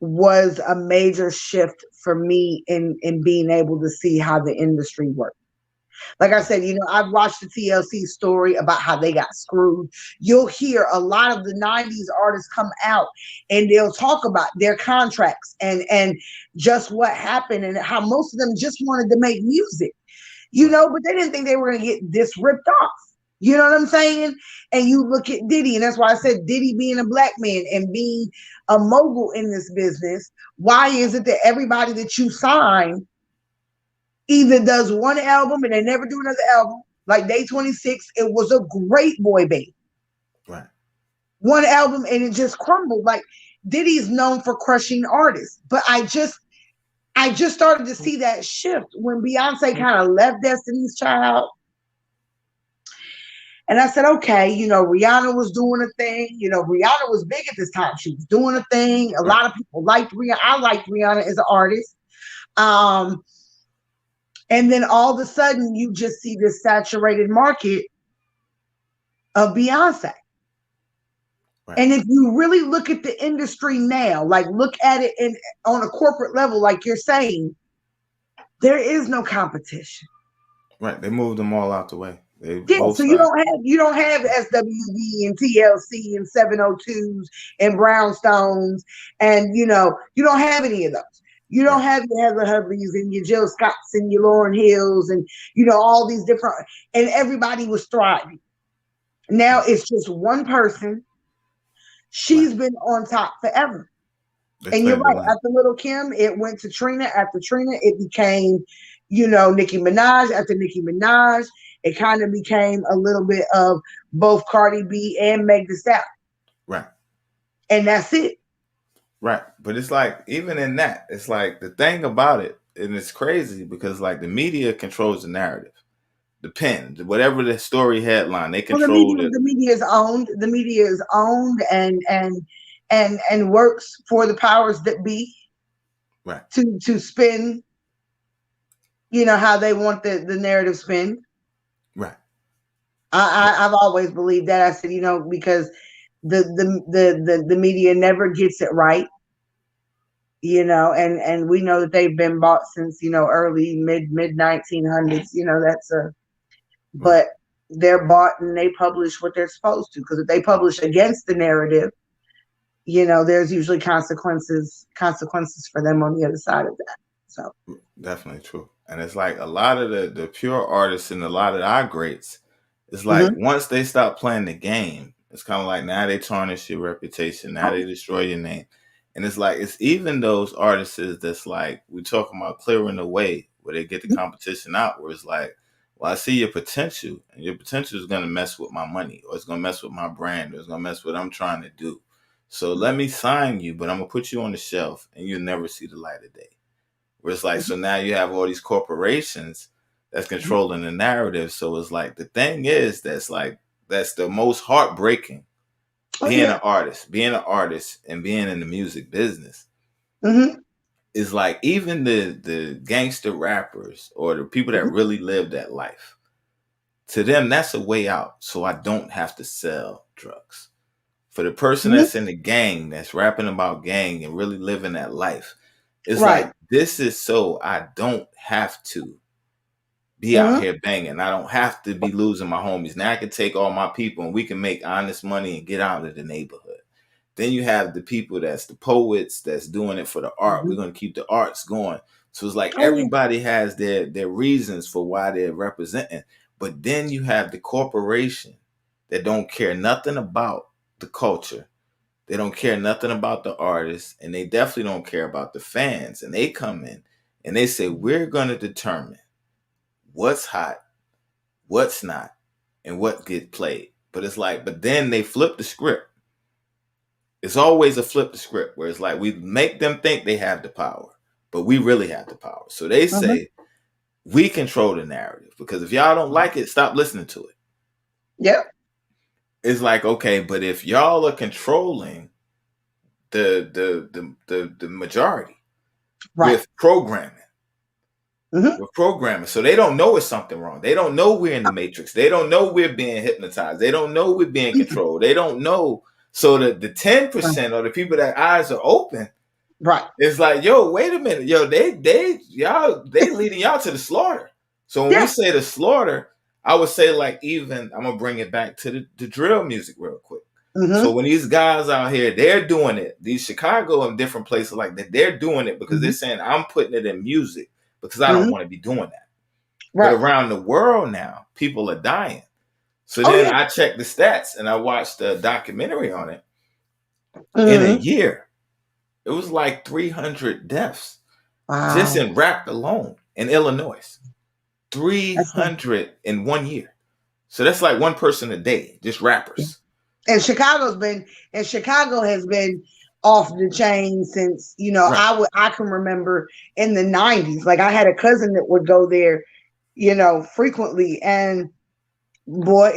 was a major shift for me in being able to see how the industry worked. Like I said, I've watched the TLC story about how they got screwed. You'll hear a lot of the 90s artists come out and they'll talk about their contracts and just what happened and how most of them just wanted to make music, but they didn't think they were going to get this ripped off. You know what I'm saying? And you look at Diddy, and that's why I said Diddy being a black man and being a mogul in this business. Why is it that everybody that you sign either does one album and they never do another album? Like Day 26, it was a great boy band. Right. One album and it just crumbled. Like Diddy's known for crushing artists, but I just started to see that shift when Beyonce kind of left Destiny's Child. And I said, okay, Rihanna was doing a thing. Rihanna was big at this time. She was doing a thing. A lot of people liked Rihanna. I liked Rihanna as an artist. And then all of a sudden, you just see this saturated market of Beyonce. Right. And if you really look at the industry now, like look at it on a corporate level, like you're saying, there is no competition. Right. They moved them all out the way. So you don't have SWV and TLC and 702s and Brownstones, and you don't have any of those. You don't have your Heather Hudleys and your Jill Scotts and your Lauryn Hills and all these different, and everybody was thriving. Now it's just one person. She's been on top forever. And you're right. After Little Kim, it went to Trina. After Trina, it became, Nicki Minaj. After Nicki Minaj, it kind of became a little bit of both Cardi B and Meg Thee Stallion. Right. And that's it. Right. But it's like, even in that, it's like the thing about it, and it's crazy because like the media controls the narrative. The pen, whatever the story headline, they control it. The media is owned. The media is owned and works for the powers that be. Right. To spin, how they want the narrative spin. Right. I've always believed that. I said, because the media never gets it right. And we know that they've been bought since, early mid 1900s, but they're bought and they publish what they're supposed to. Because if they publish against the narrative, there's usually consequences for them on the other side of that. So definitely true. And it's like a lot of the pure artists and a lot of our greats, it's like once they stop playing the game, it's kind of like now they tarnish your reputation, now they destroy your name. And it's like, it's even those artists that's like, we talking about clearing the way where they get the competition out, where it's like, well, I see your potential, and your potential is going to mess with my money, or it's going to mess with my brand, or it's going to mess with what I'm trying to do. So let me sign you, but I'm going to put you on the shelf, and you'll never see the light of day. Where it's like, so now you have all these corporations that's controlling the narrative. So it's like, the thing is, that's the most heartbreaking. Being an artist and being in the music business is like, even the gangster rappers or the people that really live that life, to them, that's a way out. So I don't have to sell drugs. For the person that's in the gang, that's rapping about gang and really living that life, it's like, this is so I don't have to be out here banging. I don't have to be losing my homies. Now I can take all my people and we can make honest money and get out of the neighborhood. Then you have the people that's the poets that's doing it for the art. We're Mhm. going to keep the arts going. So it's like Oh yeah. everybody has their reasons for why they're representing. But then you have the corporation that don't care nothing about the culture. They don't care nothing about the artists, and they definitely don't care about the fans. And they come in and they say, we're going to determine what's hot, what's not, and what gets played. But it's like, but then they flip the script. It's always a flip the script where it's like we make them think they have the power, but we really have the power. So they Mhm. say we control the narrative because if y'all don't like it, stop listening to it. Yep. It's like, okay, but if y'all are controlling the majority Right. Mhm. with programming, so they don't know it's something wrong. They don't know we're in the matrix. They don't know we're being hypnotized. They don't know we're being Mhm. controlled. They don't know. So the Right. 10% or the people that eyes are open, Right. it's like, yo, wait a minute, yo, they leading y'all to the slaughter. So when we Yeah. say the slaughter, I would say like even I'm gonna bring it back to the drill music real quick. So Mhm. when these guys out here, they're doing it. These Chicago and different places like that, they're doing it because they're Mhm. saying I'm putting it in music because I don't Mhm. want to be doing that. But Right. around the world now, people are dying. So Oh then yeah. I checked the stats and I watched a documentary on it. In a Mhm. year, it was like 300 deaths just Wow. in rap alone in Illinois. That's a, 300 in 1 year. So that's like one person a day, just rappers. and Chicago has been off the chain since, Right, I can remember in the 90s. Like I had a cousin that would go there, frequently, and boy,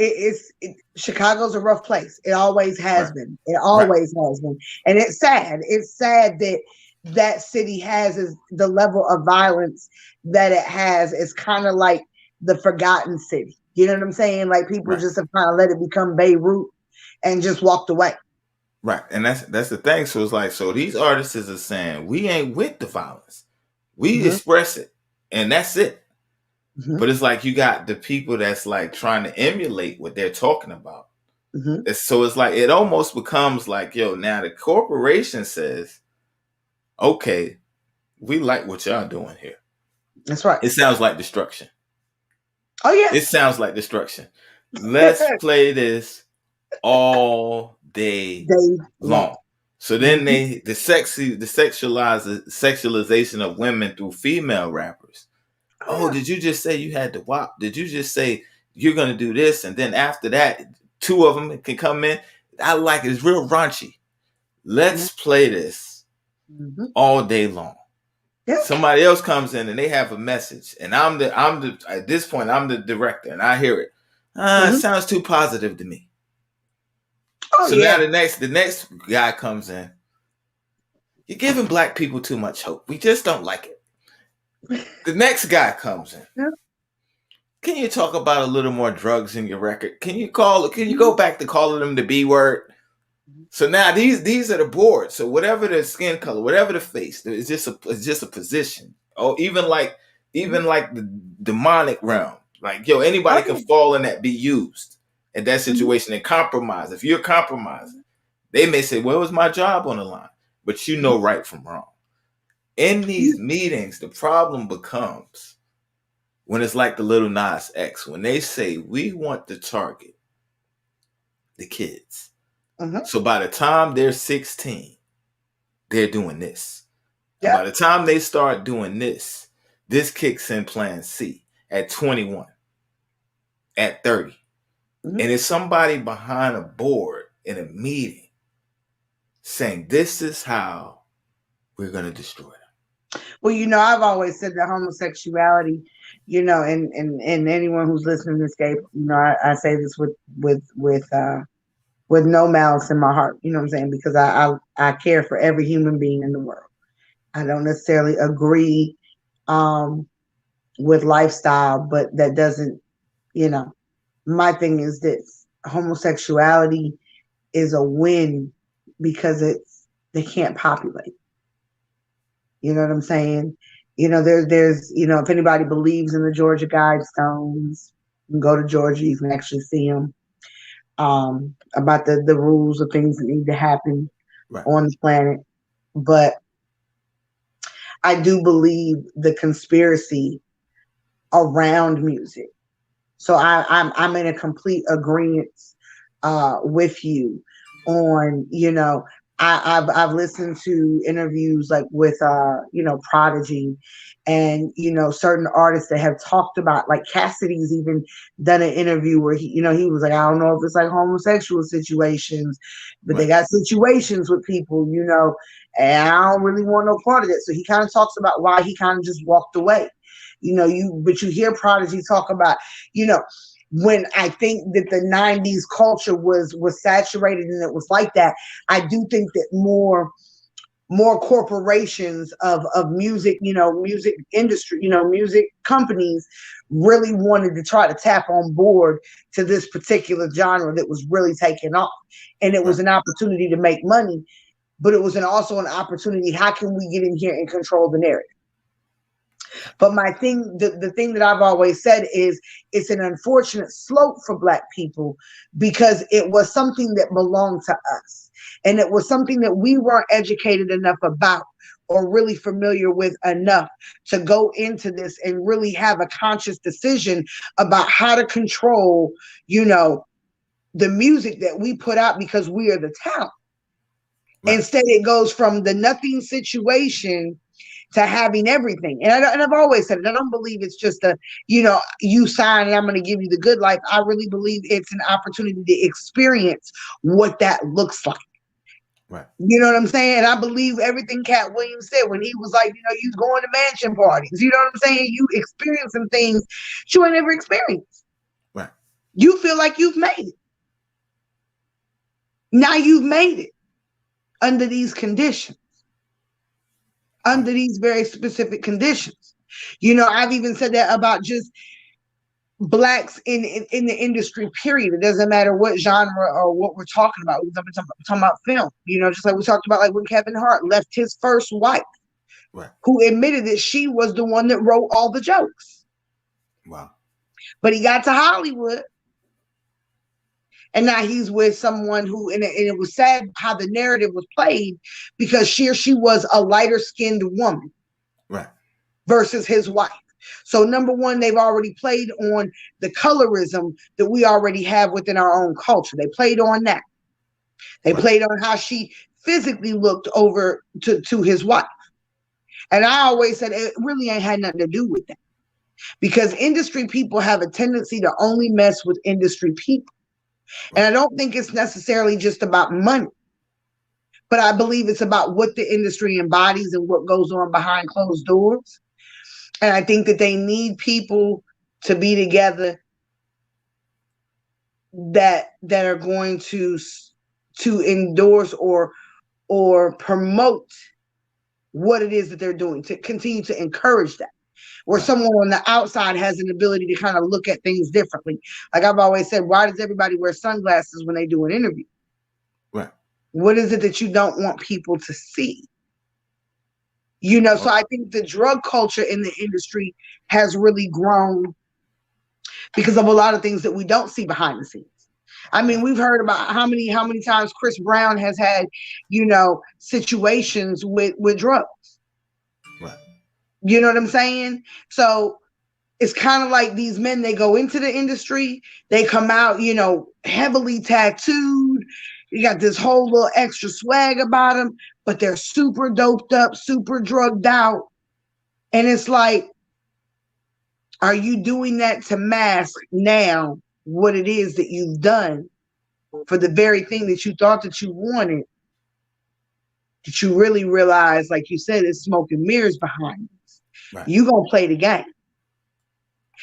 Chicago's a rough place. It always has right, been. It right, always has been. And it's sad. It's sad that that city has the level of violence that it has. It's kind of like the forgotten city. You know what I'm saying? Like people right, just have kind of let it become Beirut and just walked away. right. And that's the thing. So it's like, so these artists are saying we ain't with the violence. We Hmm. express it. And that's it. Hmm. But it's like you got the people that's like trying to emulate what they're talking about. Hmm. So it's like it almost becomes like, yo, now the corporation says, okay, we like what y'all doing here. That's right. It sounds like destruction. Oh yeah. It sounds like destruction. Let's play this all day They long. long. So then Hmm. the sexualization of women through female rappers. Oh Oh, yeah. did you just say you had to WAP? Did you just say you're gonna do this? And then after that, two of them can come in. I like it. It's real raunchy. Let's play this Mm-hmm. all day long. Yeah. Somebody else comes in and they have a message, and I'm the at this point I'm the director, and I hear it. It Hmm. sounds too positive to me. Oh So now yeah. the next guy comes in. You're giving black people too much hope. We just don't like it. The next guy comes in. Yeah. Can you talk about a little more drugs in your record? Can you go back to calling them the B word? So now these are the boards. So whatever the skin color, whatever the face, it's just a position. Oh, even like the demonic realm. Like, yo, Oh anybody can yeah. fall in that, be used in that Hmm. situation and compromise. If you're compromising, they may say, well, was my job on the line? But you know right from wrong. In these meetings, the problem becomes when it's like the little Nas X, when they say we want to target the kids. Hmm. So by the time they're 16, they're doing this. And Yeah. by the time they start doing this kicks in plan C at 21, at 30. Hmm. And it's somebody behind a board in a meeting saying, this is how we're going to destroy them. Well, I've always said that homosexuality, and anyone who's listening to this game, I say this with no malice in my heart. You know what I'm saying? Because I care for every human being in the world. I don't necessarily agree um, with lifestyle, but that doesn't, you know. My thing is this: homosexuality is a win because they can't populate. You know what I'm saying? There's if anybody believes in the Georgia Guidestones, you can go to Georgia, you can actually see them about the rules of things that need to happen. Right. on the planet. But I do believe the conspiracy around music. So I'm in a complete agreement with you on, I've listened to interviews like with Prodigy, and certain artists that have talked about, like Cassidy's even done an interview where he was like, I don't know if it's like homosexual situations, but they Right. got situations with people, and I don't really want no part of it. So he kind of talks about why he kind of just walked away. But you hear Prodigy talk about, you know, when I think that the 90s culture was saturated and it was like that, I do think that more corporations of music, music industry, music companies really wanted to try to tap on board to this particular genre that was really taking off. And it was Right. an opportunity to make money, but it was also an opportunity. How can we get in here and control the narrative? But the thing that I've always said is it's an unfortunate slope for Black people, because it was something that belonged to us. And it was something that we weren't educated enough about or really familiar with enough to go into this and really have a conscious decision about how to control, the music that we put out, because we are the talent. Right. Instead, it goes from the nothing situation to having everything. And I've always said it. I don't believe it's just you sign and I'm going to give you the good life. I really believe it's an opportunity to experience what that looks like. Right. You know what I'm saying? And I believe everything Cat Williams said when he was like, you going to mansion parties. You know what I'm saying? You experience some things you ain't never experienced. Right. You feel like you've made it. Now you've made it under these conditions. Under these very specific conditions. I've even said that about just Blacks in the industry, period. It doesn't matter what genre or what we're talking about. We're talking about film, just like we talked about, like when Kevin Hart left his first wife, Right. who admitted that she was the one that wrote all the jokes. Wow. But he got to Hollywood, and now he's with someone who, and it was sad how the narrative was played, because she was a lighter skinned woman. Right. Versus his wife. So number one, they've already played on the colorism that we already have within our own culture. They played on that. They Right. played on how she physically looked over to his wife. And I always said it really ain't had nothing to do with that, because industry people have a tendency to only mess with industry people. Right. And I don't think it's necessarily just about money, but I believe it's about what the industry embodies and what goes on behind closed doors. And I think that they need people to be together that are going to endorse or promote what it is that they're doing, to continue to encourage that. Where Right. someone on the outside has an ability to kind of look at things differently. Like I've always said, why does everybody wear sunglasses when they do an interview? Right. What is it that you don't want people to see? So I think the drug culture in the industry has really grown because of a lot of things that we don't see behind the scenes. I mean, we've heard about how many times Chris Brown has had, situations with drugs. Right. You know what I'm saying? So it's kind of like these men, they go into the industry, they come out, heavily tattooed. You got this whole little extra swag about them, but they're super doped up, super drugged out. And it's like, are you doing that to mask now what it is that you've done for the very thing that you thought that you wanted? That you really realize, like you said, it's smoke and mirrors behind this. Right. You gonna play the game.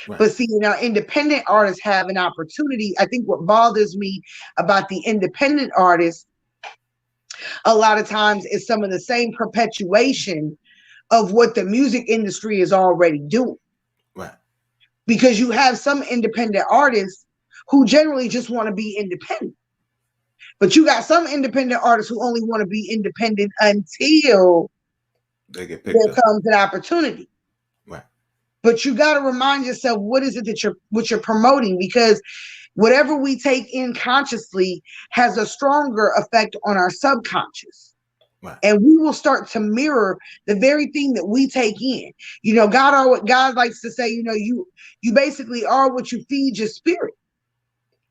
Right. But see, independent artists have an opportunity. I think what bothers me about the independent artists a lot of times is some of the same perpetuation of what the music industry is already doing. Right. Because you have some independent artists who generally just want to be independent. But you got some independent artists who only want to be independent until they get picked there up. comes an opportunity. Right. But you got to remind yourself, what is it that you're promoting? Because whatever we take in consciously has a stronger effect on our subconscious. Right. And we will start to mirror the very thing that we take in. God likes to say, you basically are what you feed your spirit.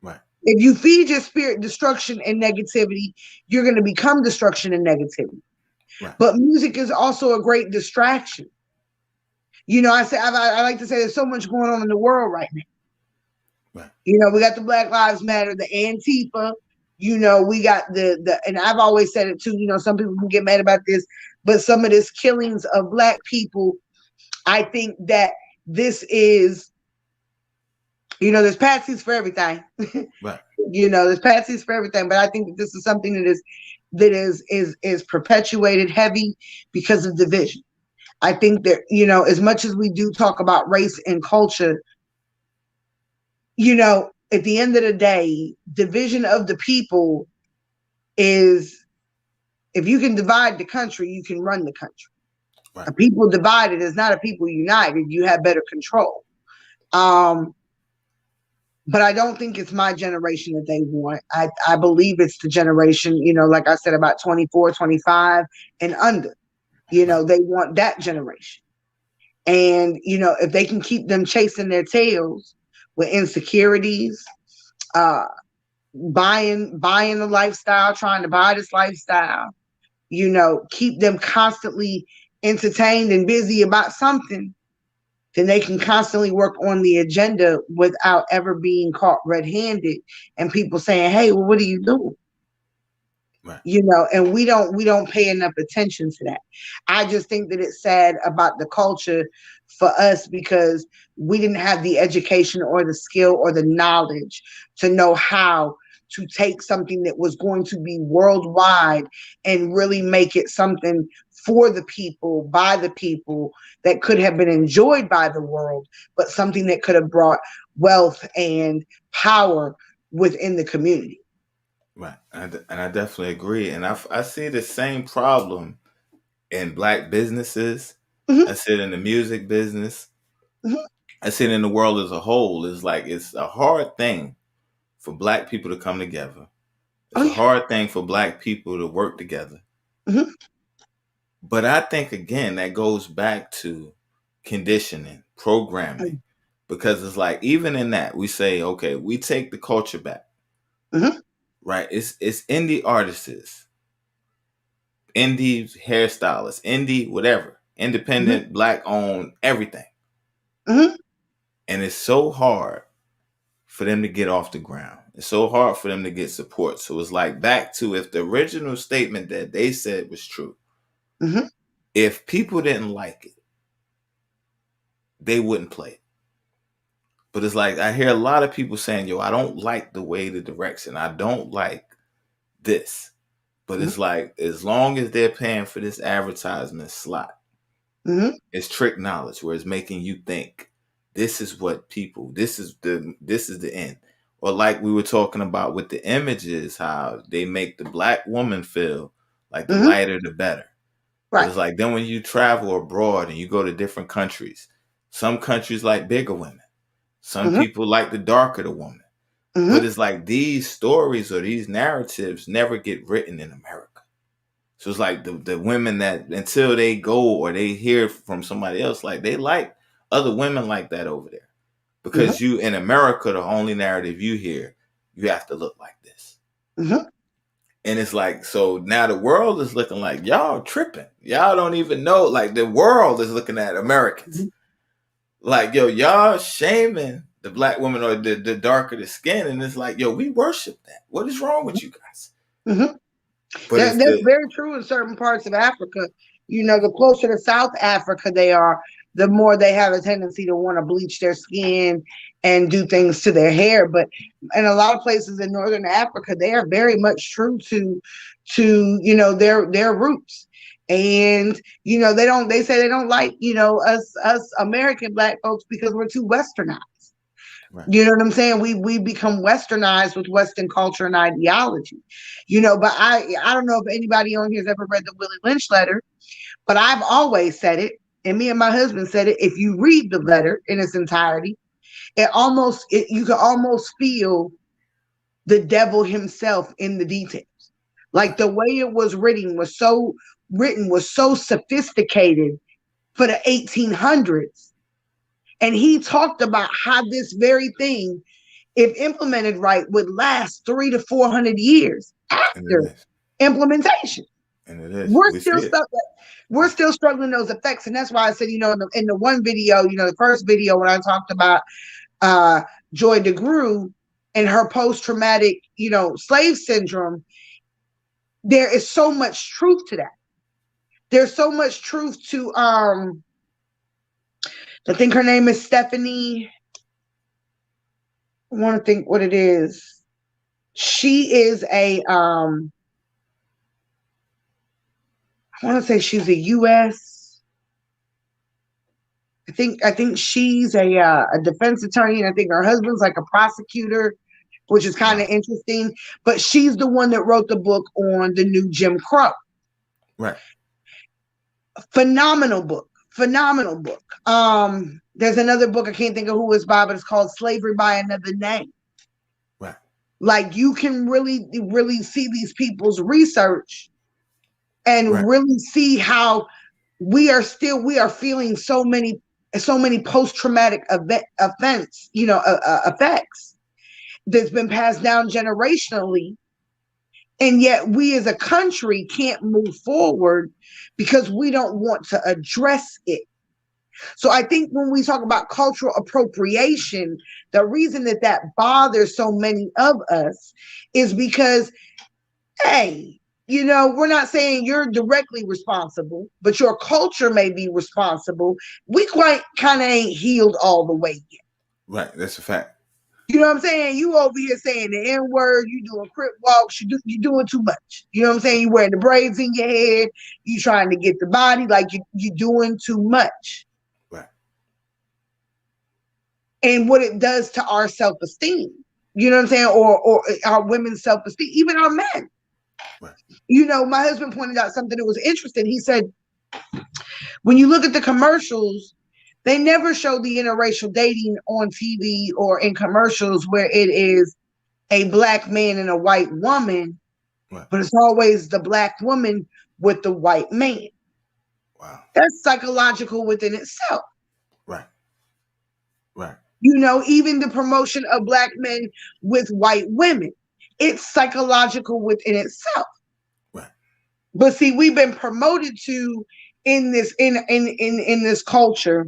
Right. If you feed your spirit destruction and negativity, you're going to become destruction and negativity. Right. But music is also a great distraction. I like to say there's so much going on in the world right now. Right. We got the Black Lives Matter, the Antifa. We got and I've always said it too. Some people can get mad about this, but some of this killings of Black people, I think that this is, there's patsies for everything. Right. There's patsies for everything, but I think that this is something that is perpetuated heavy because of division. I think that, as much as we do talk about race and culture, at the end of the day, division of the people is, if you can divide the country, you can run the country. Right. A people divided is not a people united. You have better control. But I don't think it's my generation that they want. I believe it's the generation, like I said, about 24, 25 and under. Right. They want that generation. And, if they can keep them chasing their tails with insecurities, buying the lifestyle, trying to buy this lifestyle, keep them constantly entertained and busy about something, then they can constantly work on the agenda without ever being caught red-handed and people saying, hey, well, what are you doing? Right. And we don't pay enough attention to that. I just think that it's sad about the culture for us because we didn't have the education or the skill or the knowledge to know how to take something that was going to be worldwide and really make it something for the people, by the people, that could have been enjoyed by the world, but something that could have brought wealth and power within the community. Right. And I definitely agree. And I see the same problem in Black businesses. Mm-hmm. I see it in the music business. Mm-hmm. I see it in the world as a whole. It's like it's a hard thing for Black people to come together. Oh, It's a yeah. hard thing for Black people to work together. Mm-hmm. But I think, again, that goes back to conditioning, programming, because it's like, even in that, we say, okay, we take the culture back, Mm-hmm. right? It's indie artists, indie hairstylists, indie whatever, Mm-hmm. independent, Black owned, everything. Mm-hmm. And it's so hard for them to get off the ground. It's so hard for them to get support. So it's like back to, if the original statement that they said was true, Mm-hmm. if people didn't like it, they wouldn't play it. But it's like, I hear a lot of people saying, yo, I don't like the way the direction. I don't like this. But Mm-hmm. it's like, as long as they're paying for this advertisement slot, Mm-hmm. it's trick knowledge where it's making you think this is what people, this is the end. Or like we were talking about with the images, how they make the Black woman feel like the Mm-hmm. lighter the better. But Right. it's like, then when you travel abroad and you go to different countries, some countries like bigger women. Some Mm-hmm. people like the darker the woman. But Mm-hmm. it's like these stories or these narratives never get written in America. So it's like the women that, until they go or they hear from somebody else, like they like other women like that over there. Mm-hmm. Because you, in America, the only narrative you hear, you have to look like this. Mm-hmm. And it's like, so now the world is looking like, y'all tripping. Y'all don't even know, like the world is looking at Americans. Like, yo, y'all shaming the Black woman or the darker the skin. And it's like, yo, we worship that. What is wrong with you guys? Mm-hmm. But it's That's the, very true in certain parts of Africa. The closer to South Africa they are, the more they have a tendency to want to bleach their skin and do things to their hair. But in a lot of places in Northern Africa, they are very much true to their roots. And they say they don't like us American Black folks because we're too westernized. right. You know what I'm saying? We become westernized with Western culture and ideology. But I don't know if anybody on here has ever read the Willie Lynch letter, but I've always said it, and me and my husband said it. If you read the letter in its entirety, you can almost feel the devil himself in the details. Like the way it was written was so sophisticated for the 1800s. And he talked about how this very thing, if implemented right, would last 300 to 400 years And it after is. implementation. And it is. We're We still see it. stuck. We're still struggling those effects, and that's why I said, in the one video, the first video when I talked about uh, Joy DeGruy and her post-traumatic, slave syndrome, there is so much truth to that. There's so much truth to I think her name is Stephanie. I want to think what it is. She is I want to say she's a US. I think she's a defense attorney, and I think her husband's like a prosecutor, which is kind of Wow. interesting. But she's the one that wrote the book on the new Jim Crow. Right. Phenomenal book. Phenomenal book. There's another book I can't think of who it's by, but it's called Slavery by Another Name. Right. Like you can really, really see these people's research and Right. really see how we are feeling so many post-traumatic effects that's been passed down generationally, and yet we as a country can't move forward because we don't want to address it. So I think when we talk about cultural appropriation, the reason that bothers so many of us is because, hey, we're not saying you're directly responsible, but your culture may be responsible. We quite kind of ain't healed all the way yet. Right. That's a fact. You know what I'm saying? You over here saying the N word, you doing crip walks, you doing too much. You know what I'm saying? You wearing the braids in your head, you trying to get the body, like you doing too much. Right. And what it does to our self-esteem. You know what I'm saying? Or our women's self-esteem, even our men. Right. My husband pointed out something that was interesting. He said, when you look at the commercials, they never show the interracial dating on TV or in commercials where it is a black man and a white woman, Right. but it's always the black woman with the white man. Wow. That's psychological within itself. Right. Right. Even the promotion of black men with white women, it's psychological within itself. Right. But see, we've been promoted to in this culture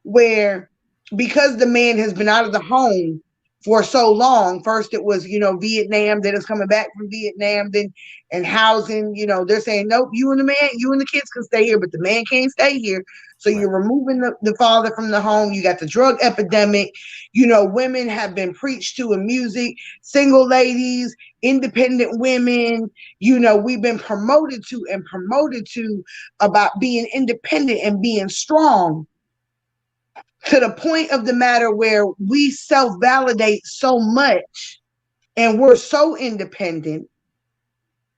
where, because the man has been out of the home for so long, first it was, Vietnam, then it's coming back from Vietnam, then and housing, they're saying, nope, you and the kids can stay here, but the man can't stay here. So Right. You're removing the father from the home. You got the drug epidemic. Women have been preached to in music, single ladies, independent women. We've been promoted to about being independent and being strong, to the point of the matter where we self-validate so much and we're so independent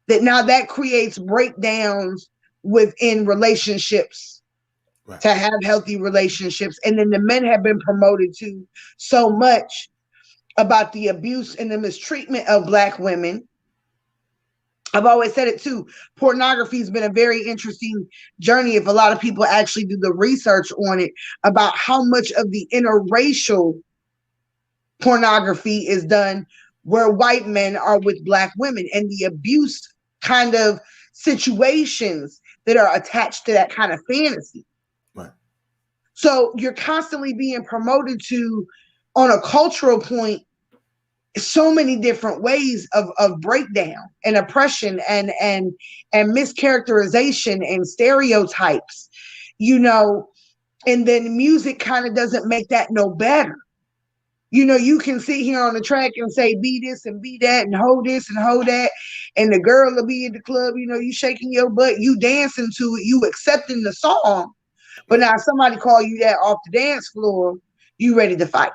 that now that creates breakdowns within relationships. Right. To have healthy relationships. And then the men have been promoted to so much about the abuse and the mistreatment of black women. I've always said it too. Pornography has been a very interesting journey if a lot of people actually do the research on it, about how much of the interracial pornography is done where white men are with black women, and the abuse kind of situations that are attached to that kind of fantasy. Right. So you're constantly being promoted to, on a cultural point, so many different ways of breakdown and oppression and mischaracterization and stereotypes, and then music kind of doesn't make that no better. You can sit here on the track and say, be this and be that and hold this and hold that. And the girl will be in the club, you shaking your butt, you dancing to it, you accepting the song. But now somebody call you that off the dance floor, you ready to fight.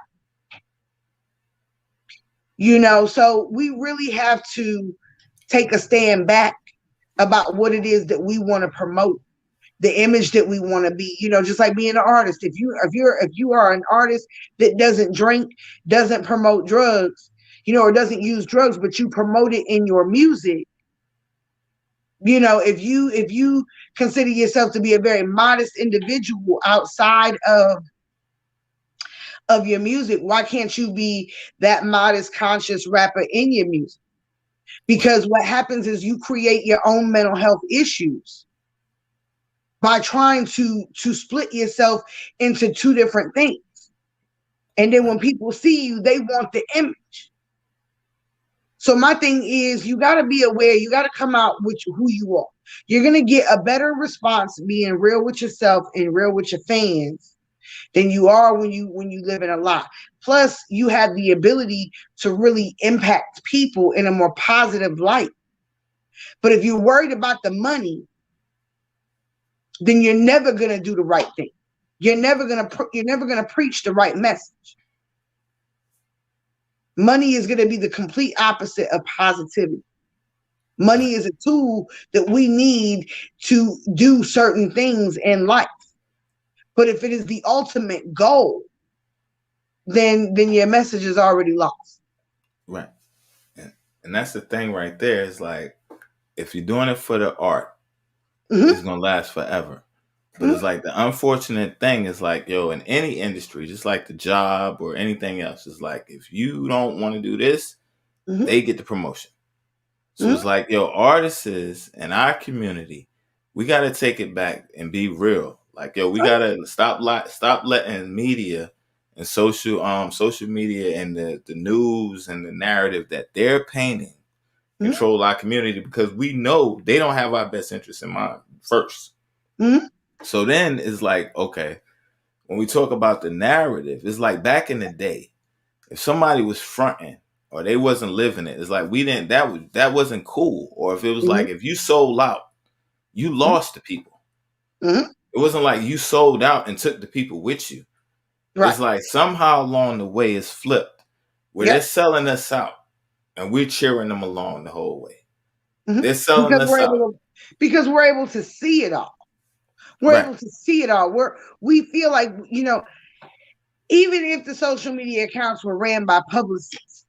So we really have to take a stand back about what it is that we want to promote, the image that we want to be, just like being an artist. If you are an artist that doesn't drink, doesn't promote drugs, or doesn't use drugs, but you promote it in your music, If you consider yourself to be a very modest individual outside of your music, why can't you be that modest conscious rapper in your music? Right. Because what happens is you create your own mental health issues by trying to split yourself into two different things. And then Right. when people see you, they want the image. So my thing is, you got to be aware. You got to come out with who you are. You're gonna get a better response being real with yourself and real with your fans than you are when you live in a lie. Plus, you have the ability to really impact people in a more positive light. But if you're worried about the money, then you're never gonna do the right thing. You're never gonna preach the right message. Money is gonna be the complete opposite of positivity. Right. Money is a tool that we need to do certain things in life. But if it is the ultimate goal, then your message is already lost. Right. And, and that's the thing right there. Is like if you're doing it for the art, it's Mm-hmm, gonna last forever. But it's mm-hmm, like the unfortunate thing is like, yo, in any industry, just like the job or anything else, it's like if you don't want to do this, mm-hmm, they get the promotion. So mm-hmm, it's like, yo, artists in our community, we gotta take it back and be real. Like, yo, we gotta stop letting media and social media and the news and the narrative that they're painting mm-hmm, control our community because we know they don't have our best interests in mind first. mm-hmm, So then it's like, okay, when we talk about the narrative, it's like back in the day, if somebody was fronting or they wasn't living it, it's like we didn't that wasn't cool. Or if it was mm-hmm, like if you sold out, you lost the people. mm-hmm. It wasn't like you sold out and took the people with you. Right. It's like somehow along the way it's flipped where they're Yep. selling us out and we're cheering them along the whole way. Mm-hmm. They're selling Because us we're out. able to because we're able to see it all. We're Right. able to see it all. We feel like, even if the social media accounts were ran by publicists,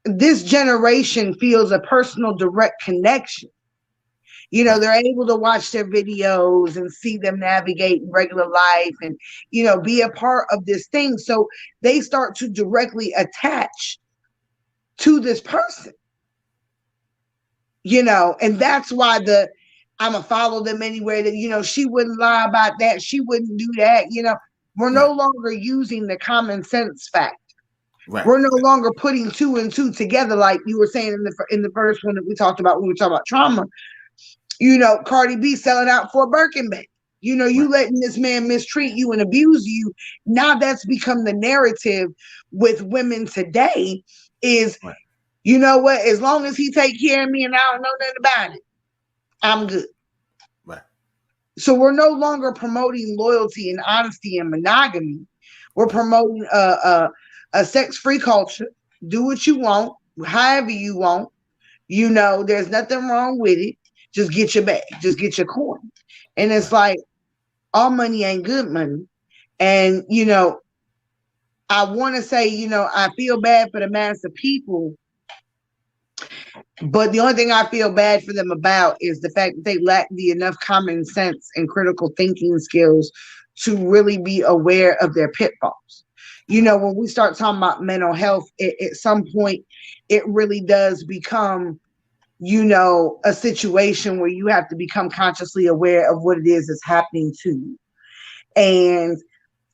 this generation feels a personal direct connection. Right. They're able to watch their videos and see them navigate regular life and, be a part of this thing. So they start to directly attach to this person, and that's why I'm going to follow them anywhere that, she wouldn't lie about that. She wouldn't do that. We're no Right. longer using the common sense fact. Right. We're no longer putting two and two together, like you were saying in the first one that we talked about when we talked about trauma. Cardi B selling out for a Birkin bag. You Right. letting this man mistreat you and abuse you. Now that's become the narrative with women today. Is Right. you know what? As long as he take care of me and I don't know nothing about it, I'm good. Right. So we're no longer promoting loyalty and honesty and monogamy. We're Right. promoting a sex-free culture. Do what you want, however you want. There's nothing wrong with it. Just get your bag, just get your coin. And it's Right. like all money ain't good money. And I want to say, I feel bad for the mass of people, but the only thing I feel bad for them about is the fact that they lack the enough common sense and critical thinking skills to really be aware of their pitfalls. When we start talking about mental health, at some point, it really does become, a situation where you have to become consciously aware of what it is that's happening to you. And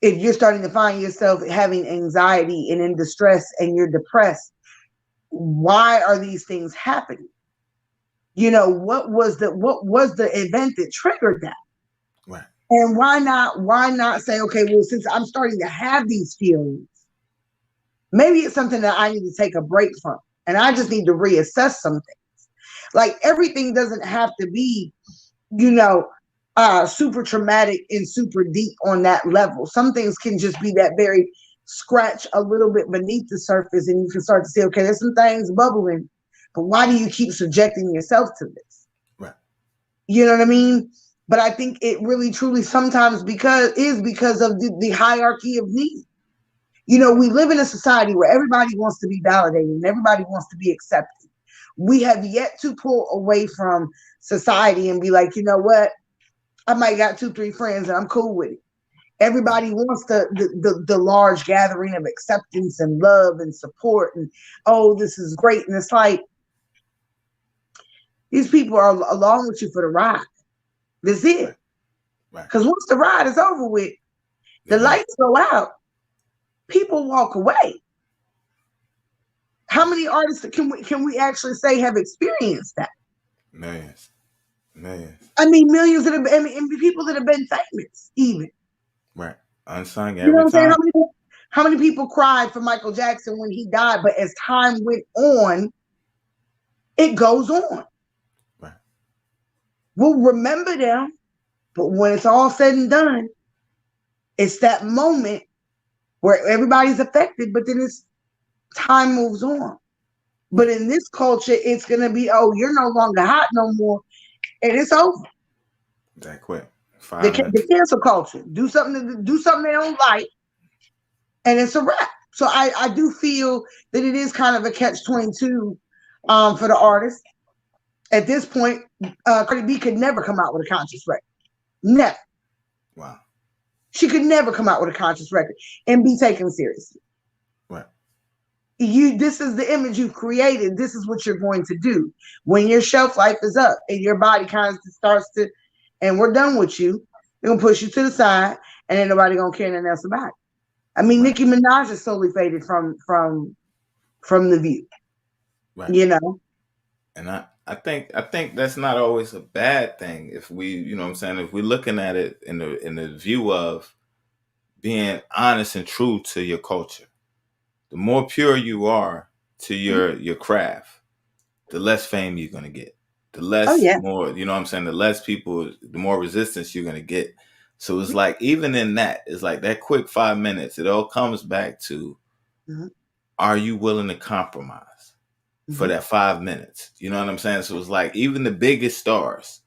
if you're starting to find yourself having anxiety and in distress and you're depressed, why are these things happening? What was the event that triggered that? Right. And why not say, okay, well, since I'm starting to have these feelings, maybe it's something that I need to take a break from. And I just need to reassess something. Like everything doesn't have to be, you know, super traumatic and super deep on that level. Some things can just be that very scratch a little bit beneath the surface, and you can start to say, okay, there's some things bubbling, but why do you keep subjecting yourself to this? Right. You know what I mean? But I think it really truly sometimes because of the hierarchy of need. We live in a society where everybody wants to be validated and everybody wants to be accepted. We have yet to pull away from society and be like, you know what? I might got 2, 3 friends and I'm cool with it. Right. Everybody wants the large gathering of acceptance and love and support and oh, this is great. And it's like these people are along with you for the ride. That's it. Right. Right. Because once the ride is over with, They're the gone. lights go out, people walk away. How many artists can we actually say have experienced that? Millions. Millions. I mean, millions that have, I mean, and people that have been famous, even. Right. Unsung You know what every I'm saying? time. How many people cried for Michael Jackson when he died? But as time went on, it goes on. Right. We'll remember them, but when it's all said and done, it's that moment where everybody's affected, but then it's time moves on. But in this culture, it's gonna be, oh, you're no longer hot no more, and it's over. That quick. The, 5 minutes. the cancel culture. Do something they don't like, and it's a wrap. So I do feel that it is kind of a catch-22 for the artist. At this point, Cardi B could never come out with a conscious record. Never. Wow. She could never come out with a conscious record and be taken seriously. Right. This is the image you've created. This is what you're going to do. When your shelf life is up and your body kind of starts to, and we're done with you, they're gonna push you to the side and ain't nobody gonna care nothing else about it. I mean, Right. Nicki Minaj is slowly faded from the view. Right. You know? And I think that's not always a bad thing if we, what I'm saying, if we're looking at it in the view of being honest and true to your culture. The more pure you are to your craft, the less fame you're gonna get. The Oh less yeah. more, what I'm saying, the less people, the more resistance you're gonna get. So it's like even in that, it's like that quick 5 minutes, it all comes back to, Mhm. are you willing to compromise for Mhm. that 5 minutes? You know what I'm saying? So it's like even the biggest stars,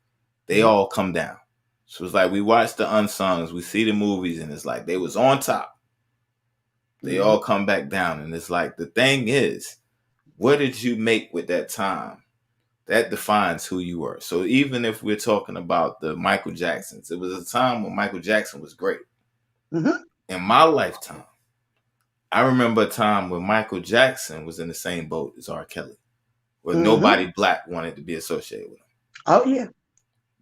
they Mhm. all come down. So it's like we watch the unsungs, we see the movies, and it's like they was on top. They Mhm. all come back down. And it's like the thing is, what did you make with that time? That defines who you were. So even if we're talking about the Michael Jacksons, it was a time when Michael Jackson was great. Mhm. In my lifetime, I remember a time when Michael Jackson was in the same boat as R. Kelly, where Mhm. nobody black wanted to be associated with him. Oh yeah.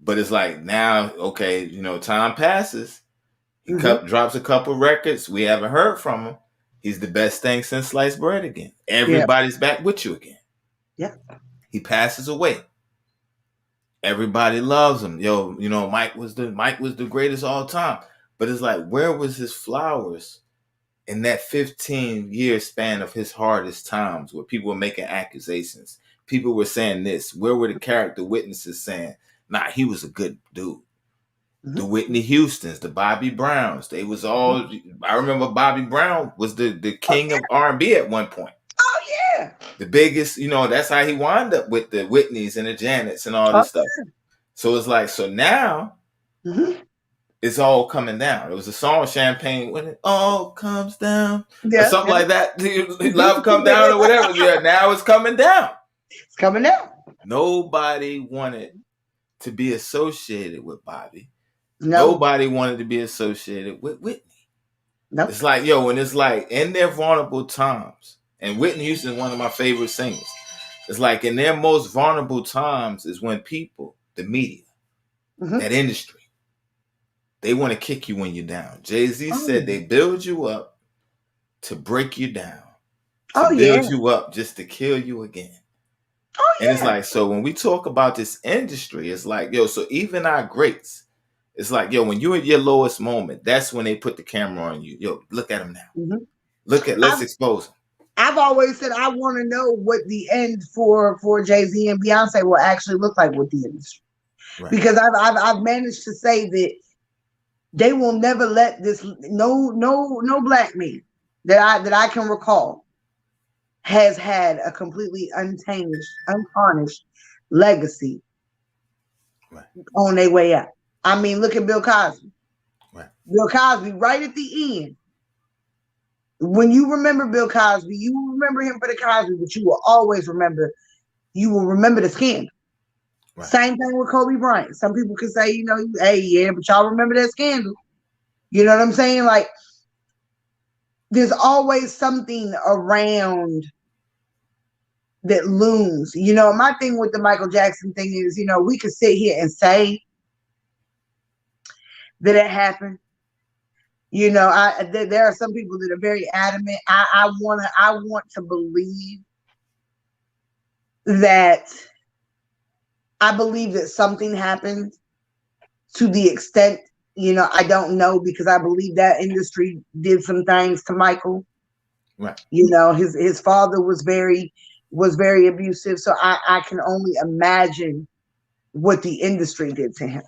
But it's like now, okay, time passes. He Mhm. drops a couple records. We haven't heard from him. He's the best thing since sliced bread again. Yeah. Everybody's back with you again. Yeah. He passes away. Everybody loves him. Yo, Mike was the greatest all time. But it's like, where was his flowers in that 15-year span of his hardest times where people were making accusations? People were saying this. Where were the character witnesses saying, nah, he was a good dude? The Mhm. Whitney Houstons, the Bobby Browns, they was Mhm. all. I remember Bobby Brown was the Oh king yeah. of R&B at one point. Oh yeah. The biggest, that's how he wound up with the Whitneys and the Janets and all Oh this stuff. So it's like, so now yeah. Mhm. it's all coming down. It was a song, Champagne, when it all comes down, or Yeah. something Yeah. like that. Love come down or whatever. Yeah, now it's coming down. It's coming out. Nobody wanted to be associated with Bobby. No. Nobody wanted to be associated with Whitney. No. It's like, yo, and it's like in their vulnerable times, and Whitney Houston is one of my favorite singers. It's like in their most vulnerable times is when people, the media, Mhm. that industry, they want to kick you when you're down. Jay-Z Oh said yeah. they build you up to break you down, to Oh yeah. build you up just to kill you again. Oh And it's yeah. like, so when we talk about this industry, it's like, yo, so even our greats, it's like, yo, when you're at your lowest moment, that's when they put the camera on you. Yo, look at him now. Mhm. Let's I've expose him. I've always said I want to know what the end for Jay-Z and Beyonce will actually look like with the industry, Right. because I've managed to say that they will never let this, no black man that I can recall has had a completely untarnished legacy Right. on their way out. I mean, look at Bill Cosby. Right. Bill Cosby, right at the end, when you remember Bill Cosby, you remember him for the Cosby, but you will always remember you will remember the scandal. Right. Same thing with Kobe Bryant. Some people could say, hey, yeah, but y'all remember that scandal. You know what I'm saying? Like, there's always something around that looms. My thing with the Michael Jackson thing is, we could sit here and say that it happened. There are some people that are very adamant. I want to believe that I believe that something happened. To the extent, I don't know, because I believe that industry did some things to Michael. Right. His father was very abusive. So I can only imagine what the industry did to him.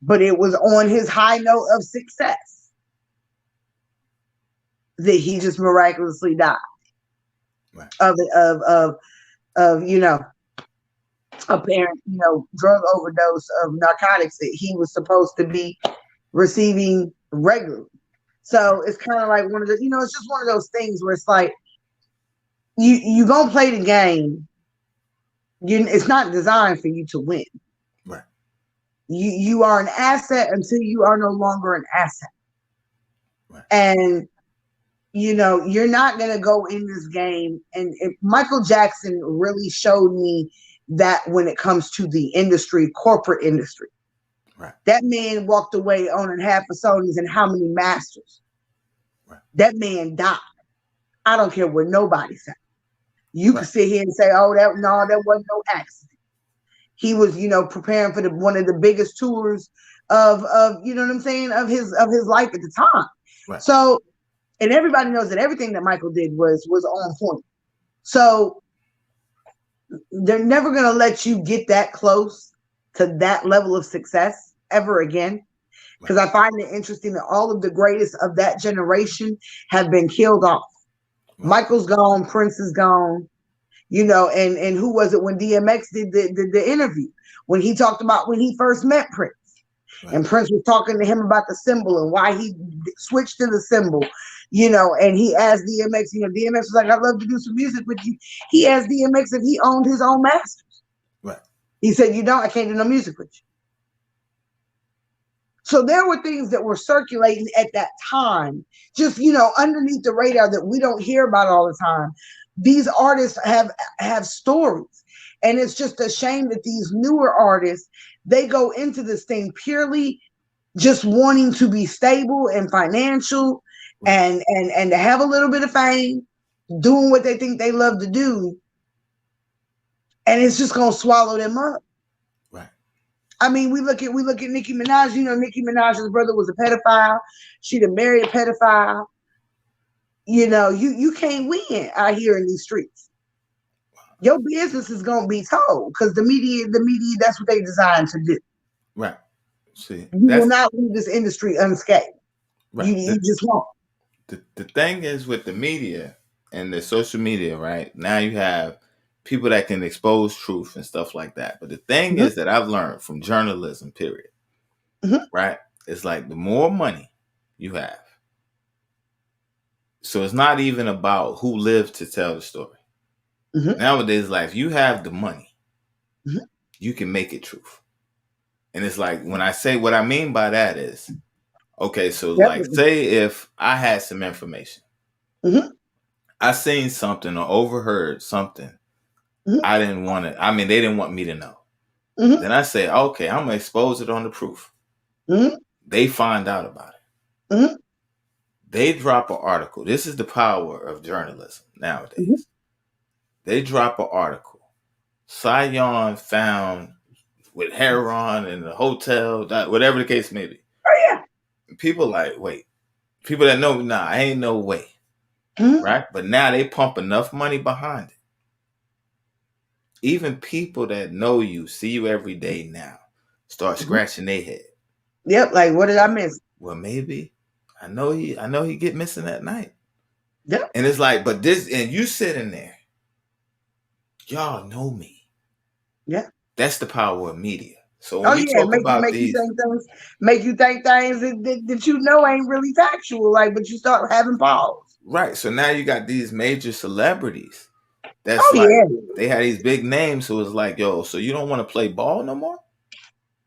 But it was on his high note of success that he just miraculously died. Right. Of apparent, drug overdose of narcotics that he was supposed to be receiving regularly. So it's kind of like one of the, it's just one of those things where it's like, you gonna play the game. It's not designed for you to win. Right. You are an asset until you are no longer an asset. Right. And you're not gonna go in this game. And if Michael Jackson really showed me that when it comes to the industry, corporate industry. Right. That man walked away owning half of Sony's and how many masters. Right. That man died. I don't care what nobody said. You right. can sit here and say, "Oh, that wasn't no accident." He was, preparing for one of the biggest tours of you know what I'm saying, of his life at the time. Right. So, and everybody knows that everything that Michael did was on point. So they're never gonna let you get that close to that level of success ever again. Because I find it interesting that all of the greatest of that generation have been killed off. Right. Michael's gone, Prince is gone, and who was it when DMX did the interview, when he talked about when he first met Prince. Right. And Prince was talking to him about the symbol and why he switched to the symbol, and he asked DMX, DMX was like, "I'd love to do some music with you." He asked DMX if he owned his own masters. Right. He said, "You don't, I can't do no music with you." So there were things that were circulating at that time, just, underneath the radar that we don't hear about all the time. These artists have stories. And it's just a shame that these newer artists, they go into this thing purely just wanting to be stable and financial, and to have a little bit of fame, doing what they think they love to do. And it's just going to swallow them up. Right. I mean, we look at Nicki Minaj. Nicki Minaj's brother was a pedophile. She done married a pedophile. You can't win out here in these streets. Your business is gonna be told because the media, that's what they designed to do. Right. See, you will not leave this industry unscathed. Right. You just won't. The thing is with the media and the social media, right? Now you have people that can expose truth and stuff like that. But the thing is that I've learned from journalism, period, right? It's like the more money you have. So it's not even about who lived to tell the story. Nowadays, like, if you have the money, you can make it truth. And it's like, when I say what I mean by that is, okay, so like, say if I had some information, I seen something or overheard something, I didn't want it. I mean, they didn't want me to know. Then I say, okay, I'm gonna expose it on the proof. They find out about it. They drop an article. This is the power of journalism nowadays. They drop an article. Sion found with heroin in the hotel, whatever the case may be. Oh yeah. People like, wait. People that know, nah, ain't no way. Right? But now they pump enough money behind it. Even people that know you, see you every day now, start scratching their head. Yep, like, what did I miss? Well, maybe. I know he get missing at night. Yep. And it's like, but this, and you sitting there, y'all know me. Yeah. That's the power of media. So when we talk about these, make you think things that ain't really factual, like, but you start having pause. Right. So now you got these major celebrities That's Oh like yeah. they had these big names, so it's like, yo, so you don't want to play ball no more?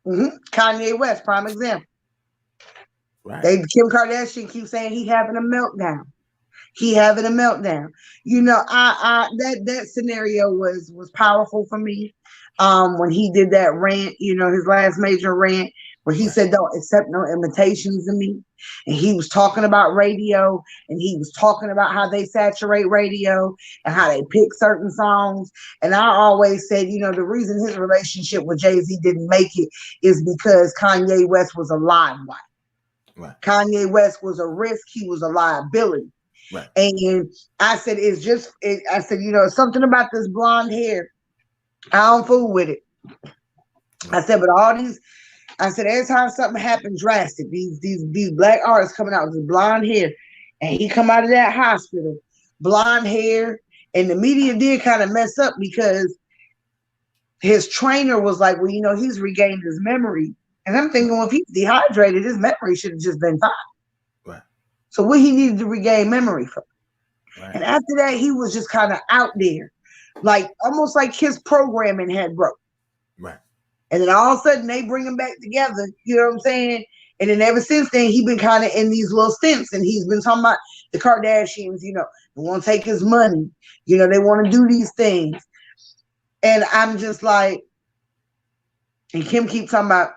Kanye West, prime example. Right. Kim Kardashian keeps saying he having a meltdown. He having a meltdown. You know, I that scenario was powerful for me. When he did that rant, you know, his last major rant, where he Right. said, "Don't accept no imitations of me," and he was talking about radio, and he was talking about how they saturate radio and how they pick certain songs. And I always said, you know, the reason his relationship with Jay-Z didn't make it is because Kanye West was a live wire. Right. Kanye West was a risk. He was a liability. Right. And I said, I said, you know, something about this blonde hair. I don't fool with it. I said, but I said, every time something happened drastic, these black artists coming out with this blonde hair, and he come out of that hospital, blonde hair, and the media did kind of mess up because his trainer was like, well, you know, he's regained his memory. And I'm thinking, well, if he's dehydrated, his memory should have just been fine. Right. So what he needed to regain memory from. Right. And after that, he was just kind of out there, like almost like his programming had broke. Right. And then all of a sudden they bring him back together. You know what I'm saying? And then ever since then, he been kind of in these little stints, and he's been talking about the Kardashians. You know, they want to take his money. You know, they want to do these things. And I'm just like, and Kim keeps talking about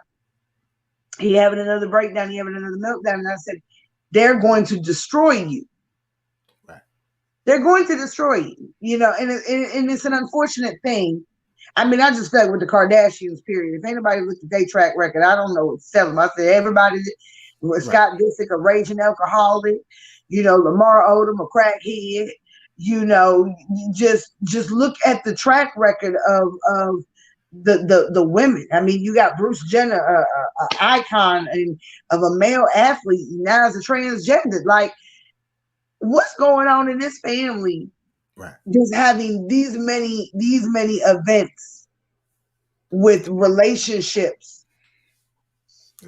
he having another breakdown, he having another meltdown. And I said, they're going to destroy you. Right. They're going to destroy you, you know, and it's an unfortunate thing. I mean, I just felt like with the Kardashians, period. If anybody looked at their track record, I don't know what to tell them. I said, everybody, right. Scott Disick, a raging alcoholic, you know, Lamar Odom, a crackhead, you know, just look at the track record of the women. I mean, you got Bruce Jenner, a icon of a male athlete, now as a transgender. Like, what's going on in this family? Right. Just having these many events with relationships.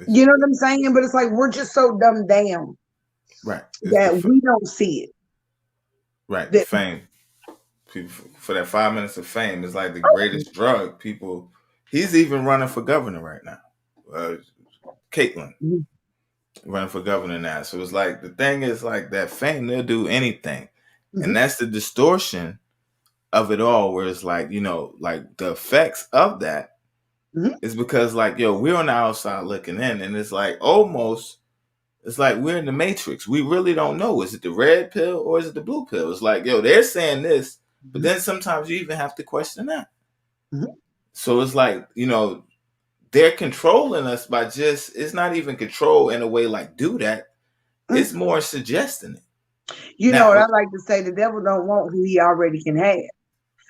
You know what I'm saying? But it's like we're just so dumbed down, right, that we don't see it. Right, the fame. People, for that 5 minutes of fame is like the greatest drug. People, he's even running for governor right now. Caitlyn running for governor now. So it's like the thing is like that fame, they'll do anything. And that's the distortion of it all, where it's like, you know, like the effects of that is because like, yo, we're on the outside looking in, and it's like almost, it's like we're in the Matrix. We really don't know. Is it the red pill or is it the blue pill? It's like, yo, they're saying this, but then sometimes you even have to question that. So it's like, you know, they're controlling us by just, it's not even control in a way like do that. It's more suggesting it. You know what I like to say? The devil don't want who he already can have.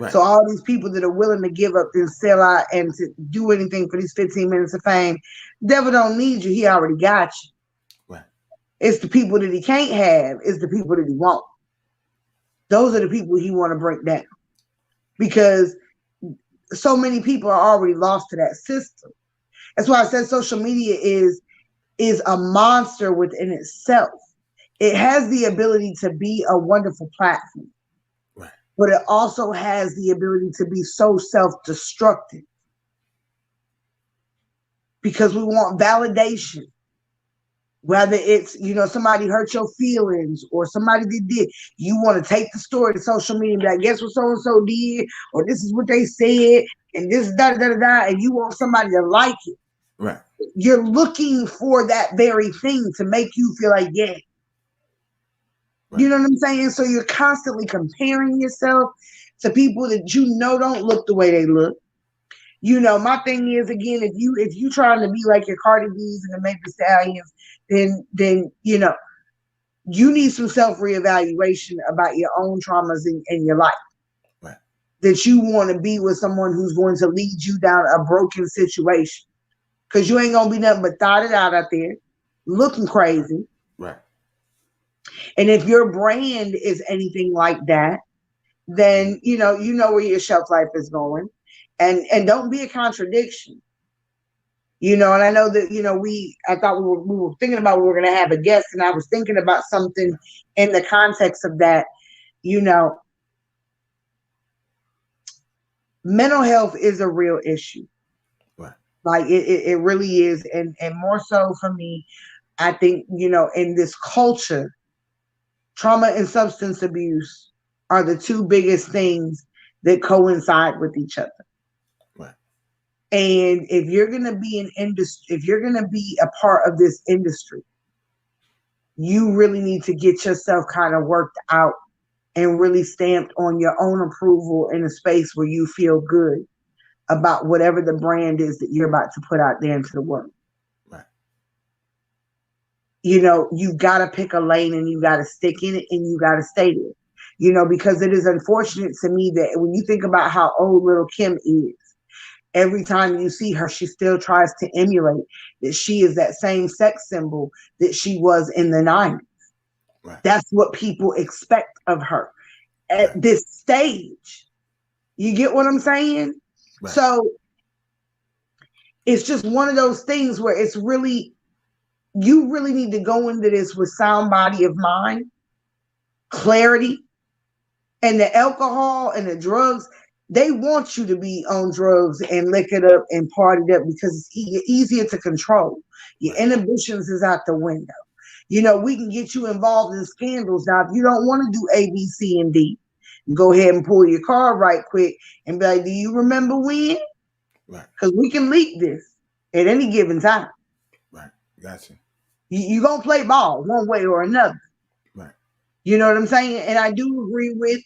Right. So all these people that are willing to give up and sell out and to do anything for these 15 minutes of fame, the devil don't need you. He already got you. Right. It's the people that he can't have. It's the people that he won't. Those are the people he want to break down, because so many people are already lost to that system. That's why I said social media is a monster within itself. It has the ability to be a wonderful platform, right, but it also has the ability to be so self-destructive, because we want validation. Whether it's, you know, somebody hurt your feelings or somebody did, you want to take the story to social media and be like, guess what so-and-so did, or this is what they said, and this is da-da-da-da-da, and you want somebody to like it. Right. You're looking for that very thing to make you feel like, yeah. Right. You know what I'm saying? So you're constantly comparing yourself to people that you know don't look the way they look. You know, my thing is, again, if you trying to be like your Cardi B's and the Megan Thee Stallions, then you know, you need some self-reevaluation about your own traumas in your life. Right. That you want to be with someone who's going to lead you down a broken situation. Because you ain't gonna be nothing but thought it out there, looking crazy. Right. And if your brand is anything like that, then you know where your shelf life is going. And don't be a contradiction. You know, and I know that, you know, I thought we were thinking about we were going to have a guest, and I was thinking about something in the context of that. You know, mental health is a real issue. Right. Like it really is. And more so for me, I think, in this culture, trauma and substance abuse are the two biggest things that coincide with each other. Right. And if you're gonna be an industry, if you're gonna be a part of this industry, you really need to get yourself kind of worked out and really stamped on your own approval in a space where you feel good about whatever the brand is that you're about to put out there into the world. Right. You got to pick a lane and you got to stick in it and you got to stay there. Because it is unfortunate to me that when you think about how old little Kim is, every time you see her, she still tries to emulate that she is that same sex symbol that she was in the 90s. Right. That's what people expect of her at Right. this stage. You get what I'm saying? Right. So it's just one of those things where you really need to go into this with sound body of mind, clarity, and the alcohol and the drugs. They want you to be on drugs and lick it up and party it up because it's easier to control. Your Right. inhibitions is out the window. We can get you involved in scandals. Now, if you don't want to do A, B, C, and D, go ahead and pull your card right quick and be like, do you remember when? Right. Because we can leak this at any given time. Right. Gotcha. You're going to play ball one way or another. Right. You know what I'm saying? And I do agree with,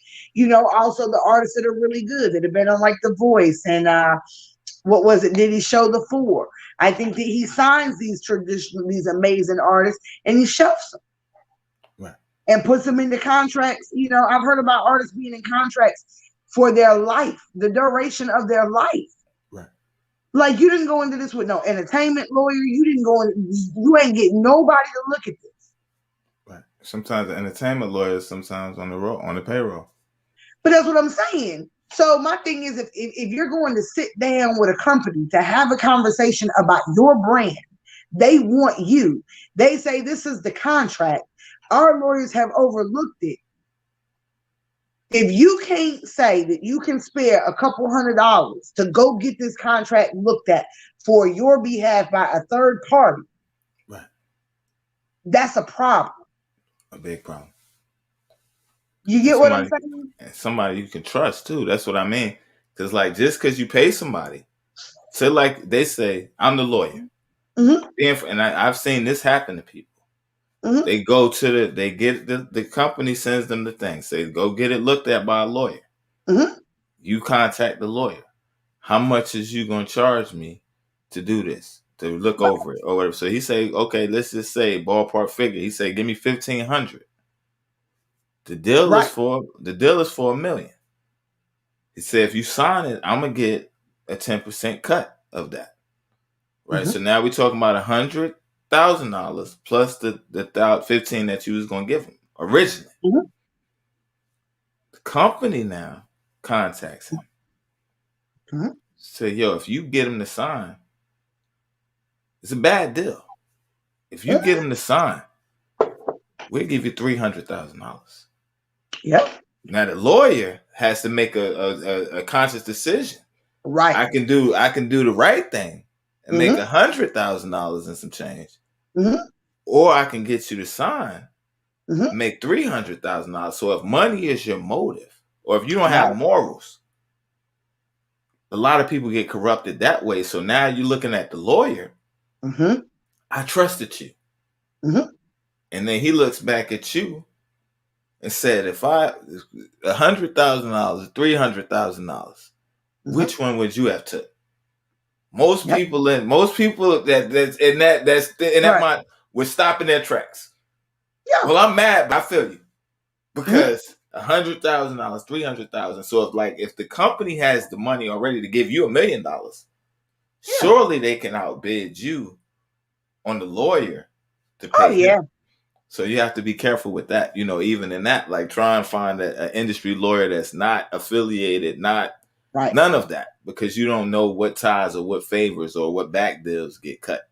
also the artists that are really good that have been on like The Voice and what was it? Did he show the four? I think that he signs these amazing artists and he shelves them. Right. And puts them into contracts. I've heard about artists being in contracts for their life, the duration of their life. Right. Like you didn't go into this with no entertainment lawyer. You didn't go in. You ain't getting nobody to look at this. Right. Sometimes the entertainment lawyers, sometimes on the payroll. But that's what I'm saying. So my thing is, if you're going to sit down with a company to have a conversation about your brand, they want you. They say this is the contract. Our lawyers have overlooked it. If you can't say that you can spare a couple $100 to go get this contract looked at for your behalf by a third party, right, that's a problem. A big problem. You get what I'm saying? And somebody you can trust too. That's what I mean. Because like just because you pay somebody, so like they say, I'm the lawyer, and I've seen this happen to people. They go to they get the company sends them the thing. Say go get it looked at by a lawyer. You contact the lawyer. How much is you gonna charge me to do this? To look over it or whatever. So he say, okay, let's just say ballpark figure. He say, give me $1,500. The deal is for $1 million. He said, if you sign it, I'm gonna get a 10% cut of that. Right. So now we're talking about $100,000 plus the 15 that you was gonna give him originally. The company now contacts him. Say, yo, if you get him to sign, it's a bad deal. If you get him to sign, we'll give you $300,000. Yep. Now the lawyer has to make a conscious decision. Right. I can do the right thing and make $100,000 and some change, or I can get you to sign, and make $300,000. So if money is your motive, or if you don't have morals, a lot of people get corrupted that way. So now you're looking at the lawyer. I trusted you, and then he looks back at you and said, "If $100,000, $300,000, which one would you have took?" Most people that's in that mind were stopping their tracks. Yeah. Well, I'm mad, but I feel you because $100,000, $300,000. So if the company has the money already to give you $1 million, surely they can outbid you on the lawyer to pay him. So you have to be careful with that. Even in that, try and find an industry lawyer that's not affiliated, none of that, because you don't know what ties or what favors or what back deals get cut.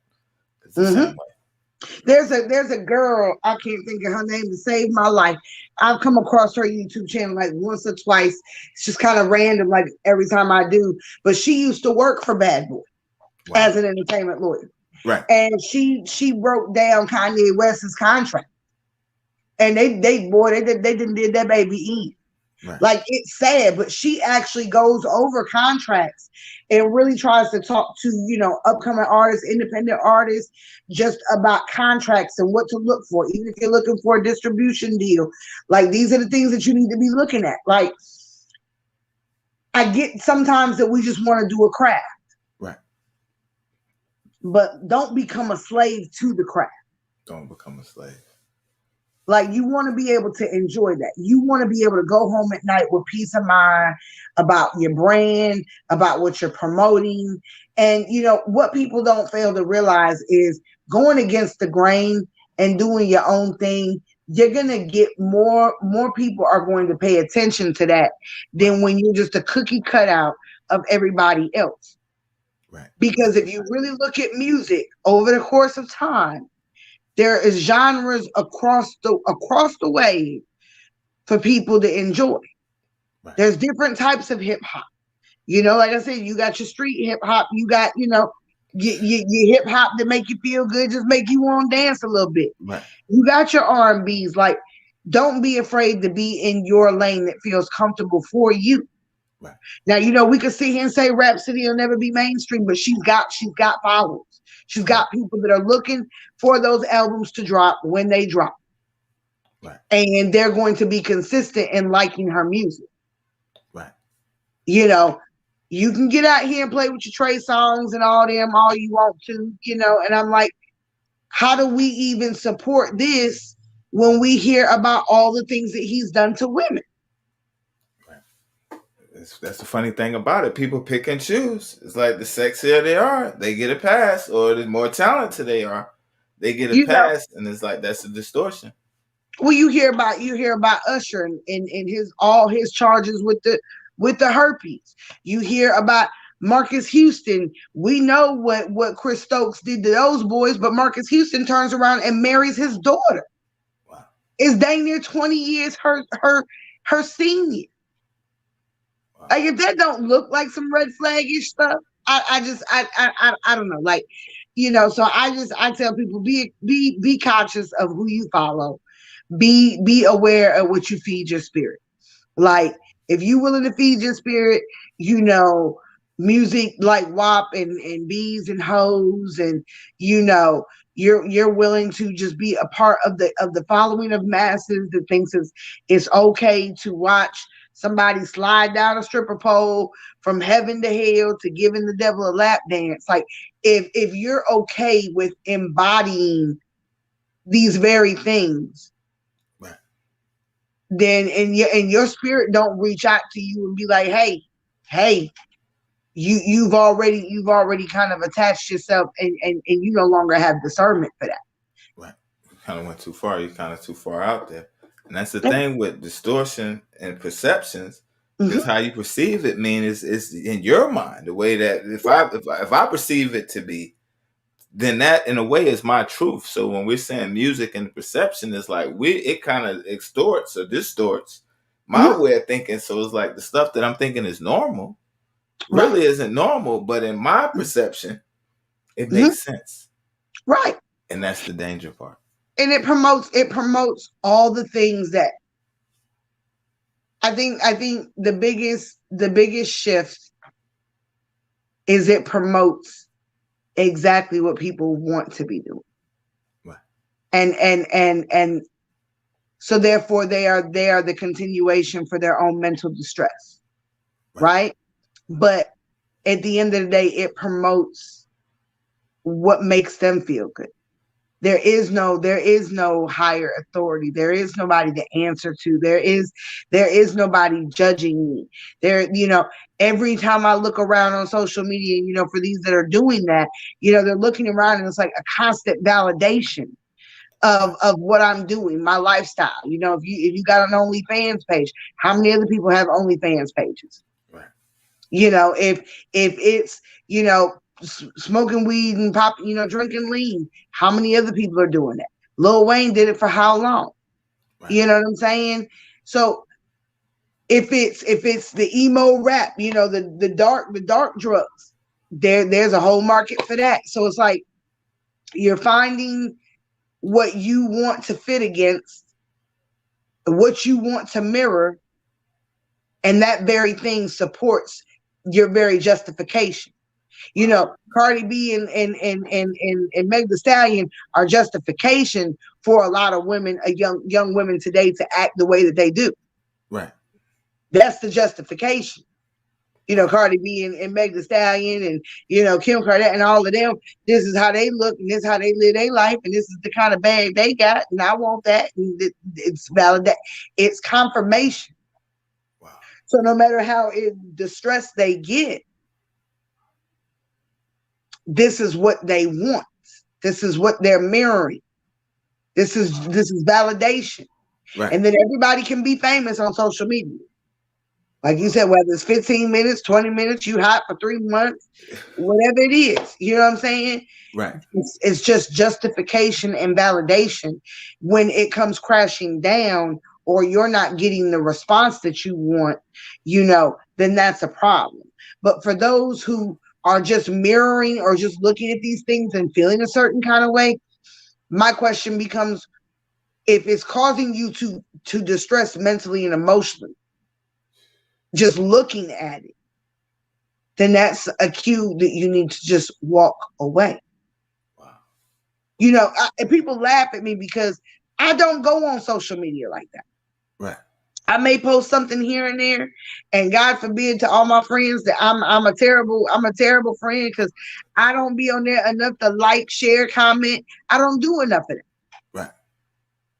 It's the same way. There's a girl, I can't think of her name, to save my life. I've come across her YouTube channel like once or twice. It's just kind of random, like every time I do. But she used to work for Bad Boy as Wow. an entertainment lawyer. Right. And she broke down Kanye West's contract. And they didn't did that baby in. Right. Like, it's sad, but she actually goes over contracts and really tries to talk to, upcoming artists, independent artists, just about contracts and what to look for. Even if you're looking for a distribution deal, like, these are the things that you need to be looking at. Like, I get sometimes that we just want to do a craft, Right. but don't become a slave to the craft. Don't become a slave. Like, you want to be able to enjoy that. You want to be able to go home at night with peace of mind about your brand, about what you're promoting. And, what people don't fail to realize is going against the grain and doing your own thing, you're going to get more people are going to pay attention to that than when you're just a cookie cutout of everybody else. Right. Because if you really look at music over the course of time, there is genres across the way for people to enjoy. Right. There's different types of hip hop. Like I said, you got your street hip hop. You got, your hip hop that make you feel good, just make you want to dance a little bit. Right. You got your R&Bs. Like, don't be afraid to be in your lane that feels comfortable for you. Right. Now, we could sit here and say Rhapsody will never be mainstream, but she's got followers. She's got people that are looking for those albums to drop when they drop. Right. And they're going to be consistent in liking her music. Right. You can get out here and play with your Trey songs and all them all you want to, and I'm like, how do we even support this when we hear about all the things that he's done to women? That's the funny thing about it. People pick and choose. It's like the sexier they are, they get a pass, or the more talented they are, they get a pass, and it's like that's a distortion. Well, you hear about Usher and all his charges with the herpes. You hear about Marcus Houston. We know what Chris Stokes did to those boys, but Marcus Houston turns around and marries his daughter. Wow. It's dang near 20 years her senior. Like, if that don't look like some red flag-ish stuff, I don't know. Like, so I tell people, be conscious of who you follow. Be aware of what you feed your spirit. Like, if you willing to feed your spirit, music like WAP and bees and hoes, and you're willing to just be a part of the following of masses that thinks it's okay to watch somebody slide down a stripper pole from heaven to hell to giving the devil a lap dance. Like, if you're okay with embodying these very things, right, then and your spirit don't reach out to you and be like, hey, you've already kind of attached yourself and you no longer have discernment for that. Right. You kind of went too far. You're kind of too far out there. And that's the thing with distortion and perceptions, because how you perceive it is in your mind. The way that if I perceive it to be, then that in a way is my truth. So when we're saying music and perception, is like it kind of extorts or distorts my way of thinking. So it's like the stuff that I'm thinking is normal really isn't normal, but in my perception, it makes sense. Right. And that's the danger part. And it promotes all the things that I think the biggest shift is it promotes exactly what people want to be doing. Right. And so therefore they are the continuation for their own mental distress. Right? But at the end of the day, it promotes what makes them feel good. There is no higher authority. There is nobody to answer to. There is nobody judging me. Every time I look around on social media, for these that are doing that, they're looking around and it's like a constant validation of what I'm doing, my lifestyle. If you got an OnlyFans page, how many other people have OnlyFans pages? Right. If it's, smoking weed and drinking lean. How many other people are doing that? Lil Wayne did it for how long? Right. You know what I'm saying? So if it's the emo rap, the dark drugs, there's a whole market for that. So it's like you're finding what you want to fit against, what you want to mirror, and that very thing supports your very justification. Cardi B and Meg Thee Stallion are justification for a lot of women, young women today to act the way that they do. Right. That's the justification. Cardi B and Meg Thee Stallion and Kim Kardashian and all of them. This is how they look, and this is how they live their life, and this is the kind of bag they got, and I want that. And it's valid. It's confirmation. Wow. So no matter how distressed they get, this is what they want. This is what they're mirroring. This is validation. Right. And then everybody can be famous on social media. Like you said, whether it's 15 minutes, 20 minutes, you hot for 3 months, whatever it is. You know what I'm saying? Right. It's just justification and validation. When it comes crashing down or you're not getting the response that you want, then that's a problem. But for those who are just mirroring or just looking at these things and feeling a certain kind of way, my question becomes, if it's causing you to distress mentally and emotionally, just looking at it, then that's a cue that you need to just walk away. Wow. And people laugh at me because I don't go on social media like that. Right. I may post something here and there, and God forbid to all my friends that I'm a terrible friend because I don't be on there enough to like, share, comment. I don't do enough of that. Right.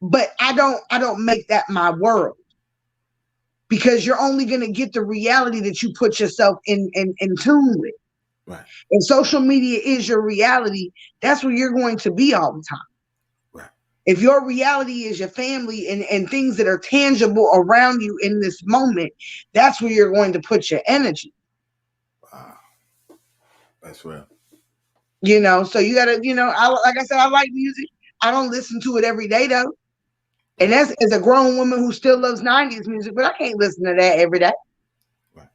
But I don't make that my world, because you're only going to get the reality that you put yourself in tune with. Right. And social media is your reality. That's where you're going to be all the time. Right. If your reality is your family and things that are tangible around you in this moment, that's where you're going to put your energy. Wow. That's real. So you got to, like I said, I like music. I don't listen to it every day though. And that's as a grown woman who still loves 90s music, but I can't listen to that every day. Right.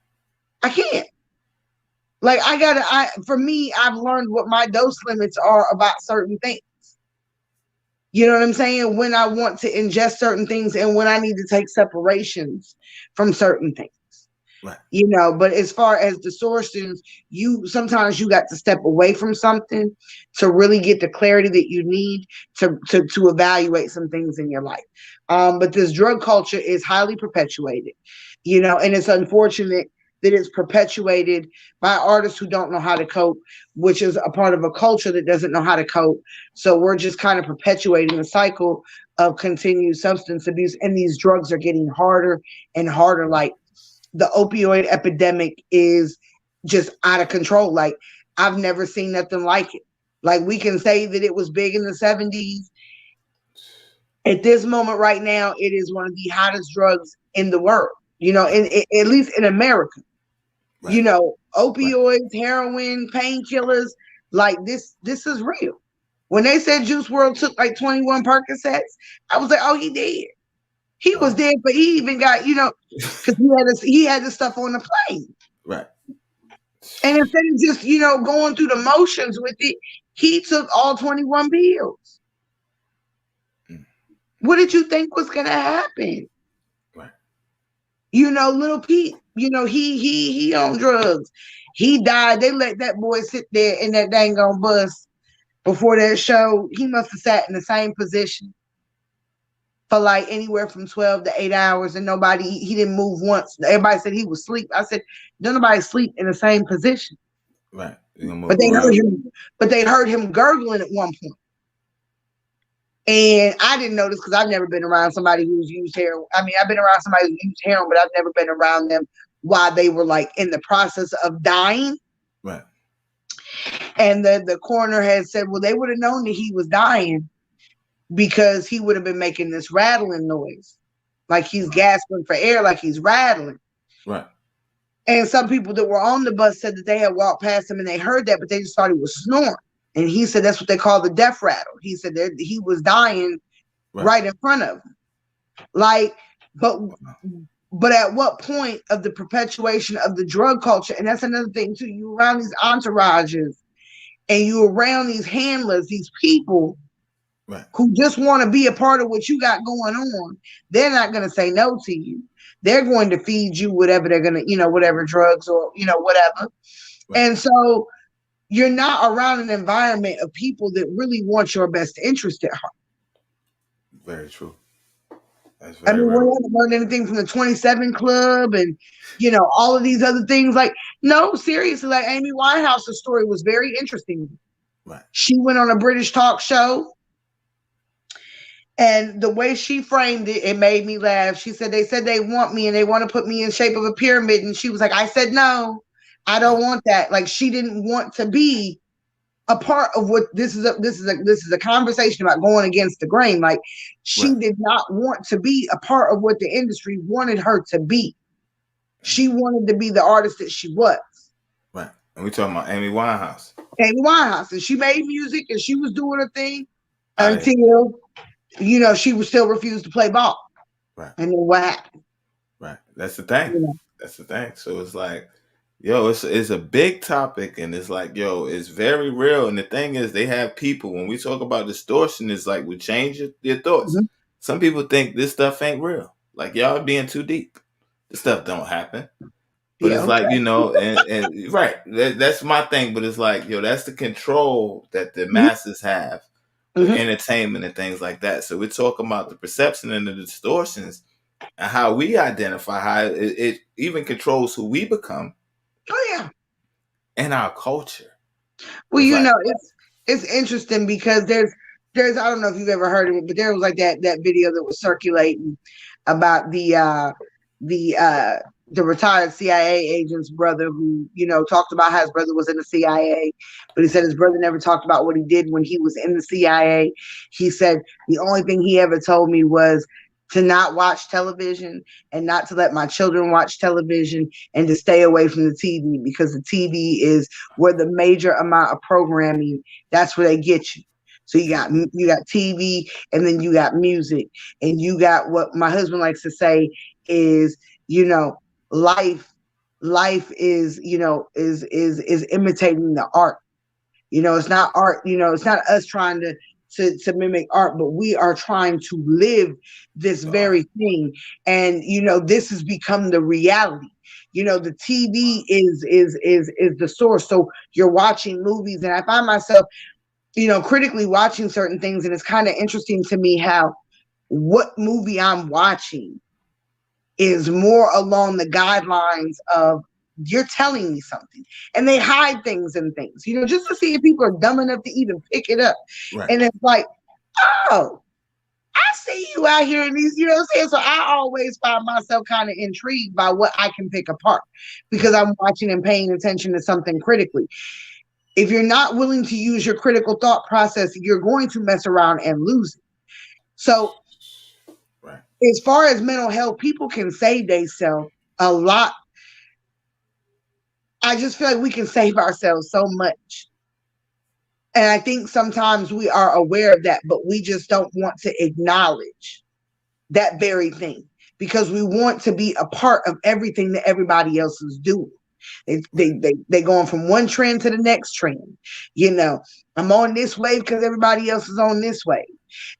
I can't. Like for me, I've learned what my dose limits are about certain things. You know what I'm saying? When I want to ingest certain things and when I need to take separations from certain things. Right. But as far as distortions, sometimes you got to step away from something to really get the clarity that you need to evaluate some things in your life. But this drug culture is highly perpetuated, and it's unfortunate that it's perpetuated by artists who don't know how to cope, which is a part of a culture that doesn't know how to cope. So we're just kind of perpetuating the cycle of continued substance abuse, and these drugs are getting harder and harder. Like the opioid epidemic is just out of control. Like I've never seen nothing like it. Like we can say that it was big in the 70s. At this moment right now, it is one of the hottest drugs in the world, at least in America. Right. Opioids, right. Heroin, painkillers, like this is real. When they said Juice WRLD took like 21 Percocets, I was like, oh, he dead. He was dead, but he even got, because he had the stuff on the plane. Right. And instead of just, going through the motions with it, he took all 21 pills. What did you think was going to happen? Right. Little Pete, he on drugs. He died. They let that boy sit there in that dang on bus before that show. He must have sat in the same position for like anywhere from 12 to 8 hours, and he didn't move once. Everybody said he was asleep. I said, don't nobody sleep in the same position. Right. But they heard him gurgling at one point. And I didn't notice because I've never been around somebody who's used heroin. I mean, I've been around somebody who's used heroin, but I've never been around them while they were like in the process of dying. Right. And the coroner had said, well, they would have known that he was dying because he would have been making this rattling noise. Like he's gasping for air, like he's rattling. Right. And some people that were on the bus said that they had walked past him and they heard that, but they just thought he was snoring. And he said that's what they call the death rattle. He said that he was dying right in front of him. Like, but at what point of the perpetuation of the drug culture, and that's another thing too, you around these entourages and you around these handlers, these people who just want to be a part of what you got going on, they're not going to say no to you. They're going to feed you whatever they're going to, whatever drugs or, whatever. And so you're not around an environment of people that really want your best interest at heart. Very true. That's I mean, we haven't learned anything from the 27 Club and, all of these other things. Like, no, seriously, like Amy Winehouse's story was very interesting. Right. She went on a British talk show. And the way she framed it, it made me laugh. She said they want me and they want to put me in shape of a pyramid. And she was like, I said, no, I don't want that. Like, she didn't want to be a part of what this is a conversation about going against the grain. Like, she did not want to be a part of what the industry wanted her to be. She wanted to be the artist that she was. Right. And we're talking about Amy Winehouse. Amy Winehouse. And she made music and she was doing her thing until she would still refuse to play ball. Right. And then what happened? Right. That's the thing. That's the thing. So it's like, it's a big topic, and it's like, it's very real. And the thing is, they have people, when we talk about distortion, it's like we change your thoughts. Mm-hmm. Some people think this stuff ain't real. Like, y'all being too deep. This stuff don't happen. But it's like, and right. That's my thing. But it's like, that's the control that the masses have. Entertainment and things like that. So we're talking about the perception and the distortions and how we identify, how it even controls who we become. Oh yeah. And our culture. Well, it's interesting because there's I don't know if you've ever heard of it, but there was like that video that was circulating about the retired CIA agent's brother who, talked about how his brother was in the CIA, but he said his brother never talked about what he did when he was in the CIA. He said the only thing he ever told me was to not watch television and not to let my children watch television and to stay away from the TV, because the TV is where the major amount of programming, that's where they get you. So you got TV, and then you got music, and you got what my husband likes to say is, life is, is imitating the art. It's not art, it's not us trying to mimic art, but we are trying to live this very thing. And, this has become the reality. The TV is the source. So you're watching movies, and I find myself, critically watching certain things. And it's kind of interesting to me how what movie I'm watching is more along the guidelines of you're telling me something, and they hide things and things, just to see if people are dumb enough to even pick it up. Right. And it's like, oh, I see you out here in these, what I'm saying? So I always find myself kind of intrigued by what I can pick apart, because I'm watching and paying attention to something critically. If you're not willing to use your critical thought process, you're going to mess around and lose it. So as far as mental health, people can save themselves a lot. I just feel like we can save ourselves so much. And I think sometimes we are aware of that, but we just don't want to acknowledge that very thing, because we want to be a part of everything that everybody else is doing. They going from one trend to the next trend. I'm on this wave because everybody else is on this wave.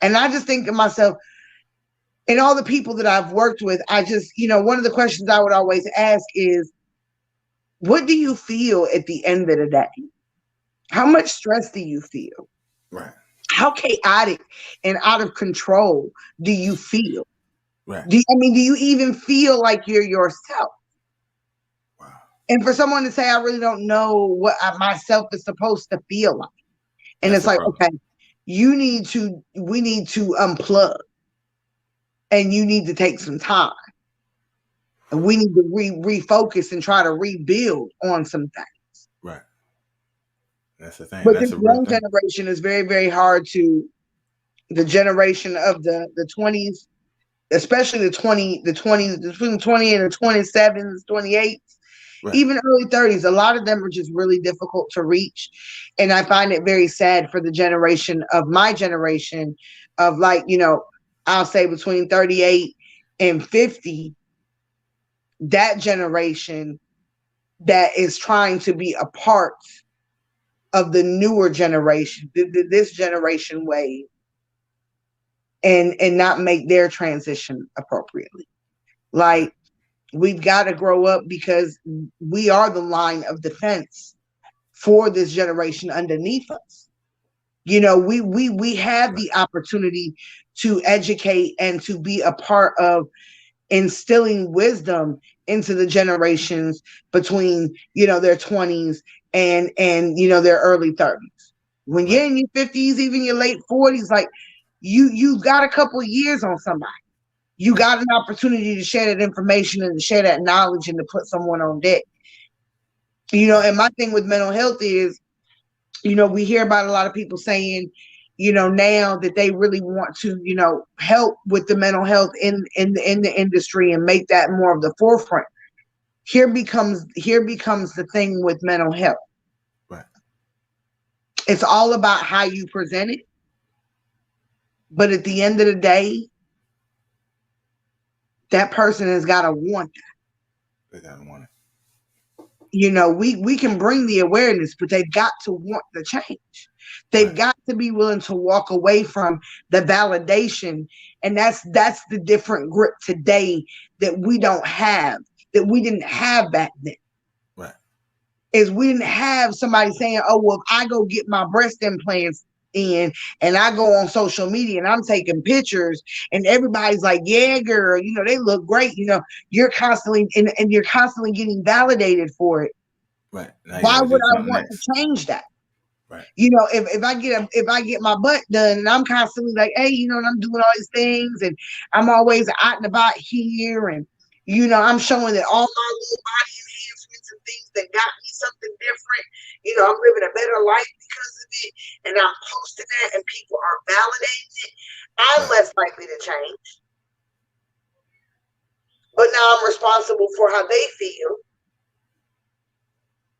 And I just think to myself, and all the people that I've worked with, I just, one of the questions I would always ask is, what do you feel at the end of the day? How much stress do you feel? Right. How chaotic and out of control do you feel? Right. Do you even feel like you're yourself? Wow. And for someone to say, I really don't know what myself is supposed to feel like. And it's like, okay, we need to unplug. And you need to take some time. And we need to refocus and try to rebuild on some things. Right. That's the thing. But this young generation is very, very hard the generation of the 20s, especially the 20s, between the 20 and the 27s, 28s. Right. Even early 30s, a lot of them are just really difficult to reach. And I find it very sad for the generation of my generation of, like, I'll say between 38 and 50, that generation that is trying to be a part of the newer generation, this generation wave, and not make their transition appropriately. Right. Like, we've got to grow up, because we are the line of defense for this generation underneath us. We have Right. the opportunity to educate and to be a part of instilling wisdom into the generations between, their 20s and their early 30s. When you're Right. in your 50s, even your late 40s, like, you've got a couple of years on somebody. You Right. got an opportunity to share that information and to share that knowledge and to put someone on deck. Right. And my thing with mental health is, we hear about a lot of people saying, now that they really want to, help with the mental health in the industry and make that more of the forefront. Here becomes the thing with mental health. Right. It's all about how you present it. But at the end of the day, that person has got to want They gotta want it. we can bring the awareness, but they've got to want the change. They've Right. got to be willing to walk away from the validation. And that's the different grip today that we don't have, that we didn't have back then. Right. Is we didn't have somebody saying, oh, well, if I go get my breast implants in and I go on social media and I'm taking pictures and everybody's like, yeah, girl, they look great. You're constantly and you're constantly getting validated for it. Right. Now you Why gotta would do I something want to next. change that? Right. If I get my butt done and I'm constantly like, hey, and I'm doing all these things and I'm always out and about here, and I'm showing that all my little body enhancements and things that got me something different. I'm living a better life because of it, and I'm posting that, and people are validating it. I'm Right. less likely to change, but now I'm responsible for how they feel.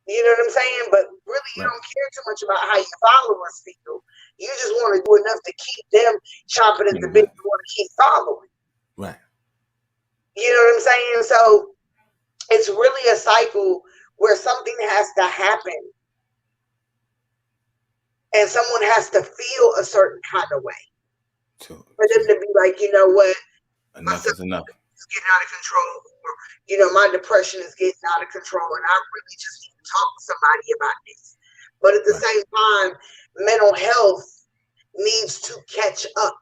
You know what I'm saying? But really, you Right. don't care too much about how your followers feel. You just want to do enough to keep them chomping at the bit to want to keep following. Right. You know what I'm saying? So it's really a cycle where something has to happen and someone has to feel a certain kind of way To for them to be like, you know what, my enough is enough. self-esteem is getting out of control, or my depression is getting out of control, and I really just need to talk to somebody about this. But at the Right. same time, mental health needs to catch up.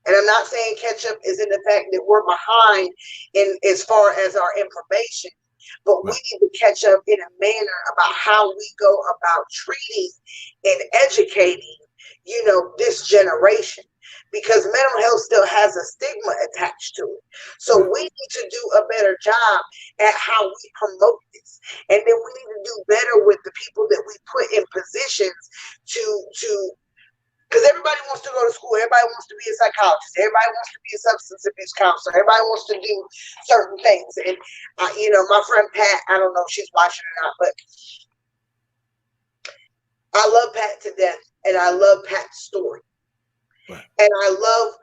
And I'm not saying catch up is in the fact that we're behind in as far as our information, but we Right. need to catch up in a manner about how we go about treating and educating, this generation. Because mental health still has a stigma attached to it. So Right. we need to do a better job at how we promote this. And then we need to do better with the people that we put in positions to because everybody wants to go to school. Everybody wants to be a psychologist. Everybody wants to be a substance abuse counselor. Everybody wants to do certain things. And, my friend Pat, I don't know if she's watching or not, but I love Pat to death. And I love Pat's story. Right. And I love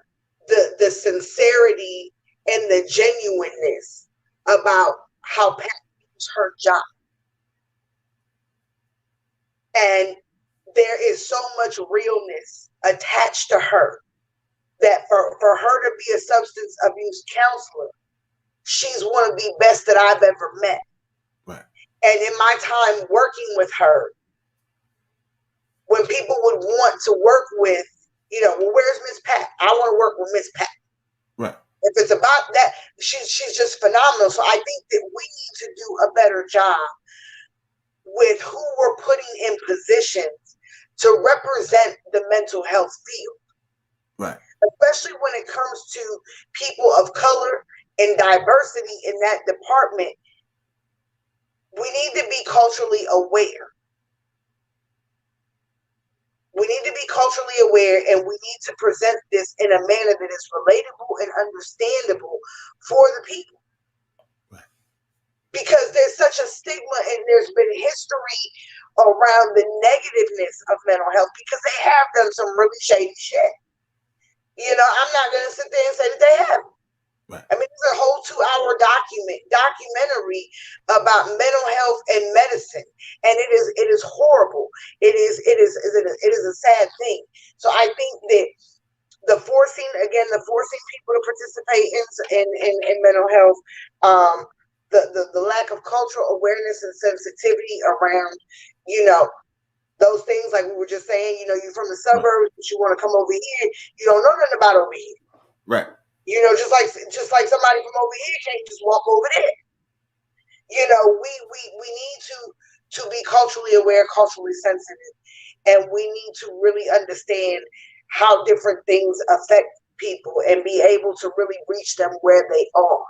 the sincerity and the genuineness about how Pat does her job. And there is so much realness attached to her that for her to be a substance abuse counselor, she's one of the best that I've ever met. Right. And in my time working with her, when people would want to work with, well, where's Miss Pat? I want to work with Miss Pat. Right. If it's about that, she's just phenomenal. So I think that we need to do a better job with who we're putting in positions to represent the mental health field. Right. Especially when it comes to people of color and diversity in that department. We need to be culturally aware. We need to be culturally aware, and we need to present this in a manner that is relatable and understandable for the people. Right. because there's such a stigma and there's been history around the negativeness of mental health because they have done some really shady shit. I'm not gonna sit there and say that they haven't. Right. I mean, there's a whole 2-hour documentary about mental health and medicine, and it is horrible. It is a sad thing. So I think that the forcing people to participate in mental health, the lack of cultural awareness and sensitivity around, those things, like we were just saying, you're from the suburbs, but you want to come over here, you don't know nothing about over here. Right. Just like somebody from over here can't just walk over there. We need to be culturally aware, culturally sensitive, and we need to really understand how different things affect people and be able to really reach them where they are.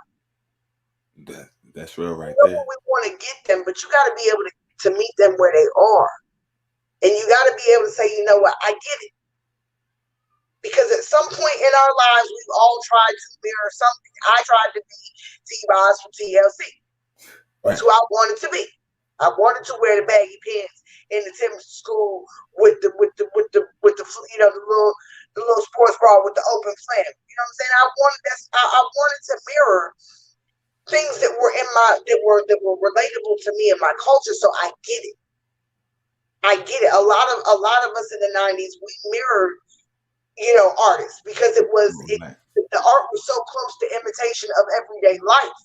That's real right We there. want to get them, but you got to be able to meet them where they are. And you got to be able to say, you know what, I get it. Because at some point in our lives, we've all tried to mirror something. I tried to be T-Boz from TLC. That's who I wanted to be. I wanted to wear the baggy pants in the Tim's school with the little sports bra with the open flam. You know what I'm saying? I wanted to mirror things that were relatable to me and my culture. So I get it. A lot of us in the 90s, we mirrored, artists because the art was so close to imitation of everyday life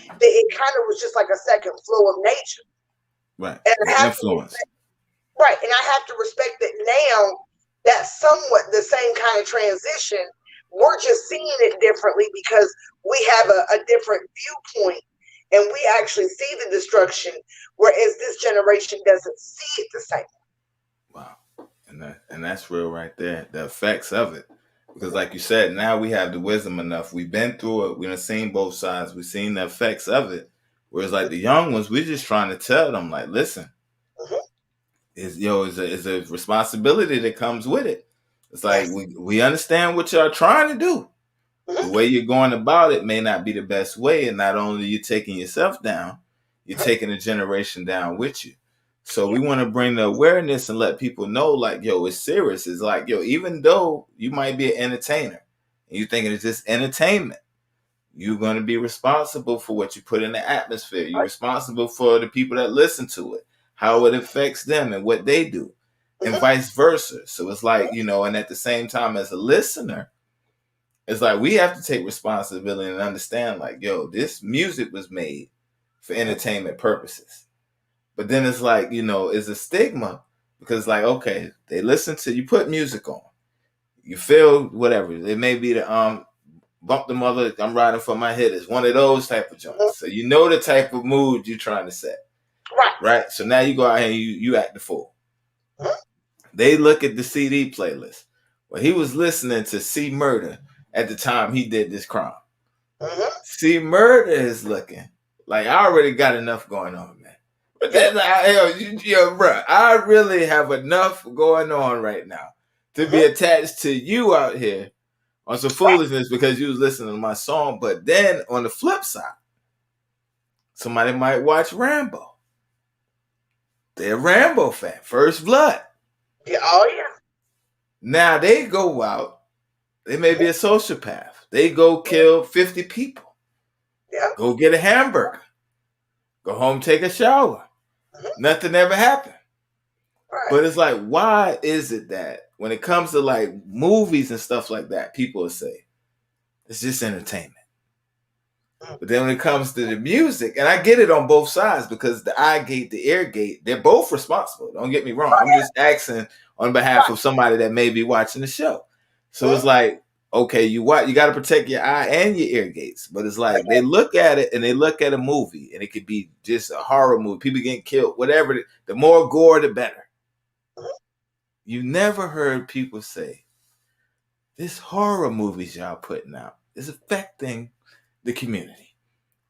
that it kind of was just like a second flow of nature. Right. And the influence. And I have to respect that now. That's somewhat the same kind of transition. We're just seeing it differently because we have a different viewpoint, and we actually see the destruction, whereas this generation doesn't see it the same. Wow. And that's real right there. The effects of it. Because like you said, now we have the wisdom enough. We've been through it. We've seen both sides. We've seen the effects of it. Whereas like the young ones, we're just trying to tell them, like, listen, is a responsibility that comes with it. It's like we understand what y'all trying to do. The way you're going about it may not be the best way, and not only are you taking yourself down, you're taking a generation down with you. So we want to bring the awareness and let people know, like, yo, it's serious. It's like, yo, even though you might be an entertainer and you thinking it's just entertainment, you're going to be responsible for what you put in the atmosphere. You're responsible for the people that listen to it, how it affects them and what they do, and vice versa. So it's like, and at the same time as a listener, it's like we have to take responsibility and understand, like, yo, this music was made for entertainment purposes. But then it's like, it's a stigma because, like, okay, they listen to you, put music on, you feel whatever. It may be the Bump the Mother, I'm riding for my head. It's one of those type of joints. So the type of mood you're trying to set. Right? So now you go out here and you act the fool. They look at the CD playlist. Well, he was listening to C Murder at the time he did this crime. C Murder is looking like I already got enough going on, man. But then, bro, I really have enough going on right now to be attached to you out here on some foolishness because you was listening to my song. But then on the flip side, somebody might watch Rambo. They're a Rambo fan, First Blood. Yeah, oh yeah. Now they go out. They may be a sociopath. They go kill 50 people. Yeah. Go get a hamburger. Go home, take a shower. Nothing ever happened. Right. But it's like, why is it that when it comes to like movies and stuff like that, people will say, it's just entertainment. But then when it comes to the music, and I get it on both sides because the eye gate, the ear gate, they're both responsible. Don't get me wrong. I'm just asking on behalf of somebody that may be watching the show. So it's like, okay, you got to protect your eye and your ear gates. But it's like they look at it and they look at a movie and it could be just a horror movie, people getting killed, whatever. The more gore, the better. You never heard people say, this horror movies y'all putting out is affecting the community.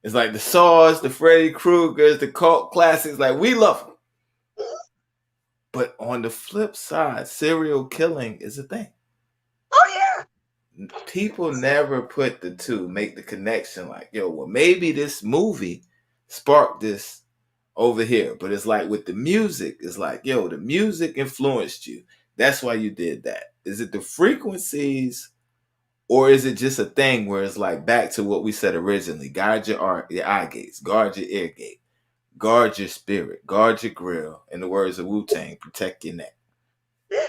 It's like the Saws, the Freddy Kruegers, the cult classics. Like, we love them. But on the flip side, serial killing is a thing. Oh, yeah. People never put the two, make the connection like, yo, well, maybe this movie sparked this over here. But it's like with the music, it's like, yo, the music influenced you. That's why you did that. Is it the frequencies, or is it just a thing where it's like back to what we said originally? Guard your eye gates, guard your ear gate, guard your spirit, guard your grill. In the words of Wu-Tang, protect your neck. Yeah.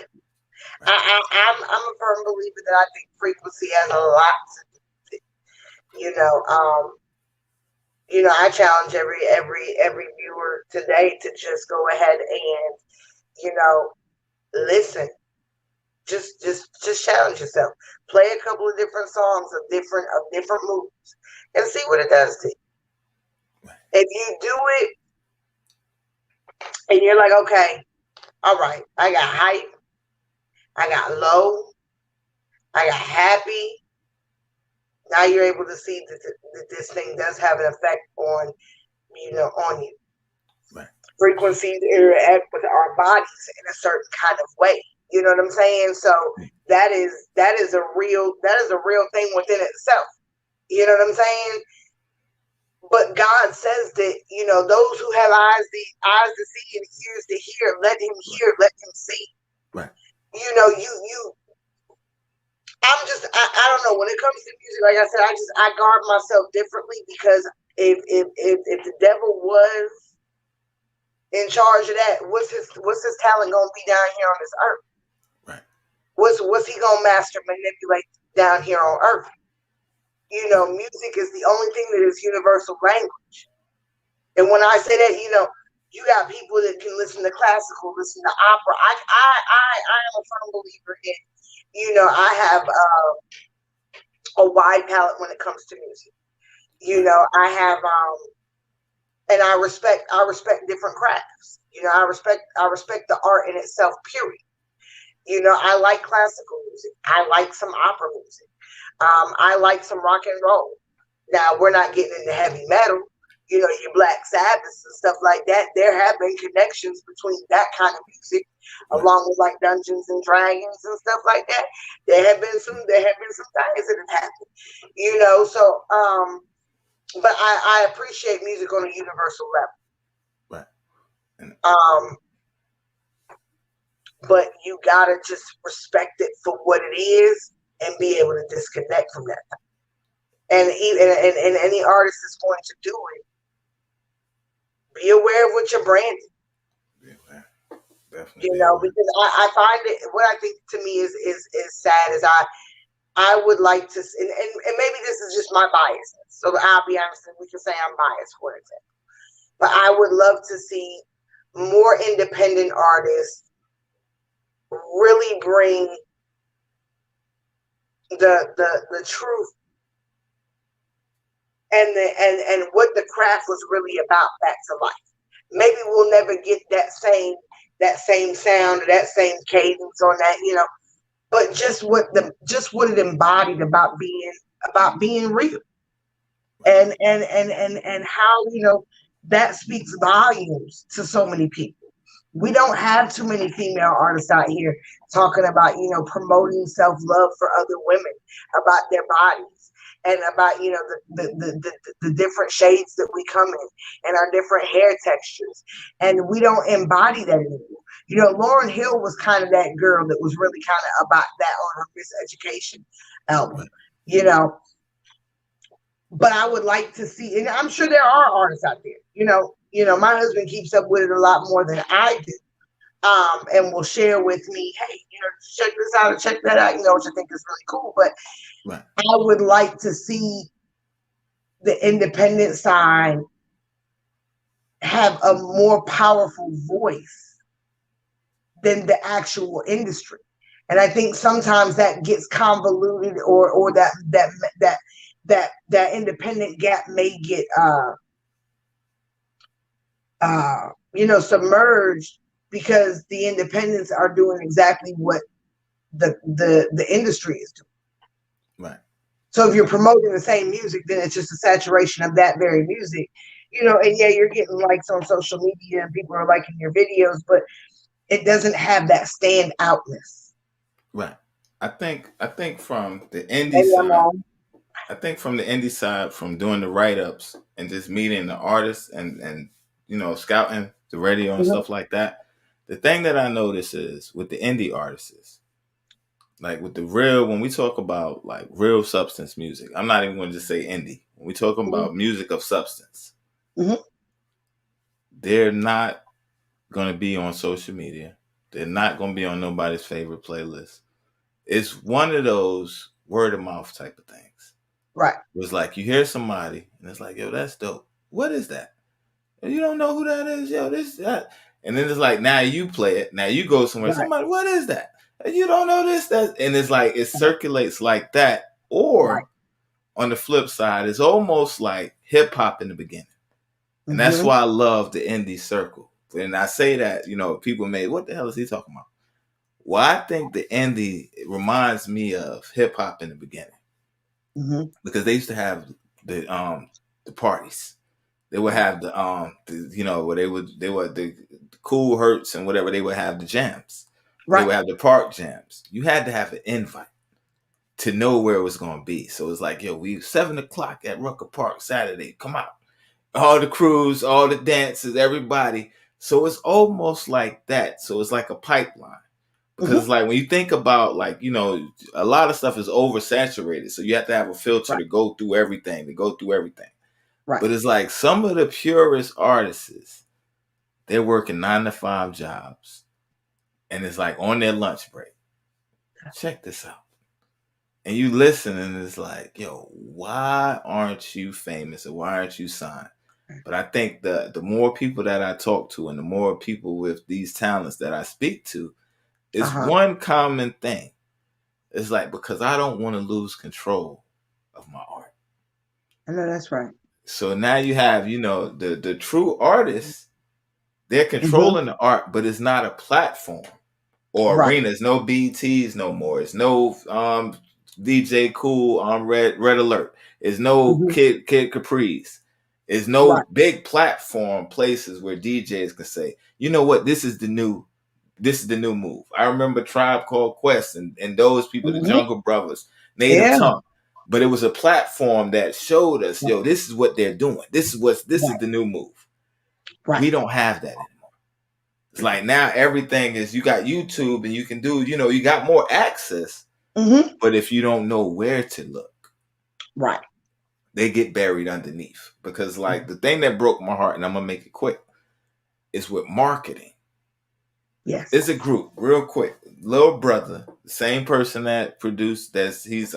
I'm a firm believer that I think frequency has a lot to do with it. I challenge every viewer today to just go ahead and, listen. Just challenge yourself. Play a couple of different songs of different moves and see what it does to you. If you do it and you're like, okay, all right, I got hype, I got low, I got happy. Now you're able to see that this thing does have an effect on you. Right. Frequencies interact with our bodies in a certain kind of way. You know what I'm saying? So that is a real thing within itself. You know what I'm saying? But God says that, those who have eyes to see and ears to hear, let him hear, let him see. Right. I don't know, when it comes to music, like I said, I guard myself differently, because if the devil was in charge of that, what's his talent gonna be down here on this earth? Right. What's he gonna master manipulate down here on earth? Music is the only thing that is universal language. And when I say that, you got people that can listen to classical, listen to opera. I am a firm believer in, I have a wide palette when it comes to music. I have and I respect different crafts. I respect the art in itself, period. I like classical music. I like some opera music. I like some rock and roll. Now, we're not getting into heavy metal, your Black Sabbaths and stuff like that. There have been connections between that kind of music, along with like Dungeons and Dragons and stuff like that. There have been some things that have happened, so but I appreciate music on a universal level. Right. But you gotta just respect it for what it is and be able to disconnect from that. And any artist that's going to do it, be aware of what you're branding. Yeah, definitely. Because I find it, what I think to me is sad is I would like to, and maybe this is just my bias. So I'll be honest, and we can say I'm biased, for example. But I would love to see more independent artists really bring the truth and what the craft was really about back to life. Maybe we'll never get that same sound or that same cadence on that, but just what it embodied about being real. And how, that speaks volumes to so many people. We don't have too many female artists out here talking about, promoting self-love for other women, about their bodies, and about, the different shades that we come in and our different hair textures. And we don't embody that anymore. Lauryn Hill was kind of that girl that was really kind of about that on her Miseducation album, But I would like to see, and I'm sure there are artists out there, my husband keeps up with it a lot more than I do. And will share with me, hey, check this out or check that out, which I think is really cool. But I would like to see the independent side have a more powerful voice than the actual industry. And I think sometimes that gets convoluted, or that independent gap may get submerged, because the independents are doing exactly what the industry is doing. Right. So if you're promoting the same music, then it's just a saturation of that very music, and yeah, you're getting likes on social media and people are liking your videos, but it doesn't have that standoutness. Right. I think from the indie side, I think from the indie side, from doing the write ups and just meeting the artists and scouting the radio and Mhm. stuff like that. The thing that I notice is with the indie artists, like with the real, when we talk about like real substance music, I'm not even going to just say indie. When we talking Mhm. about music of substance, Mhm. they're not going to be on social media. They're not going to be on nobody's favorite playlist. It's one of those word of mouth type of things. Right. It's like you hear somebody and it's like, yo, that's dope. What is that? You don't know who that is, yo. This that, and then it's like now you play it. Now you go somewhere. Right. Somebody, what is that? And you don't know this, that, and it's like it circulates like that. Right. Or on the flip side, it's almost like hip hop in the beginning, and that's Mhm. why I love the indie circle. And I say that, people may, what the hell is he talking about? Well, I think the indie reminds me of hip hop in the beginning Mhm. because they used to have the parties. They would have where they would the cool hurts and whatever. They would have the jams. They Right. would have the park jams. You had to have an invite to know where it was going to be. So it's like, yo, we 7 o'clock at Rucker Park Saturday. Come out, all the crews, all the dances, everybody. So it's almost like that. So it's like a pipeline. Because Mhm. it's like when you think about like, a lot of stuff is oversaturated. So you have to have a filter Right. to go through everything, Right. But it's like some of the purest artists, they're working 9 to 5 jobs. And it's like on their lunch break. Check this out. And you listen and it's like, yo, why aren't you famous or why aren't you signed? But I think the more people that I talk to and the more people with these talents that I speak to, Uh is huh. one common thing. It's like because I don't want to lose control of my art. I know that's right. So now you have, the true artists, they're Mhm. controlling the art, but it's not a platform or Right. arena. It's no BTs no more. It's no DJ Cool Red Alert. It's no Mhm. Kid Caprice. It's Right. no big platform places where DJs can say, you know what, this is the new move. I remember Tribe Called Quest and those people, the Mhm. Jungle Brothers, Native Yeah. Tongue. But it was a platform that showed us, yo, this is what they're doing. This is Right. the new move. Right. We don't have that anymore. It's like now everything is you got YouTube and you can do, you got more access. Mhm. But if you don't know where to look, Right. they get buried underneath. Because like the thing that broke my heart, and I'm gonna make it quick, is with marketing. Yes. It's a group, real quick. Little brother, the same person that produced he's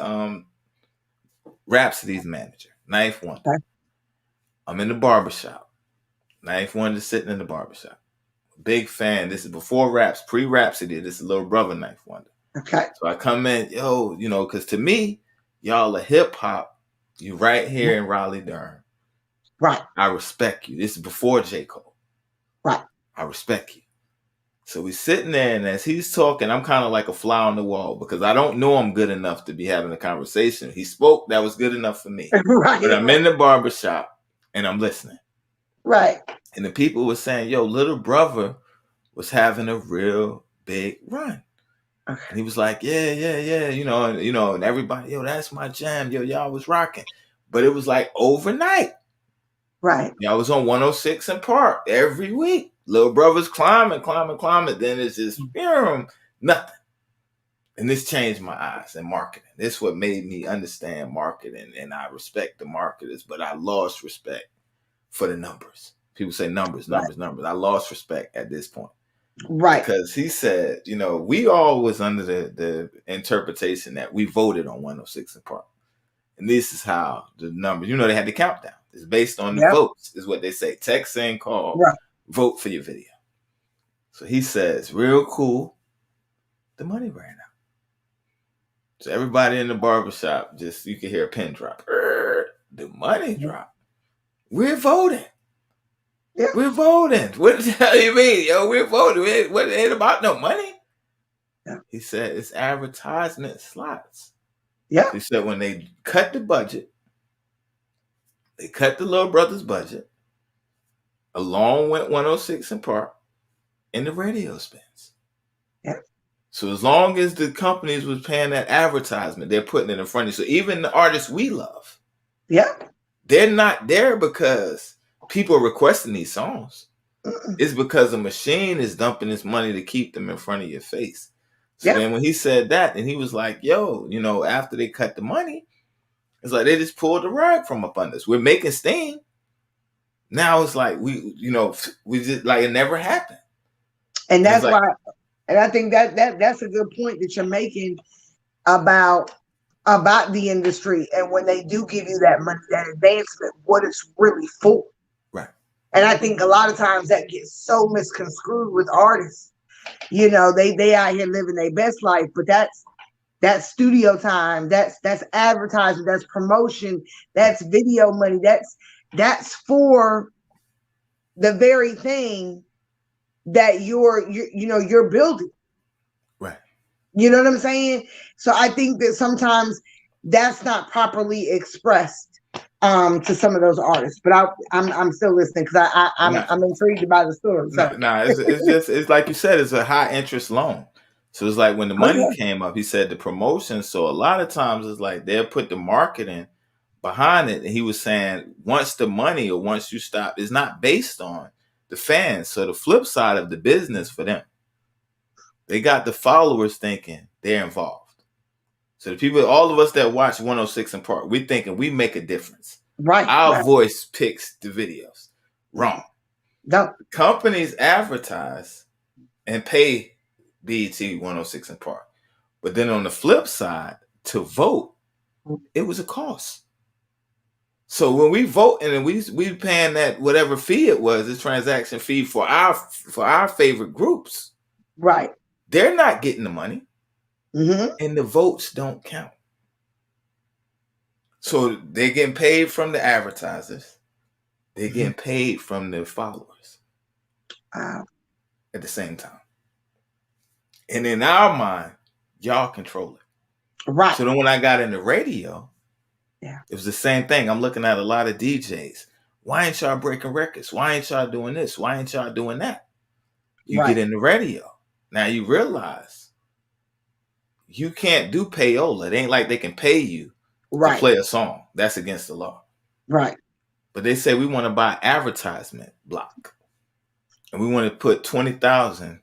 Rhapsody's manager, Knife Wonder. Okay. I'm in the barbershop. Knife Wonder sitting in the barbershop. Big fan. This is before Raps, pre-Rhapsody. This is little brother Knife Wonder. Okay. So I come in, yo, because to me, y'all are hip hop. You right here in Raleigh, Durham. Right. I respect you. This is before J. Cole. Right. I respect you. So we sitting there, and as he's talking, I'm kind of like a fly on the wall because I don't know him good enough to be having a conversation. He spoke, that was good enough for me. But Right. I'm in the barbershop and I'm listening. Right. And the people were saying, yo, little brother was having a real big run. Okay. And he was like, yeah, and everybody, yo, that's my jam. Yo, y'all was rocking. But it was like overnight. Right. Y'all was on 106 and Park every week. Little brother's climbing. Then it's just nothing. And this changed my eyes in marketing. This is what made me understand marketing. And I respect the marketers, but I lost respect for the numbers. People say numbers. Right. I lost respect at this point. Right. Because he said, we all was under the interpretation that we voted on 106 and Park. And this is how the numbers, they had the countdown. It's based on the Yep. votes, is what they say. Text and call, Right. vote for your video. So he says, real cool, the money ran out. So everybody in the barbershop, just you can hear a pin drop. The money dropped. We're voting. Yeah. We're voting. What the hell you mean? Yo, we're voting. It ain't about no money. Yeah. He said it's advertisement slots. Yeah. So he said when they cut the budget, they cut the little brother's budget, along with 106 and Park, and the radio spins. Yeah. So as long as the companies was paying that advertisement, they're putting it in front of you. So even the artists we love, Yeah. they're not there because people are requesting these songs. Mm-mm. It's because a machine is dumping this money to keep them in front of your face. So Yeah. then when he said that, and he was like, yo, after they cut the money, it's like they just pulled the rug from up under us. We're making steam. Now it's like we just like it never happened. And And it's that's like, why, and I think that's a good point that you're making about the industry, and when they do give you that money, that advancement, what it's really for. right. And I think a lot of times that gets so misconstrued with artists. They out here living their best life, but that's studio time, that's advertising, that's promotion, that's video money, that's for the very thing that you're building. Right. You know what I'm saying? So I think that sometimes that's not properly expressed to some of those artists. But I'm still listening because I'm intrigued by the story. So It's like you said, it's a high interest loan. So it's like when the oh money yeah, came up, he said the promotion. So a lot of times it's like they'll put the marketing behind it. And he was saying once the money or once you stop, it's not based on the fans. So the flip side of the business for them, they got the followers thinking they're involved. So the people, all of us that watch 106 in Park, we're thinking we make a difference. right, Our right. voice picks the videos. Wrong. No, Companies advertise and pay BET 106 in Park. But then on the flip side, to vote, it was a cost. So when we vote and we paying that whatever fee it was, the transaction fee for our favorite groups, right. they're not getting the money, Mm-hmm. and the votes don't count. So they're getting paid from the advertisers. They're getting paid from the followers Wow. at the same time. And in our mind, y'all control it. Right. So then when I got into radio, Yeah. it was the same thing. I'm looking at a lot of DJs. Why ain't y'all breaking records? Why ain't y'all doing this? Why ain't y'all doing that? You Right. get in the radio. Now you realize you can't do payola. It ain't like they can pay you to Right. play a song. That's against the law. Right. But they say we want to buy advertisement block. And we want to put 20,000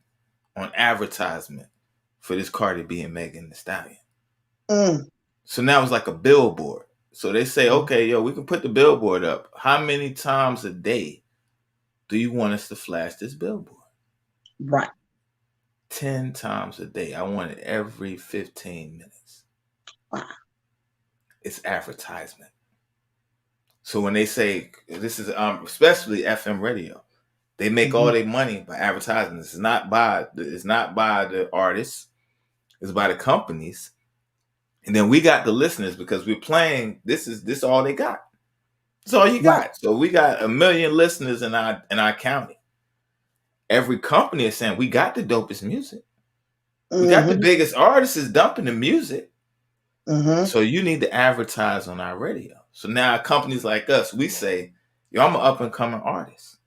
on advertisement for this Cardi B and Megan Thee Stallion. Mm. So now it's like a billboard. So they say, okay, yo, we can put the billboard up. How many times a day do you want us to flash this billboard? Right. 10 times a day. I want it every 15 minutes. Wow. It's advertisement. So when they say this is especially FM radio, they make all their money by advertisements. It's not by the artists. It's by the companies. And then we got the listeners because we're playing. This is all they got. That's all you got. Right. So we got 1 million listeners in our county. Every company is saying we got the dopest music. We got the biggest artists is dumping the music. Mm-hmm. So you need to advertise on our radio. So now companies like us, we say, yo, I'm an up and coming artist.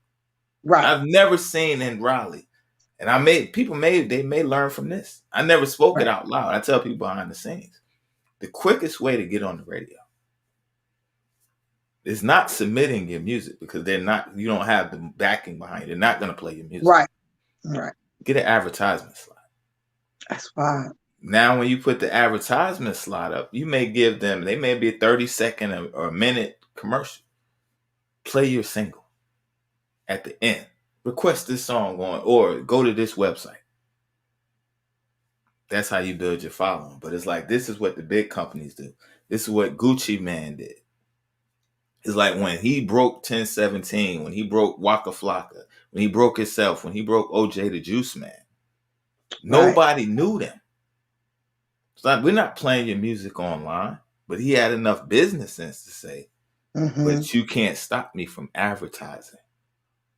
Right. I've never seen in Raleigh. And they may learn from this. I never spoke it out loud. I tell people behind the scenes. The quickest way to get on the radio is not submitting your music because you don't have the backing behind it. They're not going to play your music. Right. Right. Get an advertisement slot. That's fine. Now, when you put the advertisement slot up, you may give them, they may be a 30-second or a minute commercial. Play your single at the end. Request this song or go to this website. That's how you build your following. But it's like, this is what the big companies do. This is what Gucci Mane did. It's like when he broke 1017, when he broke Waka Flocka, when he broke himself, when he broke OJ the Juice Man. Nobody knew them. It's like, we're not playing your music online. But he had enough business sense to say, but you can't stop me from advertising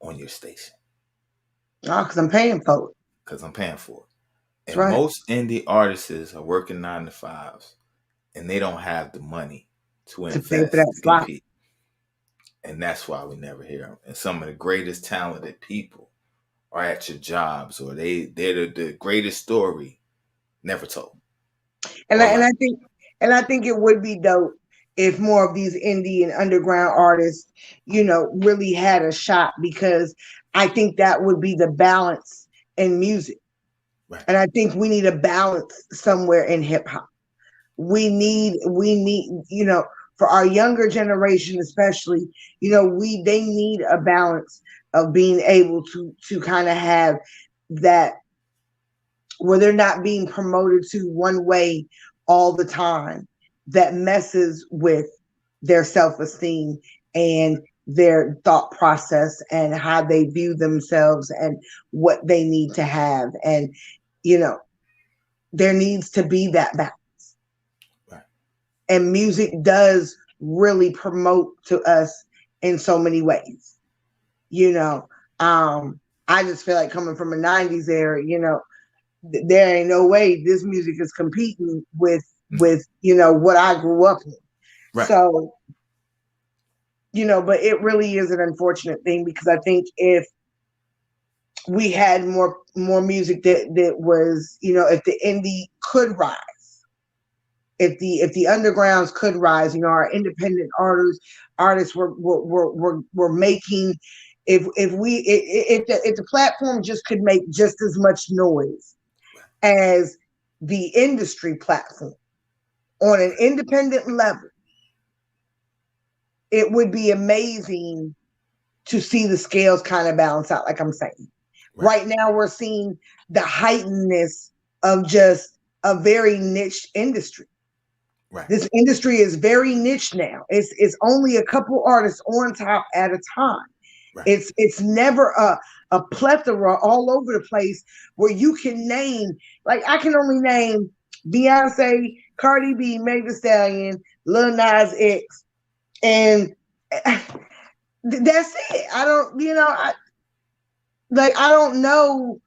on your station. Oh, because I'm paying for it. Because I'm paying for it. That's And right. most indie artists are working 9 to 5s, and they don't have the money to To pay for that invest to slot. compete. And that's why we never hear them. And some of the greatest talented people are at your jobs, or they're the greatest story never told. And Or I, and like, I think and I think it would be dope if more of these indie and underground artists, really had a shot, because I think that would be the balance in music. right, And I think we need a balance somewhere in hip hop. We need, for our younger generation especially, they need a balance of being able to kind of have that, where they're not being promoted to one way all the time, that messes with their self-esteem and their thought process and how they view themselves and what they need to have. And you know there needs to be that balance. right. And music does really promote to us in so many ways. you know I just feel like, coming from a 90s era, there ain't no way this music is competing with what I grew up in. Right. So, but it really is an unfortunate thing, because I think if we had more music that was, if the indie could rise, if the undergrounds could rise, our independent artists were making, if the platform just could make just as much noise as the industry platform on an independent level, it would be amazing to see the scales kind of balance out, like I'm saying. Right. Right now, we're seeing the heightenedness of just a very niche industry. Right. This industry is very niche now. It's only a couple artists on top at a time. Right. It's never a plethora all over the place where you can name, like, I can only name Beyonce, Cardi B, Meg Thee Stallion, Lil Nas X, and that's it. I don't, I don't know.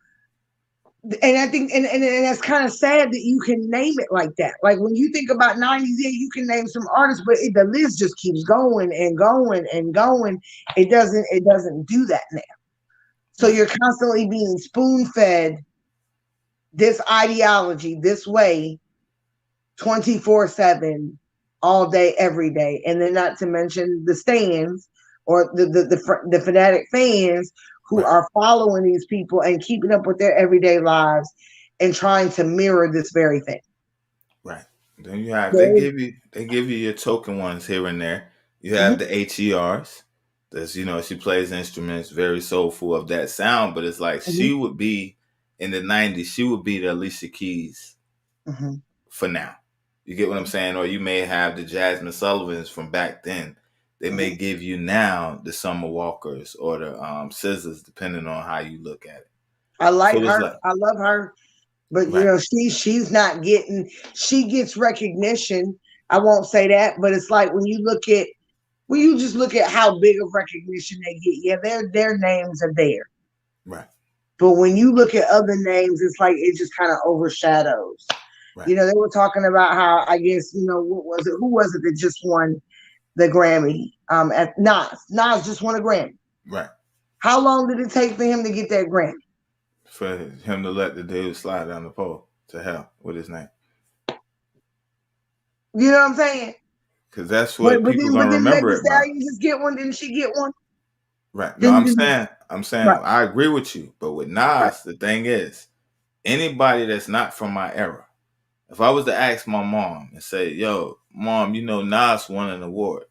And I think, and that's kind of sad that you can name it like that. Like, when you think about 90s, yeah, you can name some artists, but the list just keeps going and going and going. It doesn't do that now. So Right. you're constantly being spoon fed this ideology this way, 24/7, all day, every day. And then, not to mention the stands, or the fanatic fans who Right. are following these people and keeping up with their everyday lives and trying to mirror this very thing. Right. Then you have They, they give you your token ones here and there. You have Mhm, the HERs. That's, she plays instruments, very soulful of that sound, but it's like mhm, she would be in the 90s, she would be the Alicia Keys mhm. for now. You get what I'm saying? Or you may have the Jasmine Sullivans from back then. They may Mhm. give you now the Summer Walkers or the Scissors, depending on how you look at it. I like So it's her. like, I love her. But right, she's not getting, she gets recognition. I won't say that, but it's like, when you just look at how big of recognition they get, yeah, their names are there. right, But when you look at other names, it's like it just kind of overshadows. right, They were talking about how, I guess, what was it? Who was it that just won the Grammy? At Nas. Nas just won a Grammy. right. How long did it take for him to get that Grammy? For him to let the dude slide down the pole to hell with his name. You know what I'm saying? Because that's But what but people then but gonna then Meg remember Thee it by. Stallion just get one? Didn't she get one? Right. No, Didn't, I'm saying right, I agree with you. But with right. Nas, the thing is, anybody that's not from my era, if I was to ask my mom and say, yo, mom, Nas won an award,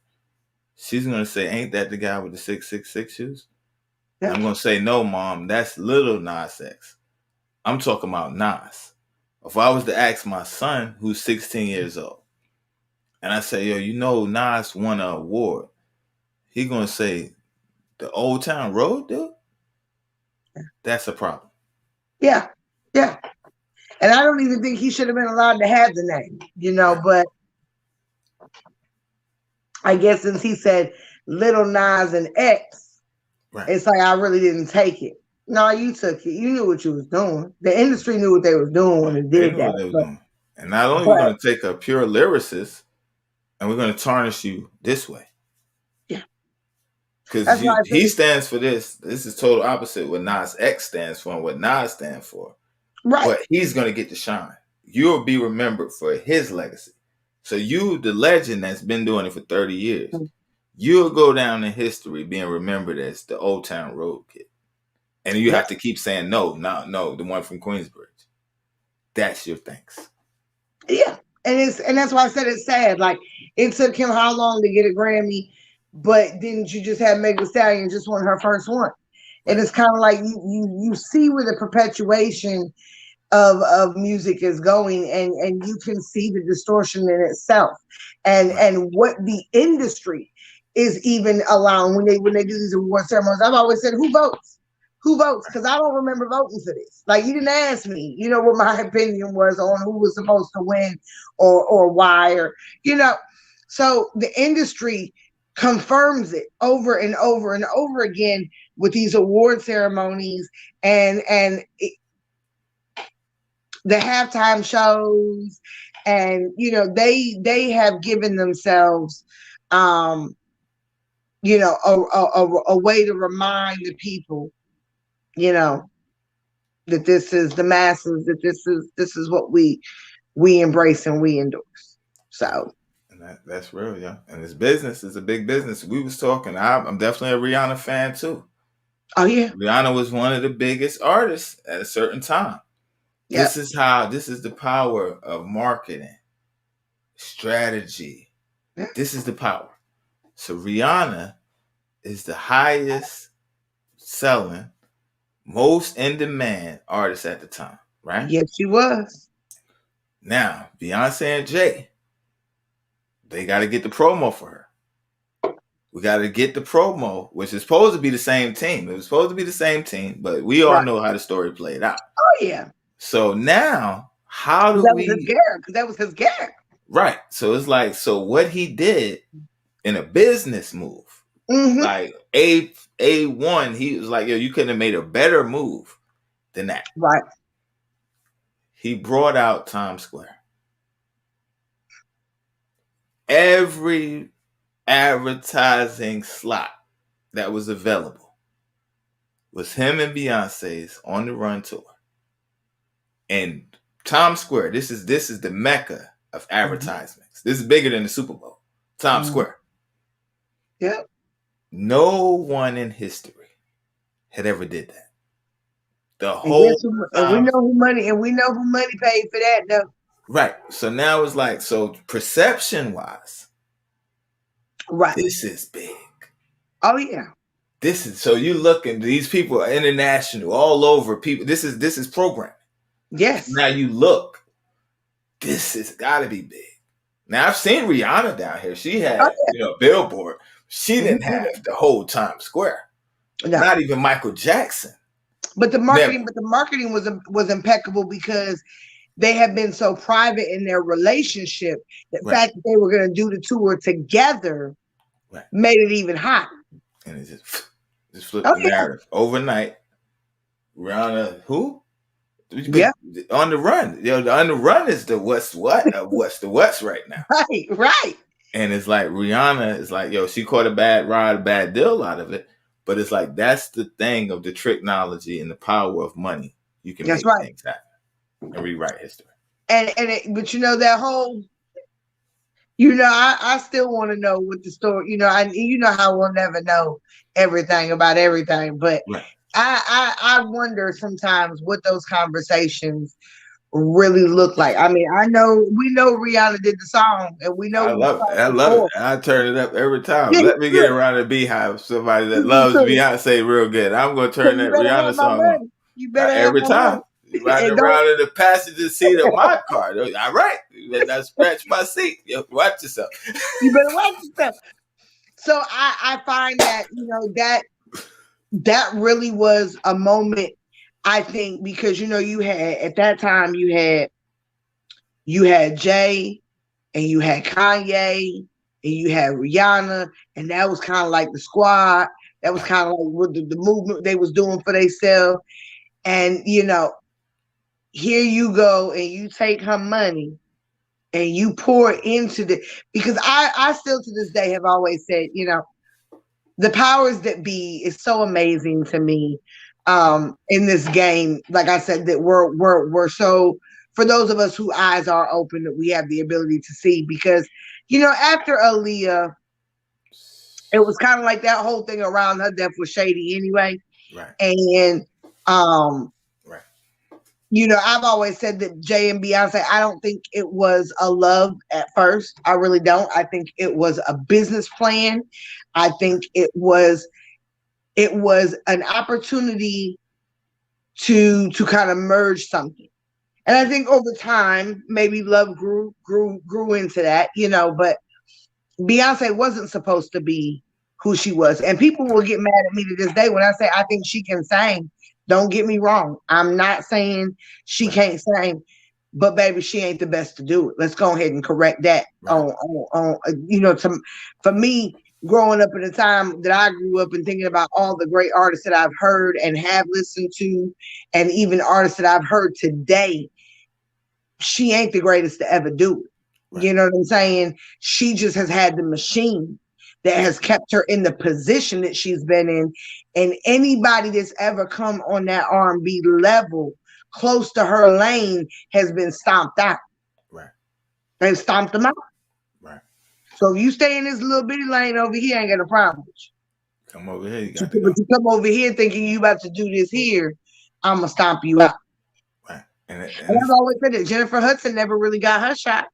she's gonna say, ain't that the guy with the 666 shoes? And Yeah. I'm gonna say, no, mom, that's little Nas X. I'm talking about Nas. If I was to ask my son, who's 16 years old, and I say, yo, Nas won an award, he gonna say, the Old Town Road, dude? That's a problem. Yeah. Yeah. And I don't even think he should have been allowed to have the name, Right, but I guess since he said Little Nas and X, right. it's like, I really didn't take it. No, you took it. You knew what you was doing. The industry knew what they was doing when it They did knew what that. they were But doing. And not only we're but gonna take a pure lyricist and we're gonna tarnish you this way. yeah, Because that's why I he think, stands for this. This is total opposite what Nas X stands for and what Nas stands for. right. But he's gonna get the shine. you'll be remembered for his legacy. So you, the legend that's been doing it for 30 years, you'll go down in history being remembered as the Old Town Road kid. And you Yep. have to keep saying, no, the one from Queensbridge. That's your thanks. Yeah. And that's why I said it's sad. Like, it took him how long to get a Grammy, but didn't you just have Megan Thee Stallion just won her first one? And it's kind of like you see where the perpetuation of music is going, and you can see the distortion in itself, and what the industry is even allowing when they do these award ceremonies. I've always said, who votes, because I don't remember voting for this. Like, you didn't ask me, what my opinion was on who was supposed to win, or why, or. So the industry confirms it over and over and over again with these award ceremonies, and the halftime shows, and they have given themselves a way to remind the people that this is the masses, that this is what we embrace and we endorse. So, and that's real, yeah. And this business is a big business. We was talking. I'm definitely a Rihanna fan too. Oh yeah, Rihanna was one of the biggest artists at a certain time. yep. This is the power of marketing, strategy. Yeah. This is the power. So Rihanna is the highest selling, most in demand artist at the time, right? Yes, she was. Now, Beyonce and Jay, they got to get the promo for her. We got to get the promo, which is supposed to be the same team. It was supposed to be the same team, but we all know how the story played out. Oh yeah. So now, how do we? That was his gag. Right. So it's like, so what he did in a business move, like A1, he was like, yo, you couldn't have made a better move than that. Right. He brought out Times Square. Every advertising slot that was available was him and Beyonce's On the Run tour. And Times Square, this is the mecca of advertisements. This is bigger than the Super Bowl. Times Square. Yep. No one in history had ever did that. The whole and we know who money paid for that though. Right. So now it's like, so perception wise, right, this is big. Oh yeah. This is, so you looking, these people are international, all over people. This is programming. Yes. Now you look, this has got to be big. Now I've seen Rihanna down here. She had, Billboard. She didn't have the whole Times Square. No. Not even Michael Jackson. But the marketing was impeccable, because they have been so private in their relationship. The fact that they were going to do the tour together made it even hot. And it just flipped the narrative overnight. Rihanna, who? Yeah, On the Run. The On the Run is the what's the what's right now. Right. And it's like Rihanna is like, yo, she caught a bad deal out of it. But it's like, that's the thing of the technology and the power of money. You can make things happen and rewrite history. But that whole, I still want to know what the story, how we'll never know everything about everything. But I wonder sometimes what those conversations really look like. I mean, we know Rihanna did the song, and we know I love it. I turn it up every time. Let me get around the Beehive. Somebody that loves Beyonce real good. I'm gonna turn that Rihanna song on. You better every time. Riding around in the passenger seat of my car. All right, you better not scratch my seat. Watch yourself. You better watch yourself. So I find that that really was a moment, I think, because you had, at that time, you had Jay, and you had Kanye, and you had Rihanna, and that was kind of like the squad. That was kind of like what the movement they was doing for themselves. And here you go, and you take her money and you pour it into because I still to this day have always said, the powers that be is so amazing to me in this game. Like I said, that we're so for those of us whose eyes are open, that we have the ability to see. Because, you know, after Aaliyah, it was kind of like that whole thing around her death was shady anyway. Right. And Right. you know, I've always said that Jay and Beyonce, I don't think it was a love at first. I really don't. I think it was a business plan. I think it was an opportunity to kind of merge something. And I think over time, maybe love grew into that, you know, but Beyonce wasn't supposed to be who she was. And people will get mad at me to this day when I say I think she can sing. Don't get me wrong. I'm not saying she Right. can't sing, but baby, she ain't the best to do it. Let's go ahead and correct that. Right. On you know, for me, growing up in the time that I grew up and thinking about all the great artists that I've heard and have listened to, and even artists that I've heard today, she ain't the greatest to ever do it. Right. You know what I'm saying? She just has had the machine that has kept her in the position that she's been in. And anybody that's ever come on that R&B level close to her lane has been stomped out. Right. They've stomped them out. Right. So if you stay in this little bitty lane over here, I ain't got a problem with you. Come over here, you got to go. But you come over here thinking you about to do this here, I'm gonna stomp you out. Right. And I've always said that Jennifer Hudson never really got her shot.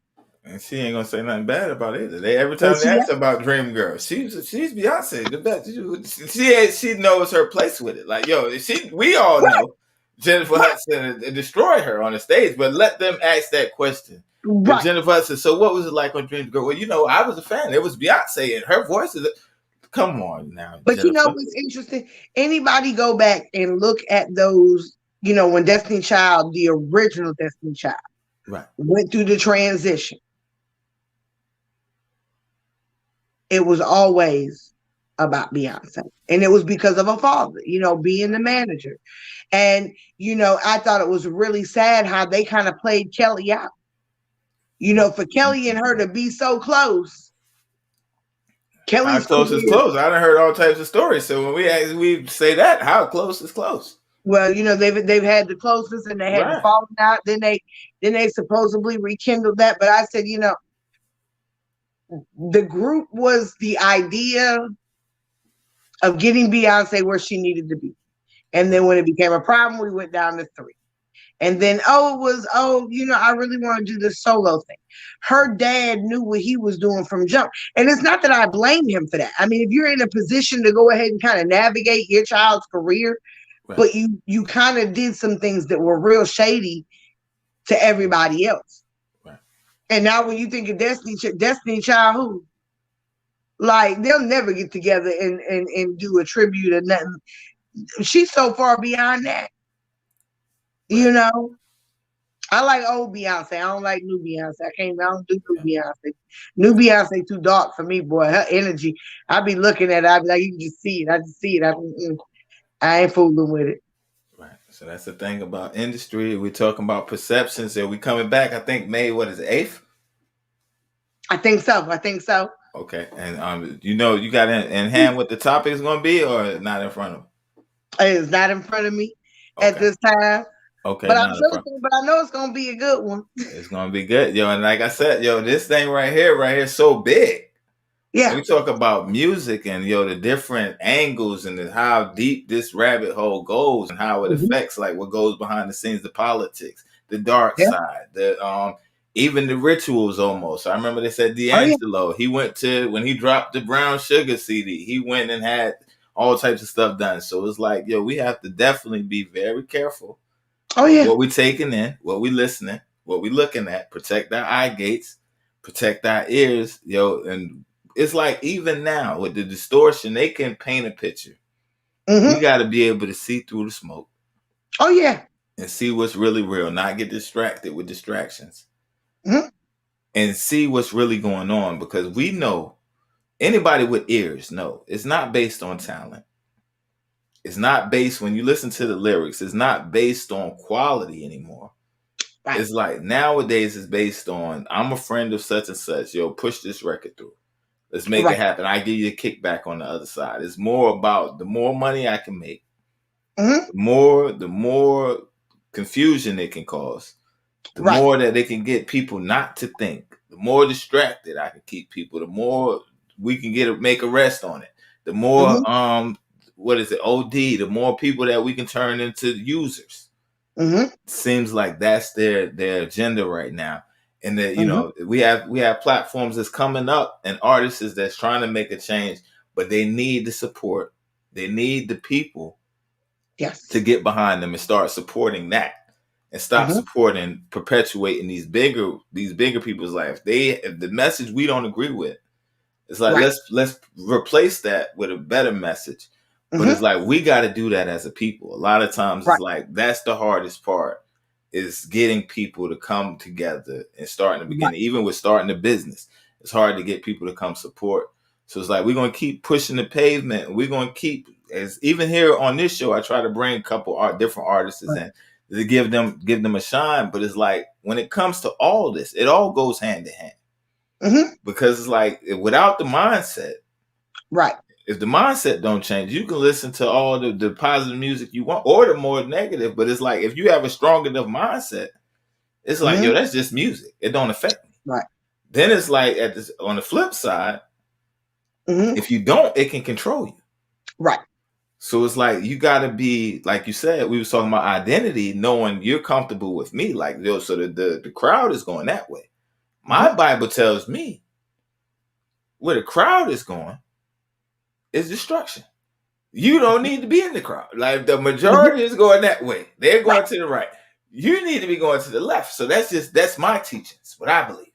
And she ain't gonna say nothing bad about it either. They every time they ask her about Dream Girl, she's Beyonce, the best. She knows her place with it. Like yo, we all know Jennifer Hudson destroyed her on the stage, but let them ask that question. Right. Jennifer Hudson. So what was it like on Dream Girl? Well, you know, I was a fan. It was Beyonce, and her voice is. Come on now, but Jennifer. You know what's interesting? Anybody go back and look at those. You know, when Destiny Child, the original Destiny Child, right, went through the transition. It was always about Beyonce. And it was because of her father, you know, being the manager. And, you know, I thought it was really sad how they kind of played Kelly out. You know, for Kelly and her to be so close. Kelly's how close is close? I done heard all types of stories. So when we say that, how close is close? Well, you know, they've had the closeness and they had the falling out. Then they supposedly rekindled that. But I said, you know, the group was the idea of getting Beyonce where she needed to be. And then when it became a problem, we went down to 3. And then, you know, I really want to do this solo thing. Her dad knew what he was doing from jump. And it's not that I blame him for that. I mean, if you're in a position to go ahead and kind of navigate your child's career, but you kind of did some things that were real shady to everybody else. Right. And now when you think of Destiny Child, who? Like, they'll never get together and do a tribute or nothing. She's so far beyond that. You know, I like old Beyonce. I don't like new Beyonce. I don't do new Beyonce. New Beyonce too dark for me, boy. Her energy, I be looking at it. I be like, you can just see it. I just see it. I ain't fooling with it. Right. So that's the thing about industry. We're talking about perceptions. And we coming back, I think, May, what is it, 8th? I think so. Okay. And you know, you got in hand what the topic is going to be, or not in front of you? It's not in front of me at this time. Okay. But I know it's gonna be a good one. It's gonna be good, yo. And like I said, yo, this thing right here is so big. Yeah. We talk about music and the different angles and how deep this rabbit hole goes and how it affects like what goes behind the scenes, the politics, the dark side, the even the rituals almost. I remember they said D'Angelo, he went to when he dropped the Brown Sugar CD, he went and had all types of stuff done. So it's like, yo, we have to definitely be very careful. What we taking in, what we listening, what we looking at, protect our eye gates, protect our ears, and it's like even now with the distortion, they can paint a picture. We got to be able to see through the smoke. Oh yeah. And see what's really real, not get distracted with distractions. And see what's really going on, because we know, anybody with ears know, it's not based on talent. It's not based, when you listen to the lyrics, it's not based on quality anymore. Right. It's like nowadays it's based on, I'm a friend of such and such. Yo, push this record through. Let's make it happen. I give you a kickback on the other side. It's more about the more money I can make, the more confusion it can cause, The Right. more that they can get people not to think, the more distracted I can keep people, the more we can make a rest on it. The Mm-hmm. more what is it, OD, the more people that we can turn into users. Mm-hmm. Seems like that's their agenda right now. And that, you Mm-hmm. know, we have platforms that's coming up and artists that's trying to make a change, but they need the support. They need the people to Yes. get behind them and start supporting that and stop Mm-hmm. supporting perpetuating these bigger people's lives. If the message we don't agree with, it's like Right. let's replace that with a better message. But it's Mm-hmm. like we got to do that as a people. A lot of times it's Right. like that's the hardest part, is getting people to come together and start in the Right. beginning. Even with starting a business, it's hard to get people to come support. So it's like we're gonna keep pushing the pavement. We're gonna keep, as even here on this show, I try to bring a couple different artists Right. in to give them a shine. But it's like when it comes to all this, it all goes hand in hand, Mm-hmm. because it's like without the mindset, Right. if the mindset don't change, you can listen to all the positive music you want or the more negative. But it's like if you have a strong enough mindset, it's like, Mm-hmm. yo, that's just music. It don't affect me. Right. Then it's like on the flip side, Mm-hmm. if you don't, it can control you. Right. So it's like you gotta be, like you said, we was talking about identity, knowing you're comfortable with me. Like, yo, so the crowd is going that way. My Mm-hmm. Bible tells me where the crowd is going is destruction. You don't need to be in the crowd. Like the Mm-hmm. majority is going that way. They're Right. going to the right. You need to be going to the left. So that's my teachings, what I believe.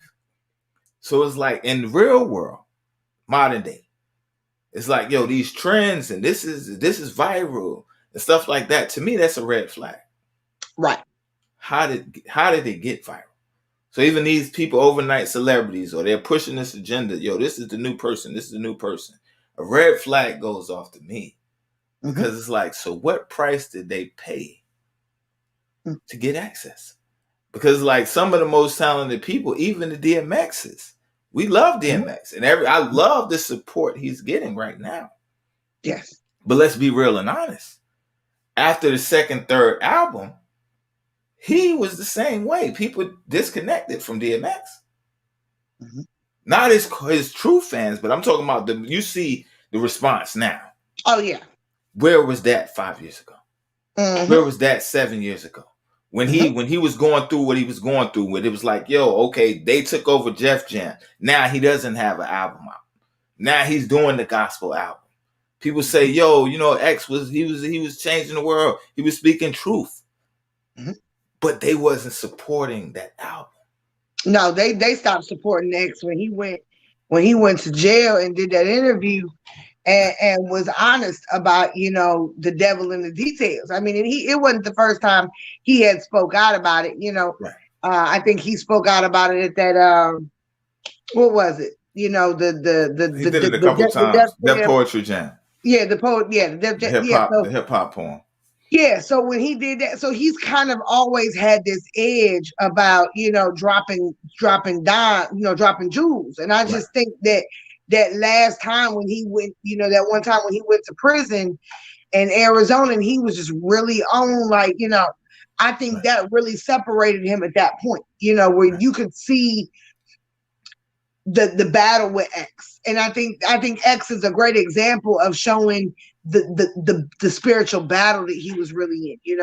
So it's like in the real world, modern day, it's like, yo, these trends and this is viral and stuff like that. To me, that's a red flag. Right. How did it get viral? So even these people, overnight celebrities, or they're pushing this agenda, yo, this is the new person, this is the new person. A red flag goes off to me, Mm-hmm. because it's like, so what price did they pay to get access? Because like some of the most talented people, even the DMXs, we love Mm-hmm. DMX, and I love the support he's getting right now. Yes. But let's be real and honest. After the second, third album, he was the same way. People disconnected from DMX. Mm-hmm. Not his true fans, but I'm talking about you see the response now. Oh yeah. Where was that 5 years ago? Where Mm-hmm. was that 7 years ago? When he Mm-hmm. when he was going through what he was going through, when it was like, yo, okay, they took over Jeff Jam. Now he doesn't have an album out. Now he's doing the gospel album. People say, yo, X was changing the world. He was speaking truth. Mm-hmm. But they wasn't supporting that album. No, they stopped supporting X when he went to jail and did that interview and was honest about the devil in the details. I mean, and it wasn't the first time he had spoke out about it. Right. I think he spoke out about it at that what was it? He did it a couple the Def times. That Jam. poetry jam. Yeah, the poet. Yeah, the Def The Jam. hip Yeah, hop, so the hip hop poem. yeah, so when he did that, so he's kind of always had this edge about dropping dime, dropping jewels, and I Right. just think that last time when he went, that one time when he went to prison in Arizona, and he was just really on, like, I think Right. that really separated him at that point, where Right. you could see the battle with X, and I think X is a great example of showing the spiritual battle that he was really in. He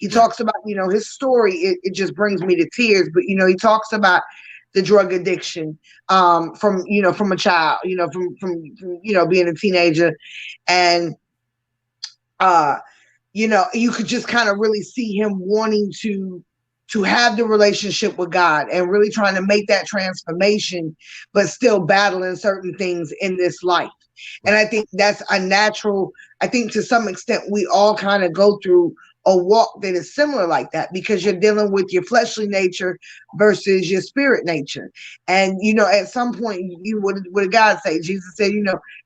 Right. talks about his story. It just brings me to tears. But he talks about the drug addiction from a child, from being a teenager, and you could just kind of really see him wanting to have the relationship with God and really trying to make that transformation, but still battling certain things in this life. Right. And I think that's a natural, I think to some extent we all kind of go through a walk that is similar like that, because you're dealing with your fleshly nature versus your spirit nature. And at some point, what did God say? Jesus said,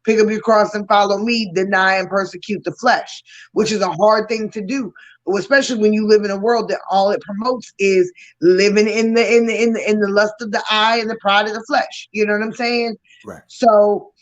pick up your cross and follow me, deny and persecute the flesh, which is a hard thing to do, especially when you live in a world that all it promotes is living in the lust of the eye and the pride of the flesh. You know what I'm saying? Right. So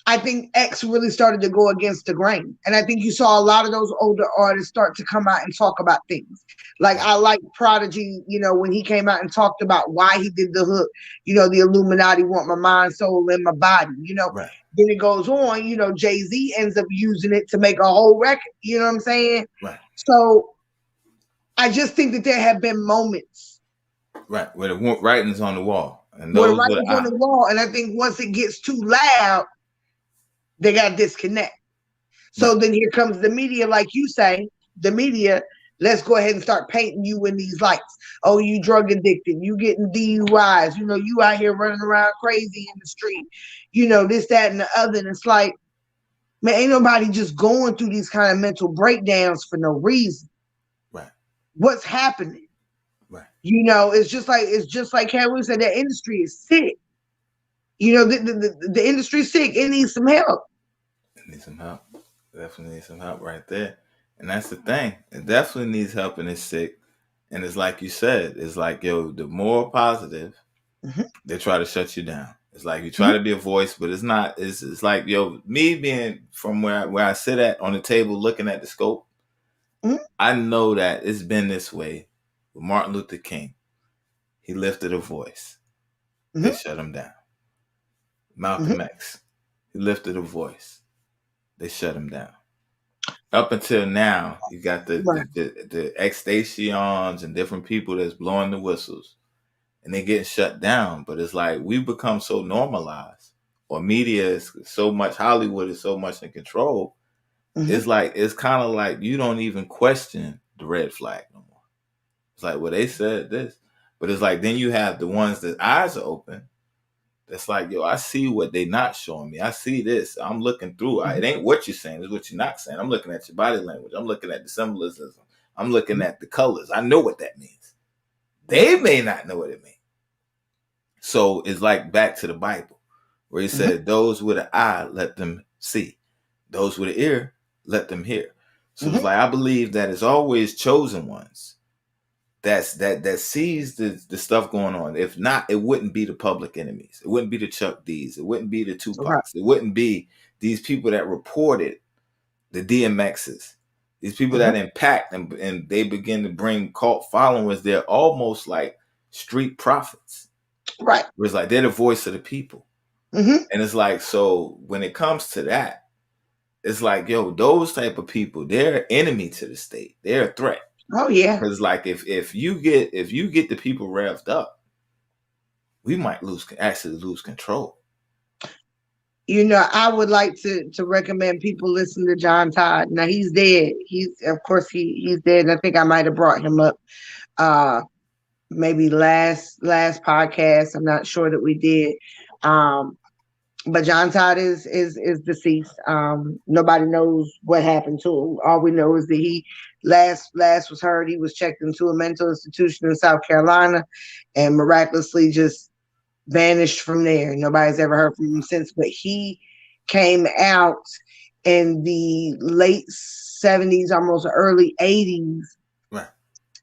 I think X really started to go against the grain. And I think you saw a lot of those older artists start to come out and talk about things. Like I like Prodigy, when he came out and talked about why he did the hook, the Illuminati want my mind, soul, and my body, Right. Then it goes on, Jay-Z ends up using it to make a whole record. You know what I'm saying? Right. So I just think that there have been moments. Right. Where the writing's on the wall. And Where the those writing's on the wall. And I think once it gets too loud, they got to disconnect. So right. then here comes the media, like you say, the media, let's go ahead and start painting you in these lights. Oh, you drug addicted, you getting DUIs, you out here running around crazy in the street, this, that, and the other. And it's like, man, ain't nobody just going through these kind of mental breakdowns for no reason. Right. What's happening? Right. It's just like Cameron said, that industry is sick. The industry's sick. It needs some help. It needs some help. Definitely needs some help right there. And that's the thing. It definitely needs help and it's sick. And it's like you said, it's like, yo, the more positive, they try to shut you down. It's like you try to be a voice, but it's not. It's like, yo, me being from where I sit at on the table looking at the scope, I know that it's been this way with Martin Luther King. He lifted a voice. They shut him down. Malcolm X. He lifted a voice. They shut him down. Up until now, you got the ex-stations and different people that's blowing the whistles, and they getting shut down. But it's like we become so normalized, or media is so much, Hollywood is so much in control. It's kind of like you don't even question the red flag no more. It's like, well, they said this, but it's like then you have the ones that eyes are open. That's like, yo, I see what they not showing me. I see this. I'm looking through. It ain't what you're saying. It's what you're not saying. I'm looking at your body language. I'm looking at the symbolism. I'm looking at the colors. I know what that means. They may not know what it means. So it's like back to the Bible where he said, those with an eye, let them see. Those with an ear, let them hear. So it's like, I believe that it's always chosen ones that sees the stuff going on. If not, it wouldn't be the Public Enemies. It wouldn't be the Chuck D's. It wouldn't be the Tupacs. It wouldn't be these people that reported the DMXs. These people that impact and they begin to bring cult followers. They're almost like street prophets. Right. Where it's like they're the voice of the people. And it's like, so when it comes to that, it's like, yo, those type of people, they're enemy to the state. They're a threat. Oh yeah. Because like if you get the people revved up, we might actually lose control. I would like to recommend people listen to John Todd. Now he's dead. He's dead. And I think I might have brought him up maybe last podcast. I'm not sure that we did. But John Todd is deceased. Nobody knows what happened to him. All we know is that he last was heard he was checked into a mental institution in South Carolina and miraculously just vanished from there. Nobody's ever heard from him since. But he came out in the late 70s, almost early 80s, right,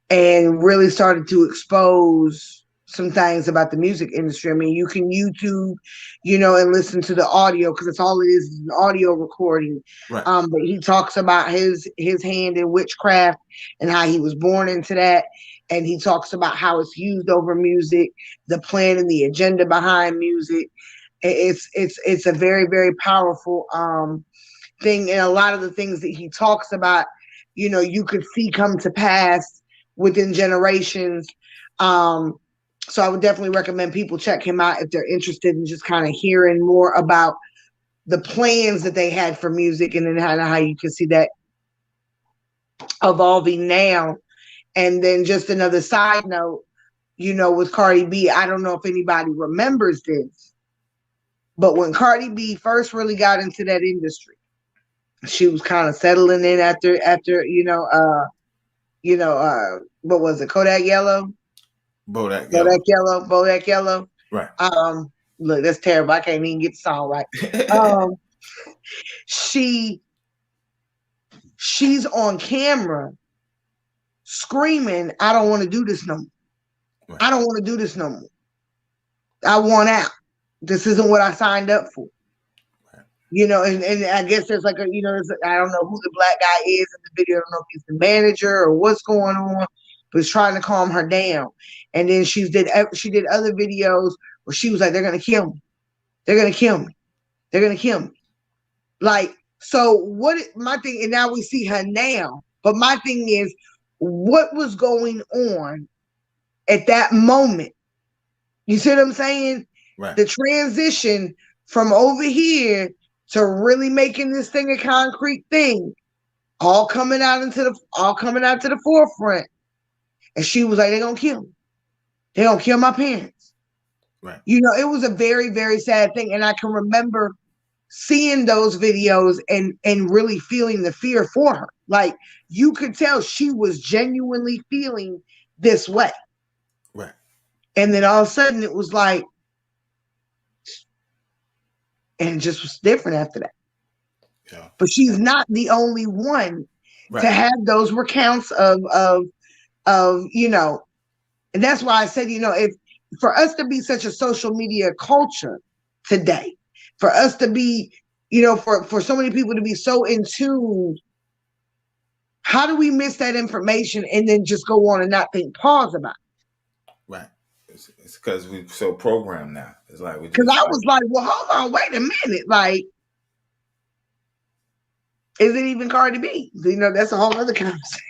and really started to expose some things about the music industry. I mean, you can YouTube, and listen to the audio because it's all it is an audio recording. Right. But he talks about his hand in witchcraft and how he was born into that. And he talks about how it's used over music, the plan and the agenda behind music. It's a very, very powerful thing. And a lot of the things that he talks about, you could see come to pass within generations. So I would definitely recommend people check him out if they're interested in just kind of hearing more about the plans that they had for music and then how you can see that evolving now. And then just another side note, with Cardi B, I don't know if anybody remembers this, but when Cardi B first really got into that industry, she was kind of settling in after what was it, Kodak Yellow? Bodak Yellow. Right. Look, that's terrible. I can't even get the song right. She's on camera screaming, I don't want to do this no more. Right. I don't want to do this no more. I want out. This isn't what I signed up for. Right. and I guess there's like I don't know who the black guy is in the video. I don't know if he's the manager or what's going on, but he's trying to calm her down. And then she did other videos where she was like, "They're gonna kill me. They're gonna kill me. They're gonna kill me." Like, so what? My thing, and now we see her now. But my thing is, what was going on at that moment? You see what I'm saying? Right. The transition from over here to really making this thing a concrete thing, all coming out to the forefront. And she was like, "They're gonna kill me. They're gonna kill my parents." Right. It was a very, very sad thing. And I can remember seeing those videos and really feeling the fear for her. Like, you could tell she was genuinely feeling this way. Right. And then all of a sudden it was like, and it just was different after that. Yeah. But she's not the only one Right. to have those recounts of and that's why I said, if for us to be such a social media culture today, for us to be, for so many people to be so in tune, how do we miss that information and then just go on and not think pause about it? Right. It's because we're so programmed now. It's like we Because just I was like, well, hold on, wait a minute. Like, is it even Cardi B? That's a whole other conversation.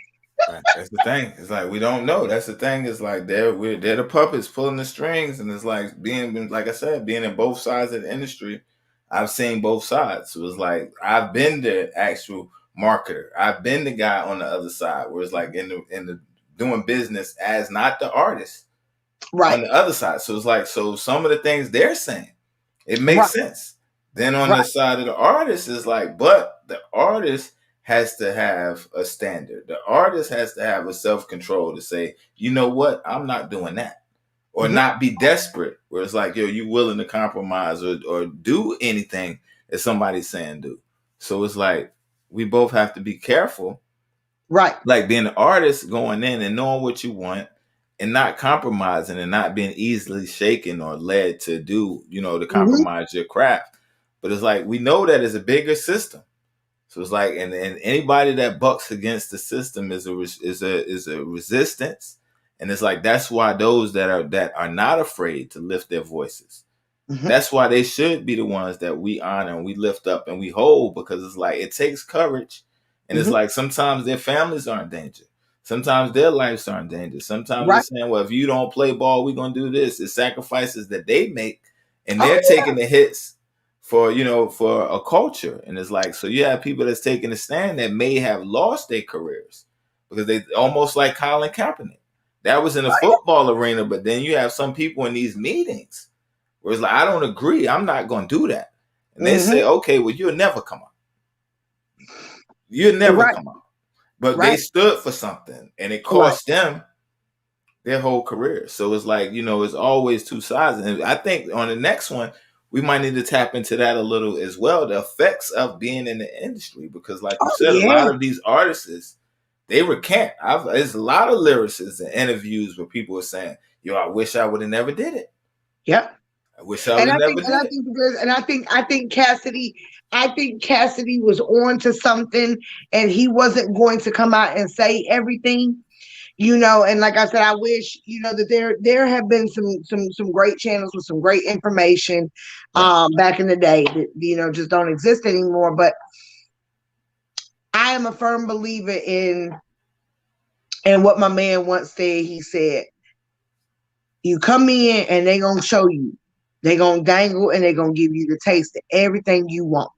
right. That's the thing. It's like we don't know. That's the thing. It's like they're the puppets pulling the strings, and it's like like I said, being in both sides of the industry. I've seen both sides. So it's like I've been the actual marketer. I've been the guy on the other side, where it's like in the doing business as not the artist Right. on the other side. So it's like some of the things they're saying, it makes sense. Then on the side of the artist is like, but the artist has to have a standard. The artist has to have a self-control to say, you know what, I'm not doing that. Or not be desperate, where it's like, yo, you willing to compromise or do anything that somebody's saying do. So it's like, we both have to be careful. Right. Like being an artist, going in and knowing what you want and not compromising and not being easily shaken or led to do, to compromise your craft. But it's like, we know that it's a bigger system. So it's like, and anybody that bucks against the system is a resistance. And it's like, that's why those that are not afraid to lift their voices. That's why they should be the ones that we honor and we lift up and we hold, because it's like, it takes courage. And it's like, sometimes their families are in danger. Sometimes their lives are in danger. Sometimes they're saying, well, if you don't play ball, we're going to do this. It's sacrifices that they make, and they're taking the hits for a culture. And it's like, so you have people that's taking a stand that may have lost their careers because they almost like Colin Kaepernick. That was in a football arena, but then you have some people in these meetings where it's like, I don't agree. I'm not going to do that. And they say, okay, well, you'll never come out. You'll never come out. But they stood for something, and it cost them their whole career. So it's like, it's always two sides. And I think on the next one, we might need to tap into that a little as well, the effects of being in the industry. Because like you said, a lot of these artists, they recant. There's a lot of lyricists and interviews where people are saying, yo, I wish I would have never did it. Yep. I wish I would have never did it. I think Cassidy was on to something, and he wasn't going to come out and say everything. And like I said, I wish, that there have been some great channels with some great information back in the day that, just don't exist anymore. But I am a firm believer in what my man once said. He said, you come in and they're going to show you. They're going to dangle and they're going to give you the taste of everything you want.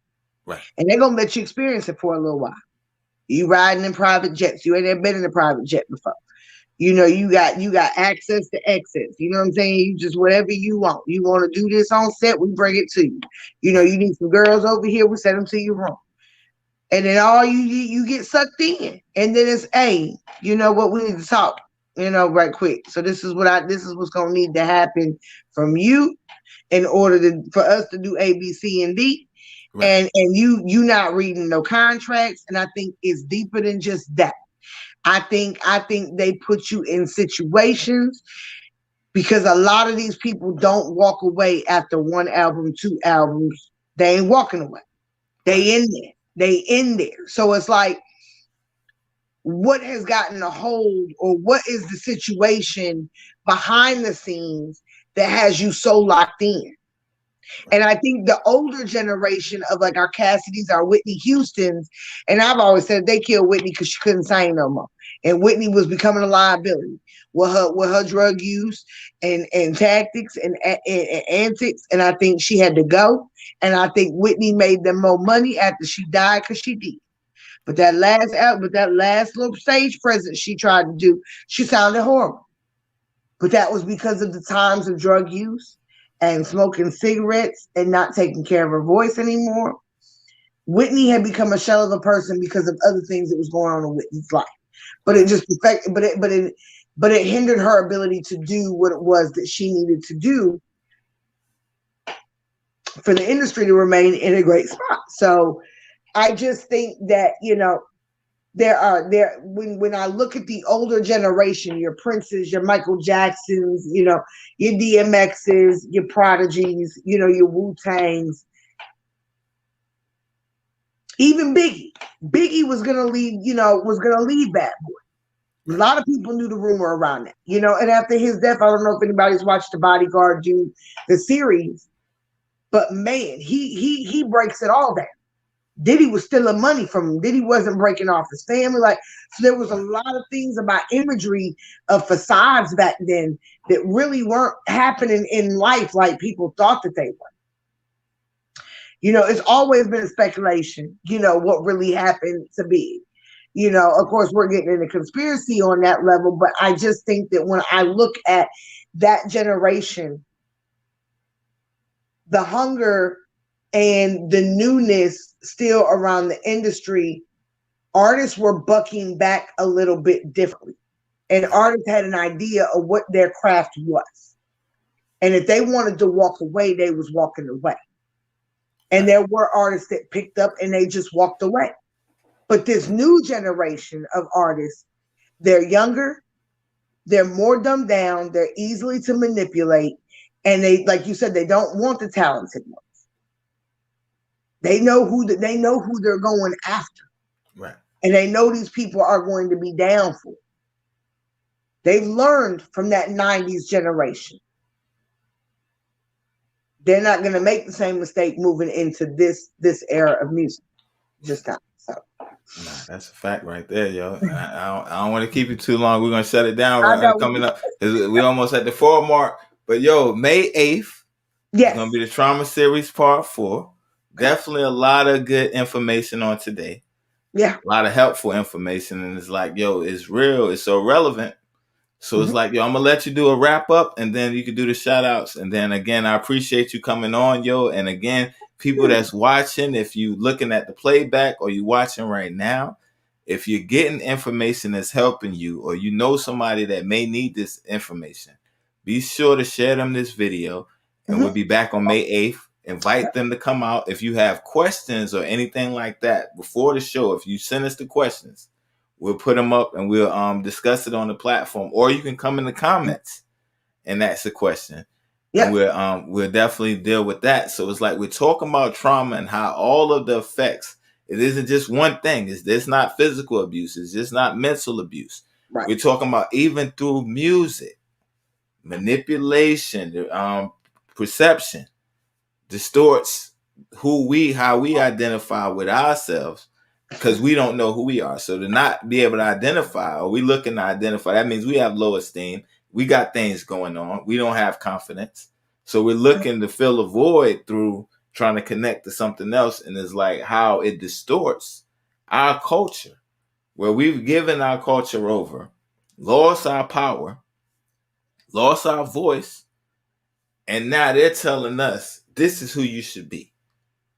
Right. And they're going to let you experience it for a little while. You riding in private jets. You ain't never been in a private jet before. You got access to excess. You know what I'm saying? You just whatever you want. You want to do this on set, we bring it to you. You need some girls over here, we send them to your room. And then all you get sucked in. And then it's, hey, you know what, we need to talk, right quick. So this is what's gonna need to happen from you in order for us to do A, B, C, and D. Right. And you not reading no contracts. And I think it's deeper than just that. I think they put you in situations because a lot of these people don't walk away after one album, two albums. They ain't walking away. They in there. They in there. So it's like, what has gotten a hold, or what is the situation behind the scenes that has you so locked in? And I think the older generation of like our Cassidys, our Whitney Houstons, and I've always said they killed Whitney because she couldn't sing no more, and Whitney was becoming a liability with her drug use and tactics and antics. And I think she had to go. And I think Whitney made them more money after she died, because she did. But that last little stage presence she tried to do, she sounded horrible. But that was because of the times of drug use and smoking cigarettes and not taking care of her voice anymore. Whitney had become a shell of a person because of other things that was going on in Whitney's life. But it just affected, but it hindered her ability to do what it was that she needed to do for the industry to remain in a great spot. So I just think that, when I look at the older generation, your Princes, your Michael Jacksons, your DMXs, your Prodigies, your Wu-Tangs, even Biggie was gonna leave, Bad Boy. A lot of people knew the rumor around that, and after his death, I don't know if anybody's watched The Bodyguard do the series, but man, he breaks it all down. Diddy was stealing money from him. Diddy wasn't breaking off his family. So there was a lot of things about imagery of facades back then that really weren't happening in life like people thought that they were. It's always been a speculation, what really happened to Big. Of course, we're getting into conspiracy on that level, but I just think that when I look at that generation, the hunger and the newness still around the industry, artists were bucking back a little bit differently. And artists had an idea of what their craft was. And if they wanted to walk away, they was walking away. And there were artists that picked up and they just walked away. But this new generation of artists, they're younger, they're more dumbed down, they're easily to manipulate, and they, like you said, they don't want the talented ones. They know who they're going after. Right. And they know these people are going to be down for it. They've learned from that 90s generation. They're not going to make the same mistake moving into this era of music. Just not. So. Nah, that's a fact right there, yo. I don't want to keep you too long. We're going to shut it down right coming up. We almost at the 4 mark. But, yo, May 8th is going to be the Trauma Series Part 4. Definitely a lot of good information on today. Yeah. A lot of helpful information. And it's like, yo, it's real. It's so relevant. So it's like, yo, I'm going to let you do a wrap up and then you can do the shout outs. And then again, I appreciate you coming on, yo. And again, people that's watching, if you looking at the playback or you watching right now, if you're getting information that's helping you or you know somebody that may need this information, be sure to share them this video. And we'll be back on May 8th. Invite them to come out. If you have questions or anything like that before the show, if you send us the questions, we'll put them up and we'll discuss it on the platform. Or you can come in the comments and ask a question. Yeah. And we'll definitely deal with that. So it's like we're talking about trauma and how all of the effects, it isn't just one thing. It's not physical abuse. It's just not mental abuse. Right. We're talking about even through music, manipulation, perception distorts how we identify with ourselves because we don't know who we are. So to not be able to identify, or we looking to identify, that means we have low esteem. We got things going on. We don't have confidence. So we're looking to fill a void through trying to connect to something else. And it's like how it distorts our culture, where we've given our culture over, lost our power, lost our voice. And now they're telling us, this is who you should be.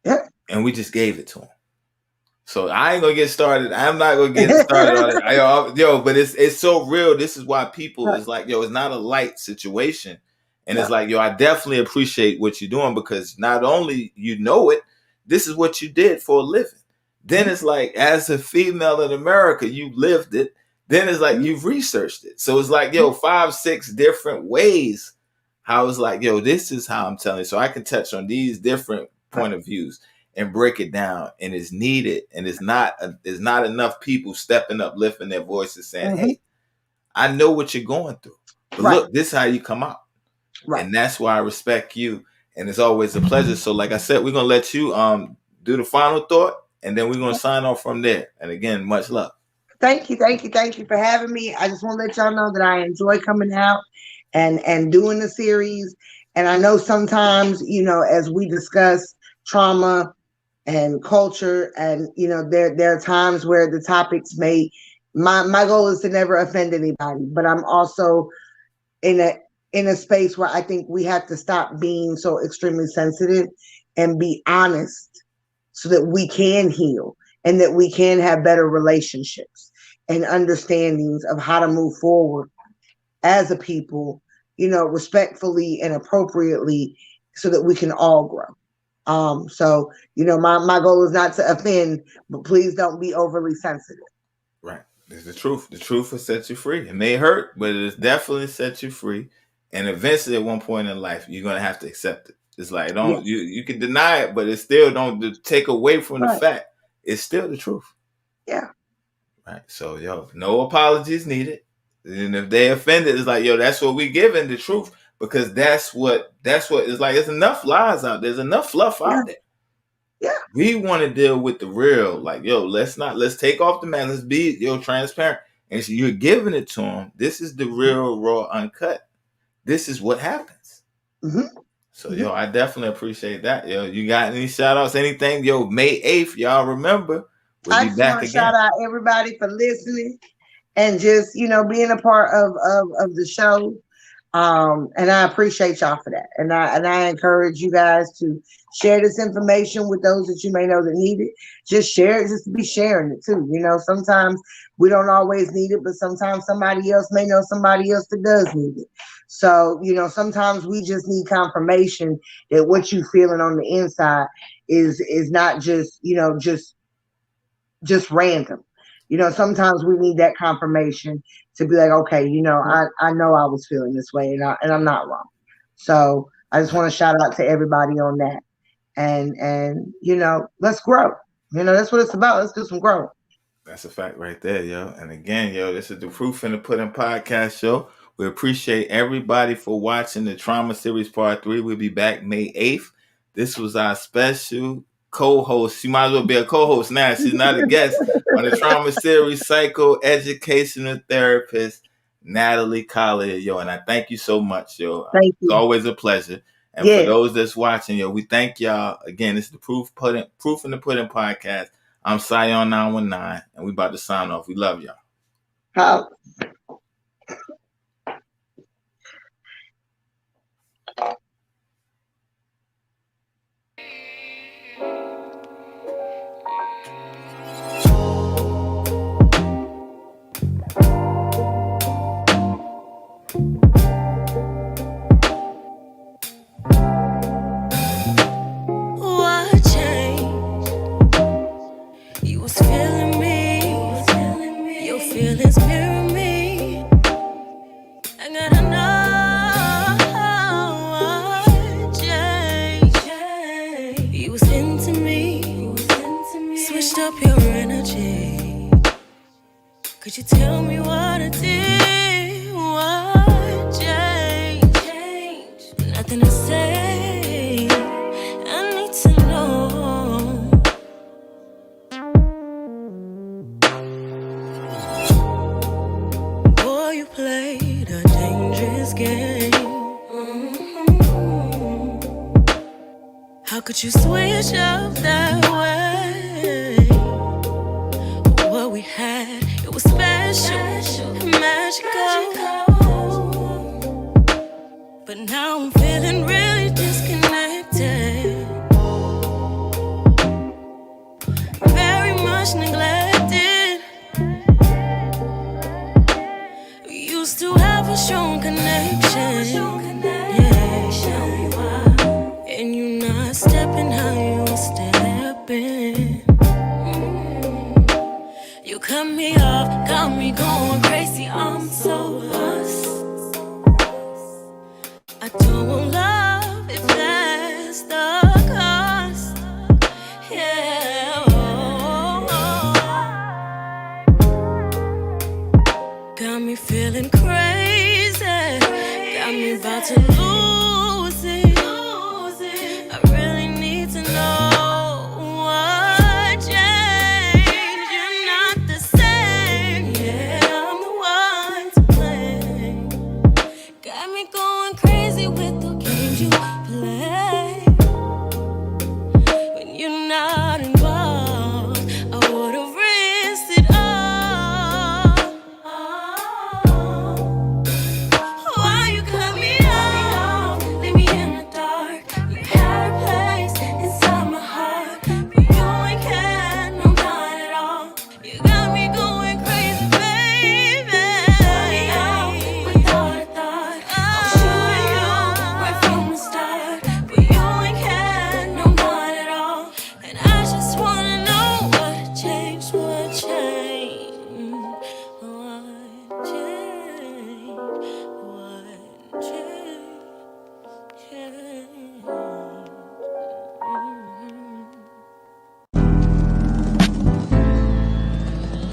Yeah. And we just gave it to them. So I ain't going to get started. I'm not going to get started on it. Yo, but it's so real. This is why people is like, yo, it's not a light situation. And it's like, yo, I definitely appreciate what you're doing because not only you know it, this is what you did for a living. Then it's like, as a female in America, you lived it. Then it's like, you've researched it. So it's like, yo, 5-6 different ways how it's like, yo, this is how I'm telling you. So I can touch on these different point of views. and break it down, and it's needed, and there's not enough people stepping up, lifting their voices, saying, Mm-hmm. "Hey, I know what you're going through, but Right. look, this is how you come out." Right. And that's why I respect you, and it's always a pleasure. So, like I said, we're gonna let you do the final thought, and then we're gonna sign off from there. And again, much love. Thank you, thank you, thank you for having me. I just want to let y'all know that I enjoy coming out and doing the series. And I know sometimes, as we discuss trauma and culture, and there are times where the topics may my goal is to never offend anybody, but I'm also in a space where I think we have to stop being so extremely sensitive and be honest so that we can heal and that we can have better relationships and understandings of how to move forward as a people, respectfully and appropriately so that we can all grow. So, my goal is not to offend, but please don't be overly sensitive. Right. It's the truth. The truth will set you free. It may hurt, but it is definitely set you free. And eventually, at one point in life, you're gonna have to accept it. It's like Yes. you can deny it, but it still don't take away from the Right. fact. It's still the truth. Yeah. Right. So no apologies needed. And if they offended, it's like, that's what we giving the truth. Because that's what it's like. There's enough lies out there. There's enough fluff out there. Yeah. We want to deal with the real. Like, let's take off the man. Let's be transparent. And so you're giving it to them. This is the real, raw, uncut. This is what happens. Mm-hmm. So, I definitely appreciate that. You got any shout outs, anything? May 8th, y'all remember. We'll be back again. Shout out everybody for listening and just, being a part of the show. And I appreciate y'all for that. And I encourage you guys to share this information with those that you may know that need it. Just share it, just to be sharing it too. Sometimes we don't always need it, but sometimes somebody else may know somebody else that does need it. So, sometimes we just need confirmation that what you feeling on the inside is not just, just random. Sometimes we need that confirmation to be like, okay, I know I was feeling this way, and I'm not wrong. So I just want to shout out to everybody on that, and let's grow. That's what it's about. Let's do some growth. That's a fact right there, And again, this is the Proof in the Pudding podcast show. We appreciate everybody for watching the Trauma Series Part 3. We'll be back May 8th. This was our special co-host. She might as well be a co-host now. She's not a guest on the Trauma Series Psycho-Educational Therapist, Natalie Collier, and I thank you so much, Thank you. It's always a pleasure. And for those that's watching, we thank y'all. Again, this is the Proof in the Pudding podcast. I'm Sion 919, and we about to sign off. We love y'all. What changed? You was feeling me. Your feelings mirror me. I gotta know what changed. You was into me. Switched up your energy. Could you tell me what I did? What changed? Nothing to say. I need to know. Boy, you played a dangerous game. How could you switch up that way? What we had, it was special, magical. But now I'm feeling really disconnected. Very much neglected. We used to have a strong connection. And you not stepping how you were stepping. You cut me off, got me going crazy. I'm so lost. I don't want love if that's the cost. to lose